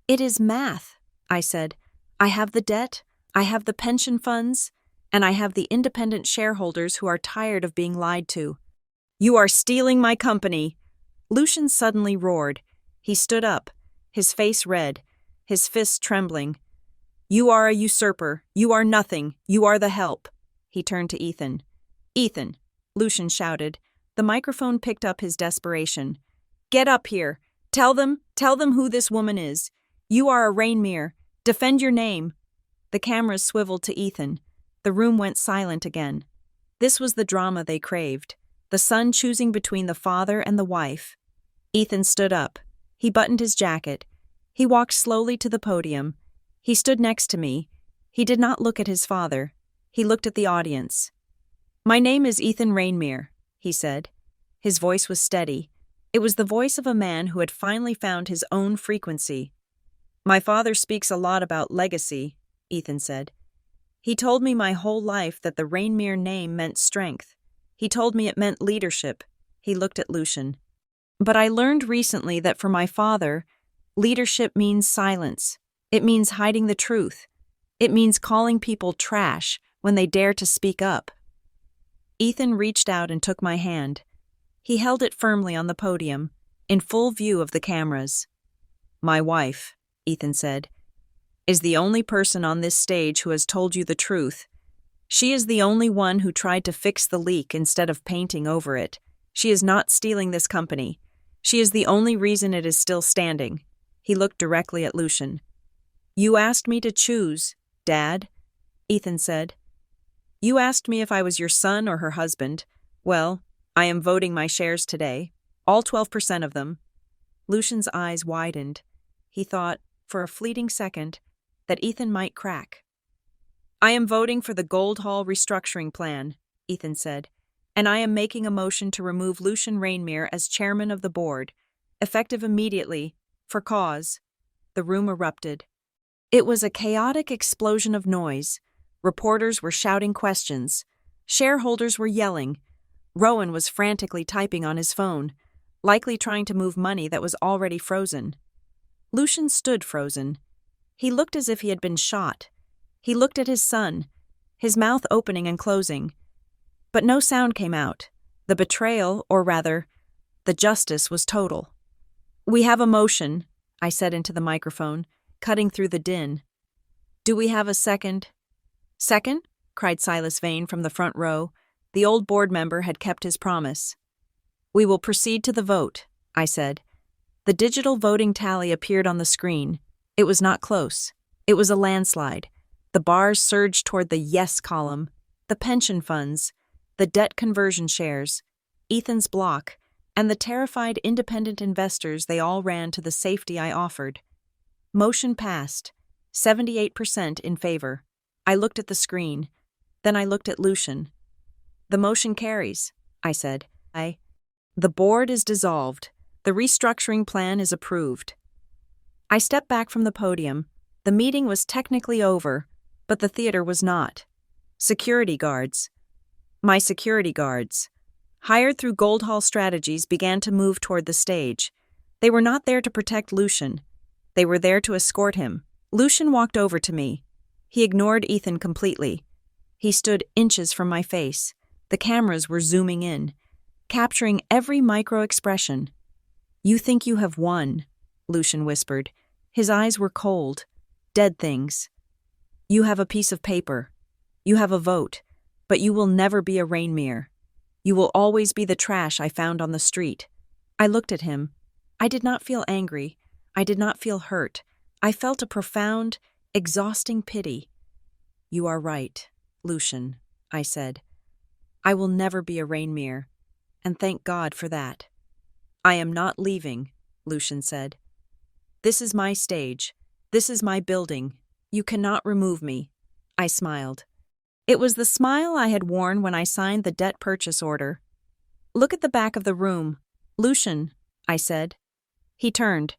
[SPEAKER 1] It is math, I said. I have the debt, I have the pension funds, and I have the independent shareholders who are tired of being lied to. You are stealing my company. Lucian suddenly roared. He stood up, his face red, his fists trembling. "You are a usurper. You are nothing. You are the help." He turned to Ethan. "Ethan," Lucian shouted. The microphone picked up his desperation. "Get up here. Tell them who this woman is. You are a Rainmere. Defend your name." The cameras swiveled to Ethan. The room went silent again. This was the drama they craved. The son choosing between the father and the wife. Ethan stood up. He buttoned his jacket. He walked slowly to the podium. He stood next to me. He did not look at his father. He looked at the audience. "My name is Ethan Rainmere," he said. His voice was steady. It was the voice of a man who had finally found his own frequency. "My father speaks a lot about legacy," Ethan said. "He told me my whole life that the Rainmere name meant strength. He told me it meant leadership." He looked at Lucian. "But I learned recently that for my father, leadership means silence. It means hiding the truth. It means calling people trash when they dare to speak up." Ethan reached out and took my hand. He held it firmly on the podium, in full view of the cameras. "My wife," Ethan said, "is the only person on this stage who has told you the truth. She is the only one who tried to fix the leak instead of painting over it. She is not stealing this company. She is the only reason it is still standing." He looked directly at Lucian. "You asked me to choose, Dad," Ethan said. "You asked me if I was your son or her husband. Well, I am voting my shares today, all 12% of them." Lucian's eyes widened. He thought, for a fleeting second, that Ethan might crack. "I am voting for the Gold Hall restructuring plan," Ethan said, "and I am making a motion to remove Lucian Rainmere as chairman of the board, effective immediately, for cause." The room erupted. It was a chaotic explosion of noise. Reporters were shouting questions. Shareholders were yelling. Rowan was frantically typing on his phone, likely trying to move money that was already frozen. Lucian stood frozen. He looked as if he had been shot. He looked at his son, his mouth opening and closing. But no sound came out. The betrayal, or rather, the justice was total. "We have a motion," I said into the microphone, cutting through the din. "Do we have a second?" "Second?" cried Silas Vane from the front row. The old board member had kept his promise. "We will proceed to the vote," I said. The digital voting tally appeared on the screen. It was not close. It was a landslide. The bars surged toward the yes column, the pension funds, the debt conversion shares, Ethan's block, and the terrified independent investors. They all ran to the safety I offered. Motion passed, 78% in favor. I looked at the screen. Then I looked at Lucian. "The motion carries," I said. "The board is dissolved. The restructuring plan is approved." I stepped back from the podium. The meeting was technically over, but the theater was not. Security guards. My security guards, hired through Gold Hall Strategies, began to move toward the stage. They were not there to protect Lucian. They were there to escort him. Lucian walked over to me. He ignored Ethan completely. He stood inches from my face. The cameras were zooming in, capturing every micro-expression. "You think you have won," Lucian whispered. His eyes were cold, dead things. "You have a piece of paper. You have a vote, but you will never be a Rainmere. You will always be the trash I found on the street." I looked at him. I did not feel angry. I did not feel hurt. I felt a profound, exhausting pity. "You are right, Lucian," I said. "I will never be a Rainmere, and thank God for that." "I am not leaving," Lucian said. "This is my stage. This is my building. You cannot remove me." I smiled. It was the smile I had worn when I signed the debt purchase order. "Look at the back of the room. Lucian," I said. He turned.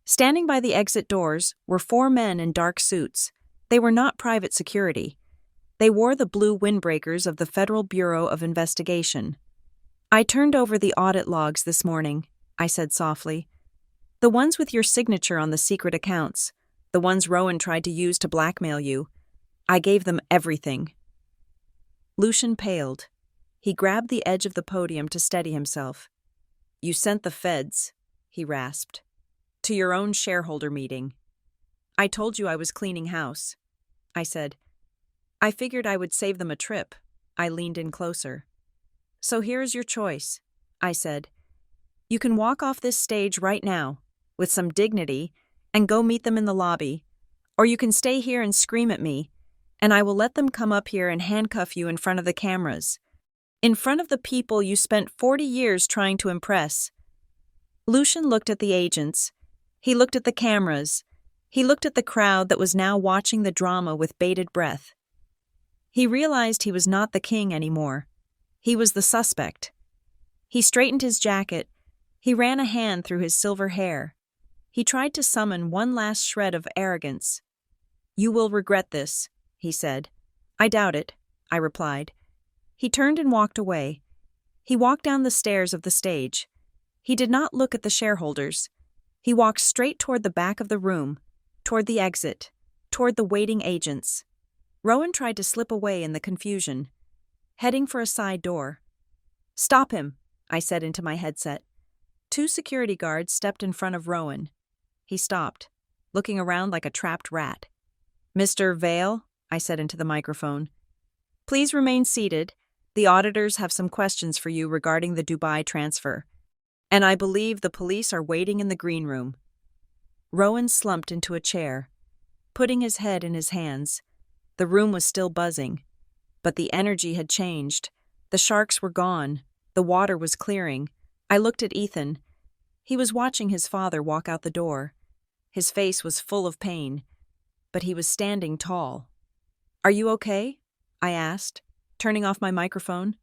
[SPEAKER 1] Standing by the exit doors were 4 men in dark suits. They were not private security. They wore the blue windbreakers of the Federal Bureau of Investigation. "I turned over the audit logs this morning," I said softly. "The ones with your signature on the secret accounts, the ones Rowan tried to use to blackmail you. I gave them everything." Lucian paled. He grabbed the edge of the podium to steady himself. You sent the feds, he rasped, to your own shareholder meeting. I told you I was cleaning house, I said. I figured I would save them a trip. I leaned in closer. So here's your choice, I said. You can walk off this stage right now, with some dignity, and go meet them in the lobby, or you can stay here and scream at me, and I will let them come up here and handcuff you in front of the cameras. In front of the people you spent 40 years trying to impress. Lucian looked at the agents. He looked at the cameras. He looked at the crowd that was now watching the drama with bated breath. He realized he was not the king anymore. He was the suspect. He straightened his jacket. He ran a hand through his silver hair. He tried to summon one last shred of arrogance. You will regret this, he said. I doubt it, I replied. He turned and walked away. He walked down the stairs of the stage. He did not look at the shareholders. He walked straight toward the back of the room, toward the exit, toward the waiting agents. Rowan tried to slip away in the confusion, heading for a side door. Stop him, I said into my headset. 2 security guards stepped in front of Rowan. He stopped, looking around like a trapped rat. Mr. Vale, I said into the microphone. Please remain seated. The auditors have some questions for you regarding the Dubai transfer. And I believe the police are waiting in the green room. Rowan slumped into a chair, putting his head in his hands. The room was still buzzing, but the energy had changed. The sharks were gone. The water was clearing. I looked at Ethan. He was watching his father walk out the door. His face was full of pain, but he was standing tall. Are you okay? I asked, turning off my microphone.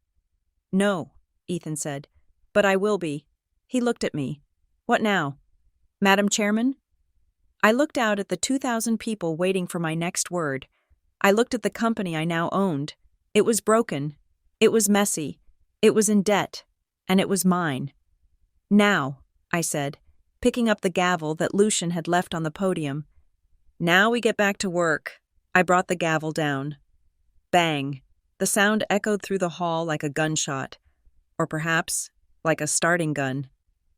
[SPEAKER 1] No, Ethan said, but I will be. He looked at me. What now? Madam Chairman? I looked out at the 2,000 people waiting for my next word. I looked at the company I now owned. It was broken. It was messy. It was in debt. And it was mine. Now, I said, picking up the gavel that Lucian had left on the podium. Now we get back to work. I brought the gavel down. Bang. The sound echoed through the hall like a gunshot. Or perhaps, like a starting gun.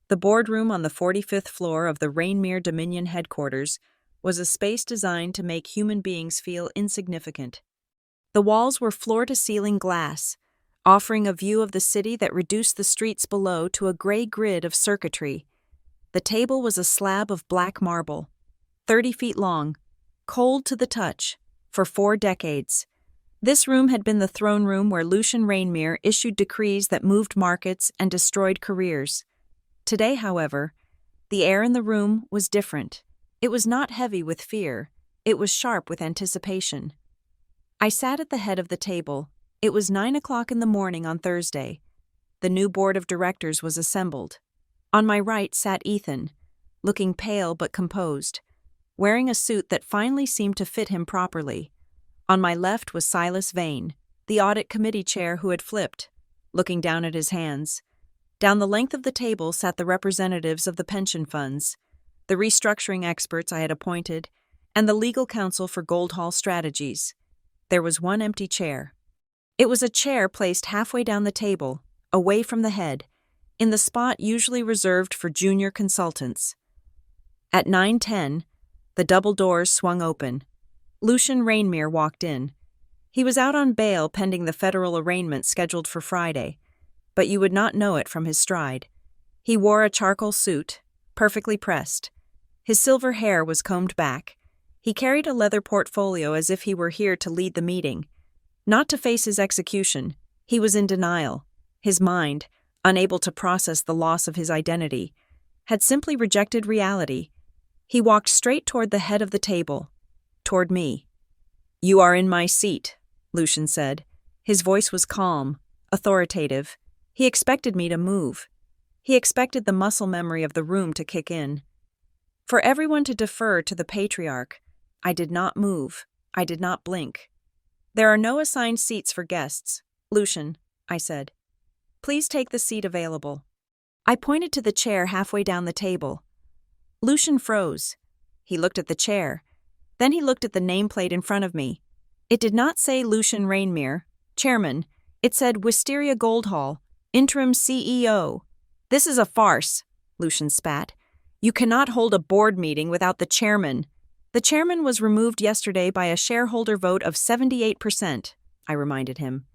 [SPEAKER 1] The boardroom on the 45th floor of the Rainmere Dominion headquarters was a space designed to make human beings feel insignificant. The walls were floor-to-ceiling glass, offering a view of the city that reduced the streets below to a gray grid of circuitry. The table was a slab of black marble, 30 feet long, cold to the touch, for 4 decades. This room had been the throne room where Lucian Rainmere issued decrees that moved markets and destroyed careers. Today, however, the air in the room was different. It was not heavy with fear. It was sharp with anticipation. I sat at the head of the table. It was 9 o'clock in the morning on Thursday. The new board of directors was assembled. On my right sat Ethan, looking pale but composed, wearing a suit that finally seemed to fit him properly. On my left was Silas Vane, the audit committee chair who had flipped, looking down at his hands. Down the length of the table sat the representatives of the pension funds, the restructuring experts I had appointed, and the legal counsel for Goldhall Strategies. There was one empty chair. It was a chair placed halfway down the table, away from the head, in the spot usually reserved for junior consultants. At 9:10, the double doors swung open. Lucian Rainmere walked in. He was out on bail pending the federal arraignment scheduled for Friday, but you would not know it from his stride. He wore a charcoal suit, perfectly pressed. His silver hair was combed back. He carried a leather portfolio as if he were here to lead the meeting. Not to face his execution. He was in denial. His mind, unable to process the loss of his identity, had simply rejected reality. He walked straight toward the head of the table, toward me. You are in my seat, Lucian said. His voice was calm, authoritative. He expected me to move. He expected the muscle memory of the room to kick in. For everyone to defer to the patriarch, I did not move. I did not blink. There are no assigned seats for guests. Lucian, I said. Please take the seat available. I pointed to the chair halfway down the table. Lucian froze. He looked at the chair. Then he looked at the nameplate in front of me. It did not say Lucian Rainmere, chairman. It said Wisteria Goldhall, interim CEO. This is a farce, Lucian spat. You cannot hold a board meeting without the chairman. The chairman was removed yesterday by a shareholder vote of 78%, I reminded him.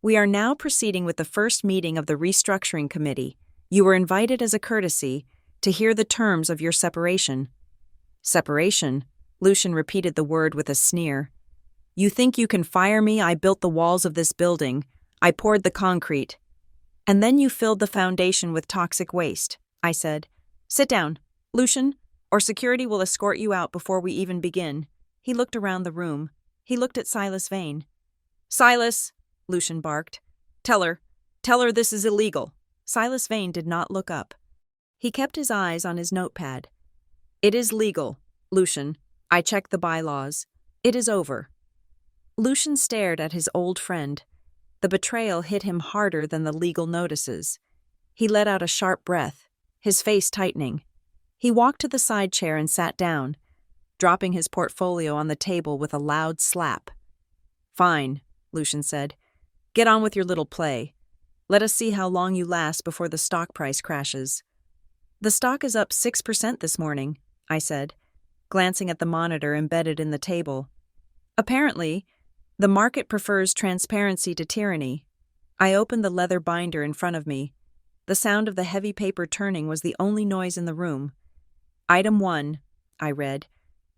[SPEAKER 1] We are now proceeding with the first meeting of the restructuring committee. You were invited as a courtesy to hear the terms of your separation. Separation? Lucian repeated the word with a sneer. You think you can fire me? I built the walls of this building. I poured the concrete. And then you filled the foundation with toxic waste, I said. Sit down, Lucian, or security will escort you out before we even begin. He looked around the room. He looked at Silas Vane. Silas, Lucian barked. Tell her this is illegal. Silas Vane did not look up. He kept his eyes on his notepad. It is legal, Lucian. I checked the bylaws. It is over. Lucian stared at his old friend. The betrayal hit him harder than the legal notices. He let out a sharp breath, his face tightening. He walked to the side chair and sat down, dropping his portfolio on the table with a loud slap. Fine, Lucian said. Get on with your little play. Let us see how long you last before the stock price crashes. The stock is up 6% this morning, I said, glancing at the monitor embedded in the table. Apparently, the market prefers transparency to tyranny. I opened the leather binder in front of me. The sound of the heavy paper turning was the only noise in the room. Item 1, I read.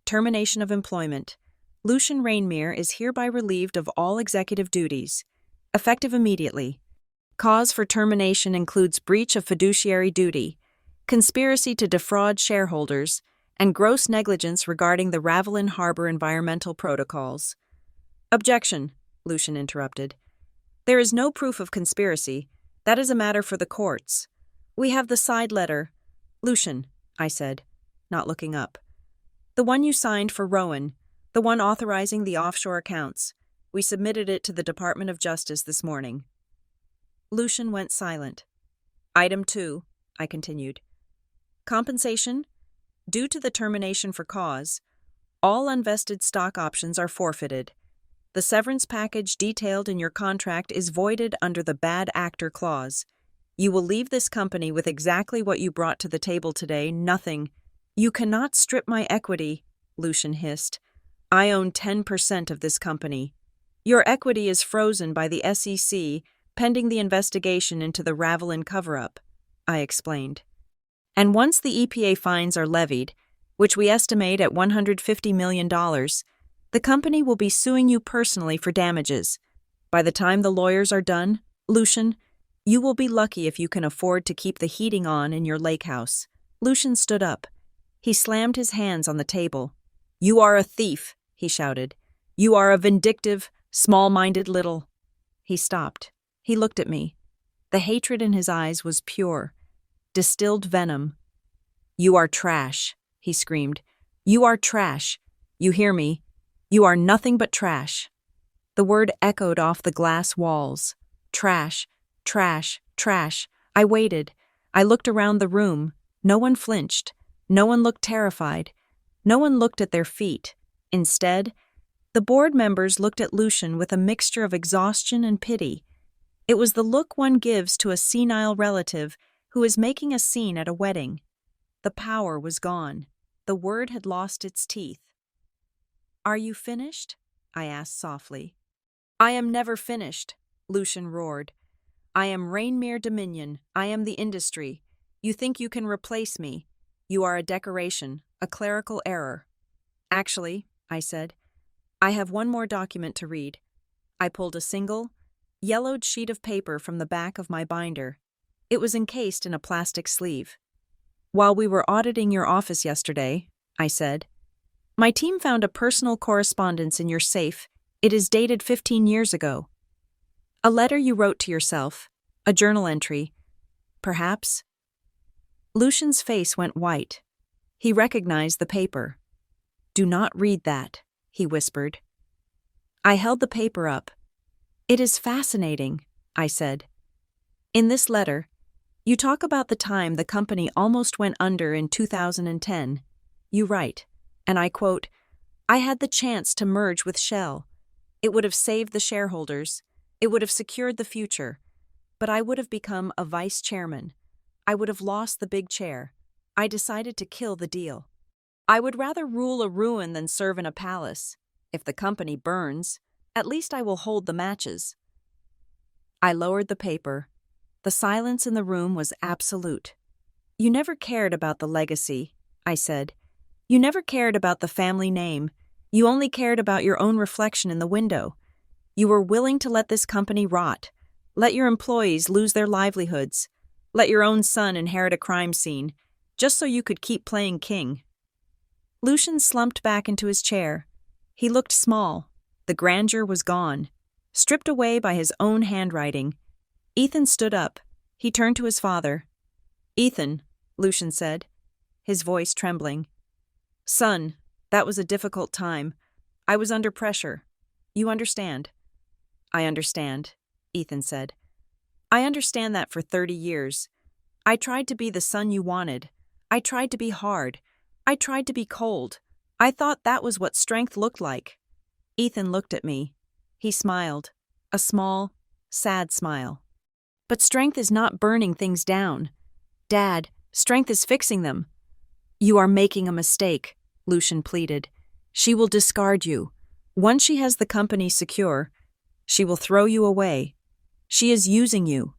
[SPEAKER 1] Termination of employment. Lucian Rainmere is hereby relieved of all executive duties. Effective immediately. Cause for termination includes breach of fiduciary duty, conspiracy to defraud shareholders, and gross negligence regarding the Ravelin Harbor environmental protocols. Objection, Lucian interrupted. There is no proof of conspiracy. That is a matter for the courts. We have the side letter. Lucian, I said, not looking up. The one you signed for Rowan, the one authorizing the offshore accounts. We submitted it to the Department of Justice this morning. Lucian went silent. Item 2, I continued. Compensation. Due to the termination for cause, all unvested stock options are forfeited. The severance package detailed in your contract is voided under the bad actor clause. You will leave this company with exactly what you brought to the table today, nothing. You cannot strip my equity, Lucian hissed. I own 10% of this company. Your equity is frozen by the SEC pending the investigation into the Ravelin cover-up, I explained. And once the EPA fines are levied, which we estimate at $150 million, the company will be suing you personally for damages. By the time the lawyers are done, Lucian, you will be lucky if you can afford to keep the heating on in your lake house. Lucian stood up. He slammed his hands on the table. You are a thief, he shouted. You are a vindictive, small-minded little... He stopped. He looked at me. The hatred in his eyes was pure. Distilled venom. You are trash, he screamed. You are trash. You hear me? You are nothing but trash. The word echoed off the glass walls. Trash, trash, trash. I waited. I looked around the room. No one flinched. No one looked terrified. No one looked at their feet. Instead, the board members looked at Lucian with a mixture of exhaustion and pity. It was the look one gives to a senile relative who is making a scene at a wedding. The power was gone. The word had lost its teeth. Are you finished? I asked softly. I am never finished, Lucian roared. I am Rainmere Dominion. I am the industry. You think you can replace me. You are a decoration, a clerical error. Actually, I said, I have one more document to read. I pulled a single, yellowed sheet of paper from the back of my binder. It was encased in a plastic sleeve. While we were auditing your office yesterday, I said, my team found a personal correspondence in your safe. It is dated 15 years ago. A letter you wrote to yourself, a journal entry. Perhaps. Lucian's face went white. He recognized the paper. Do not read that, he whispered. I held the paper up. It is fascinating, I said. In this letter, you talk about the time the company almost went under in 2010. You write, and I quote, I had the chance to merge with Shell. It would have saved the shareholders. It would have secured the future. But I would have become a vice chairman. I would have lost the big chair. I decided to kill the deal. I would rather rule a ruin than serve in a palace. If the company burns, at least I will hold the matches. I lowered the paper. The silence in the room was absolute. You never cared about the legacy, I said. You never cared about the family name. You only cared about your own reflection in the window. You were willing to let this company rot, let your employees lose their livelihoods, let your own son inherit a crime scene, just so you could keep playing king. Lucian slumped back into his chair. He looked small. The grandeur was gone, stripped away by his own handwriting. Ethan stood up. He turned to his father. "Ethan," Lucian said, his voice trembling. "Son, that was a difficult time. I was under pressure. You understand?" "I understand," Ethan said. "I understand that for 30 years. I tried to be the son you wanted. I tried to be hard. I tried to be cold. I thought that was what strength looked like." Ethan looked at me. He smiled, a small, sad smile. "But strength is not burning things down. Dad, strength is fixing them." "You are making a mistake," Lucian pleaded. "She will discard you. Once she has the company secure, she will throw you away. She is using you."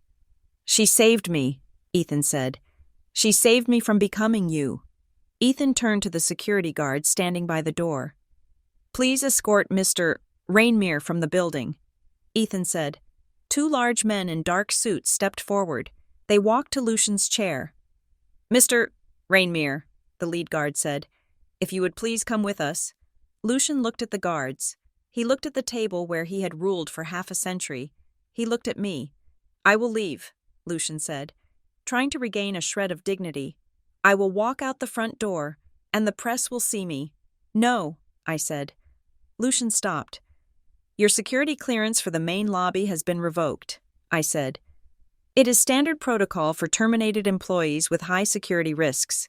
[SPEAKER 1] "She saved me," Ethan said. "She saved me from becoming you." Ethan turned to the security guard standing by the door. "Please escort Mr. Rainmere from the building," Ethan said. 2 large men in dark suits stepped forward. They walked to Lucian's chair. "Mr. Rainmere," the lead guard said, "if you would please come with us." Lucian looked at the guards. He looked at the table where he had ruled for half a century. He looked at me. "I will leave," Lucian said, trying to regain a shred of dignity. "I will walk out the front door, and the press will see me." "No," I said. Lucian stopped. "Your security clearance for the main lobby has been revoked," I said. "It is standard protocol for terminated employees with high security risks.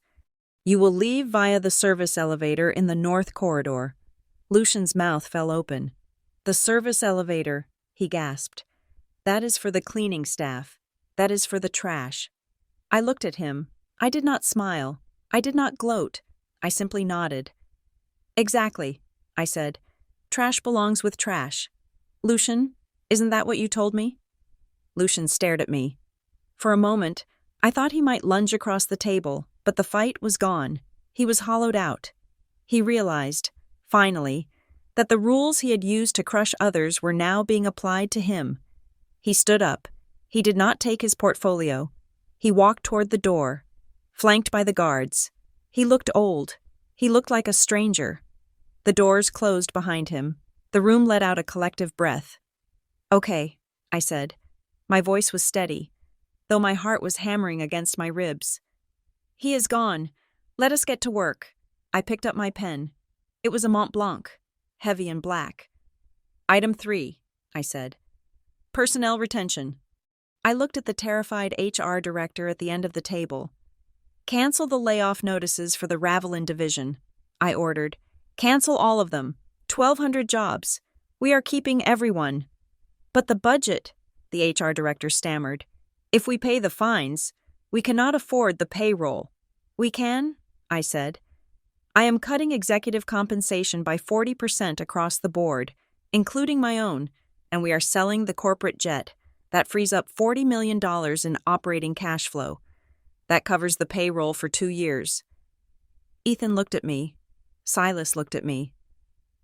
[SPEAKER 1] You will leave via the service elevator in the north corridor." Lucian's mouth fell open. "The service elevator," he gasped. "That is for the cleaning staff. That is for the trash." I looked at him. I did not smile. I did not gloat. I simply nodded. "Exactly," I said. "Trash belongs with trash. Lucian, isn't that what you told me?" Lucian stared at me. For a moment, I thought he might lunge across the table, but the fight was gone. He was hollowed out. He realized, finally, that the rules he had used to crush others were now being applied to him. He stood up. He did not take his portfolio. He walked toward the door, flanked by the guards. He looked old. He looked like a stranger. The doors closed behind him. The room let out a collective breath. "Okay," I said. My voice was steady, though my heart was hammering against my ribs. "He is gone. Let us get to work." I picked up my pen. It was a Mont Blanc, heavy and black. "Item 3, I said. "Personnel retention." I looked at the terrified HR director at the end of the table. "Cancel the layoff notices for the Ravelin division," I ordered. "Cancel all of them. 1,200 jobs. We are keeping everyone." "But the budget," the HR director stammered. "If we pay the fines, we cannot afford the payroll." "We can," I said. "I am cutting executive compensation by 40% across the board, including my own, and we are selling the corporate jet. That frees up $40 million in operating cash flow. That covers the payroll for 2 years. Ethan looked at me. Silas looked at me.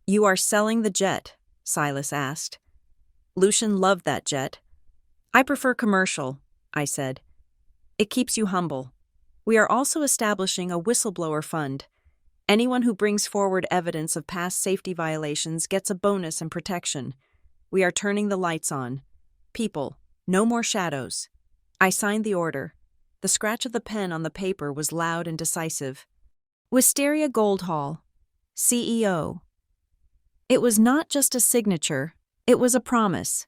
[SPEAKER 1] "You are selling the jet?" Silas asked. Lucian loved that jet. "I prefer commercial," I said. "It keeps you humble. We are also establishing a whistleblower fund. Anyone who brings forward evidence of past safety violations gets a bonus and protection. We are turning the lights on. People, no more shadows." I signed the order. The scratch of the pen on the paper was loud and decisive. Wisteria Goldhall, CEO. It was not just a signature, it was a promise.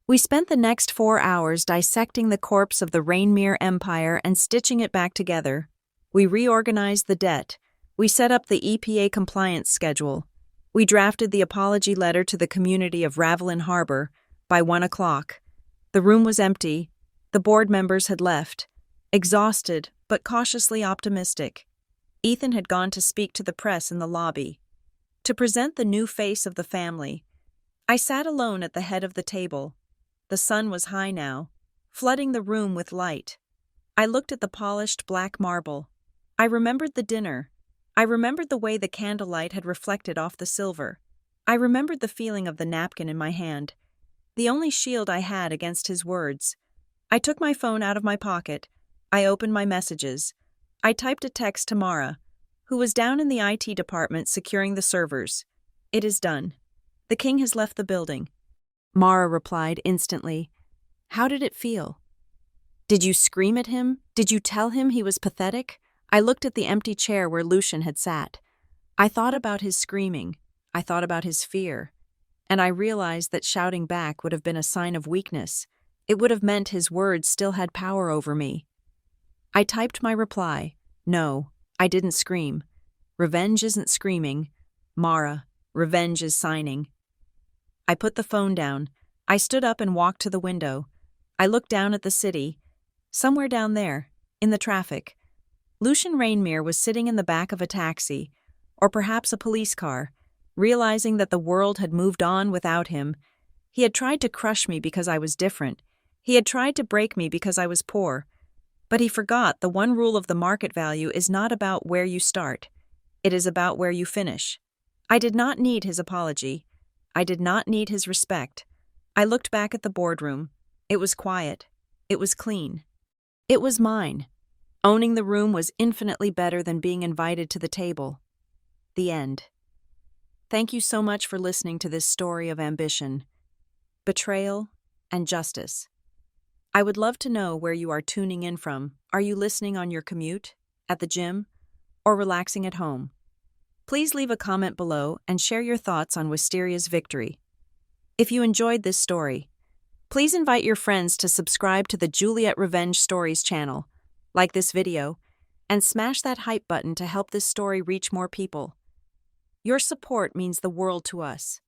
[SPEAKER 1] We spent the next 4 hours dissecting the corpse of the Rainmere Empire and stitching it back together. We reorganized the debt. We set up the EPA compliance schedule. We drafted the apology letter to the community of Ravelin Harbor. By 1 o'clock. The room was empty. The board members had left. exhausted but cautiously optimistic. Ethan had gone to speak to the press in the lobby, to present the new face of the family. I sat alone at the head of the table. The sun was high now, flooding the room with light. I looked at the polished black marble. I remembered the dinner. I remembered the way the candlelight had reflected off the silver. I remembered the feeling of the napkin in my hand, the only shield I had against his words. I took my phone out of my pocket. I opened my messages. I typed a text to Mara, who was down in the IT department securing the servers. It is done. The king has left the building. Mara replied instantly. How did it feel? Did you scream at him? Did you tell him he was pathetic? I looked at the empty chair where Lucian had sat. I thought about his screaming. I thought about his fear. And I realized that shouting back would have been a sign of weakness. It would have meant his words still had power over me. I typed my reply. No, I didn't scream. Revenge isn't screaming. Mara, revenge is signing. I put the phone down. I stood up and walked to the window. I looked down at the city. Somewhere down there, in the traffic, Lucian Rainmere was sitting in the back of a taxi, or perhaps a police car, realizing that the world had moved on without him. He had tried to crush me because I was different. He had tried to break me because I was poor. But he forgot the one rule of the market value is not about where you start. It is about where you finish. I did not need his apology. I did not need his respect. I looked back at the boardroom. It was quiet. It was clean. It was mine. Owning the room was infinitely better than being invited to the table. The end. Thank you so much for listening to this story of ambition, betrayal, and justice. I would love to know where you are tuning in from. Are you listening on your commute, at the gym, or relaxing at home? Please leave a comment below and share your thoughts on Wisteria's victory. If you enjoyed this story, please invite your friends to subscribe to the Juliet Revenge Stories channel, like this video, and smash that hype button to help this story reach more people. Your support means the world to us.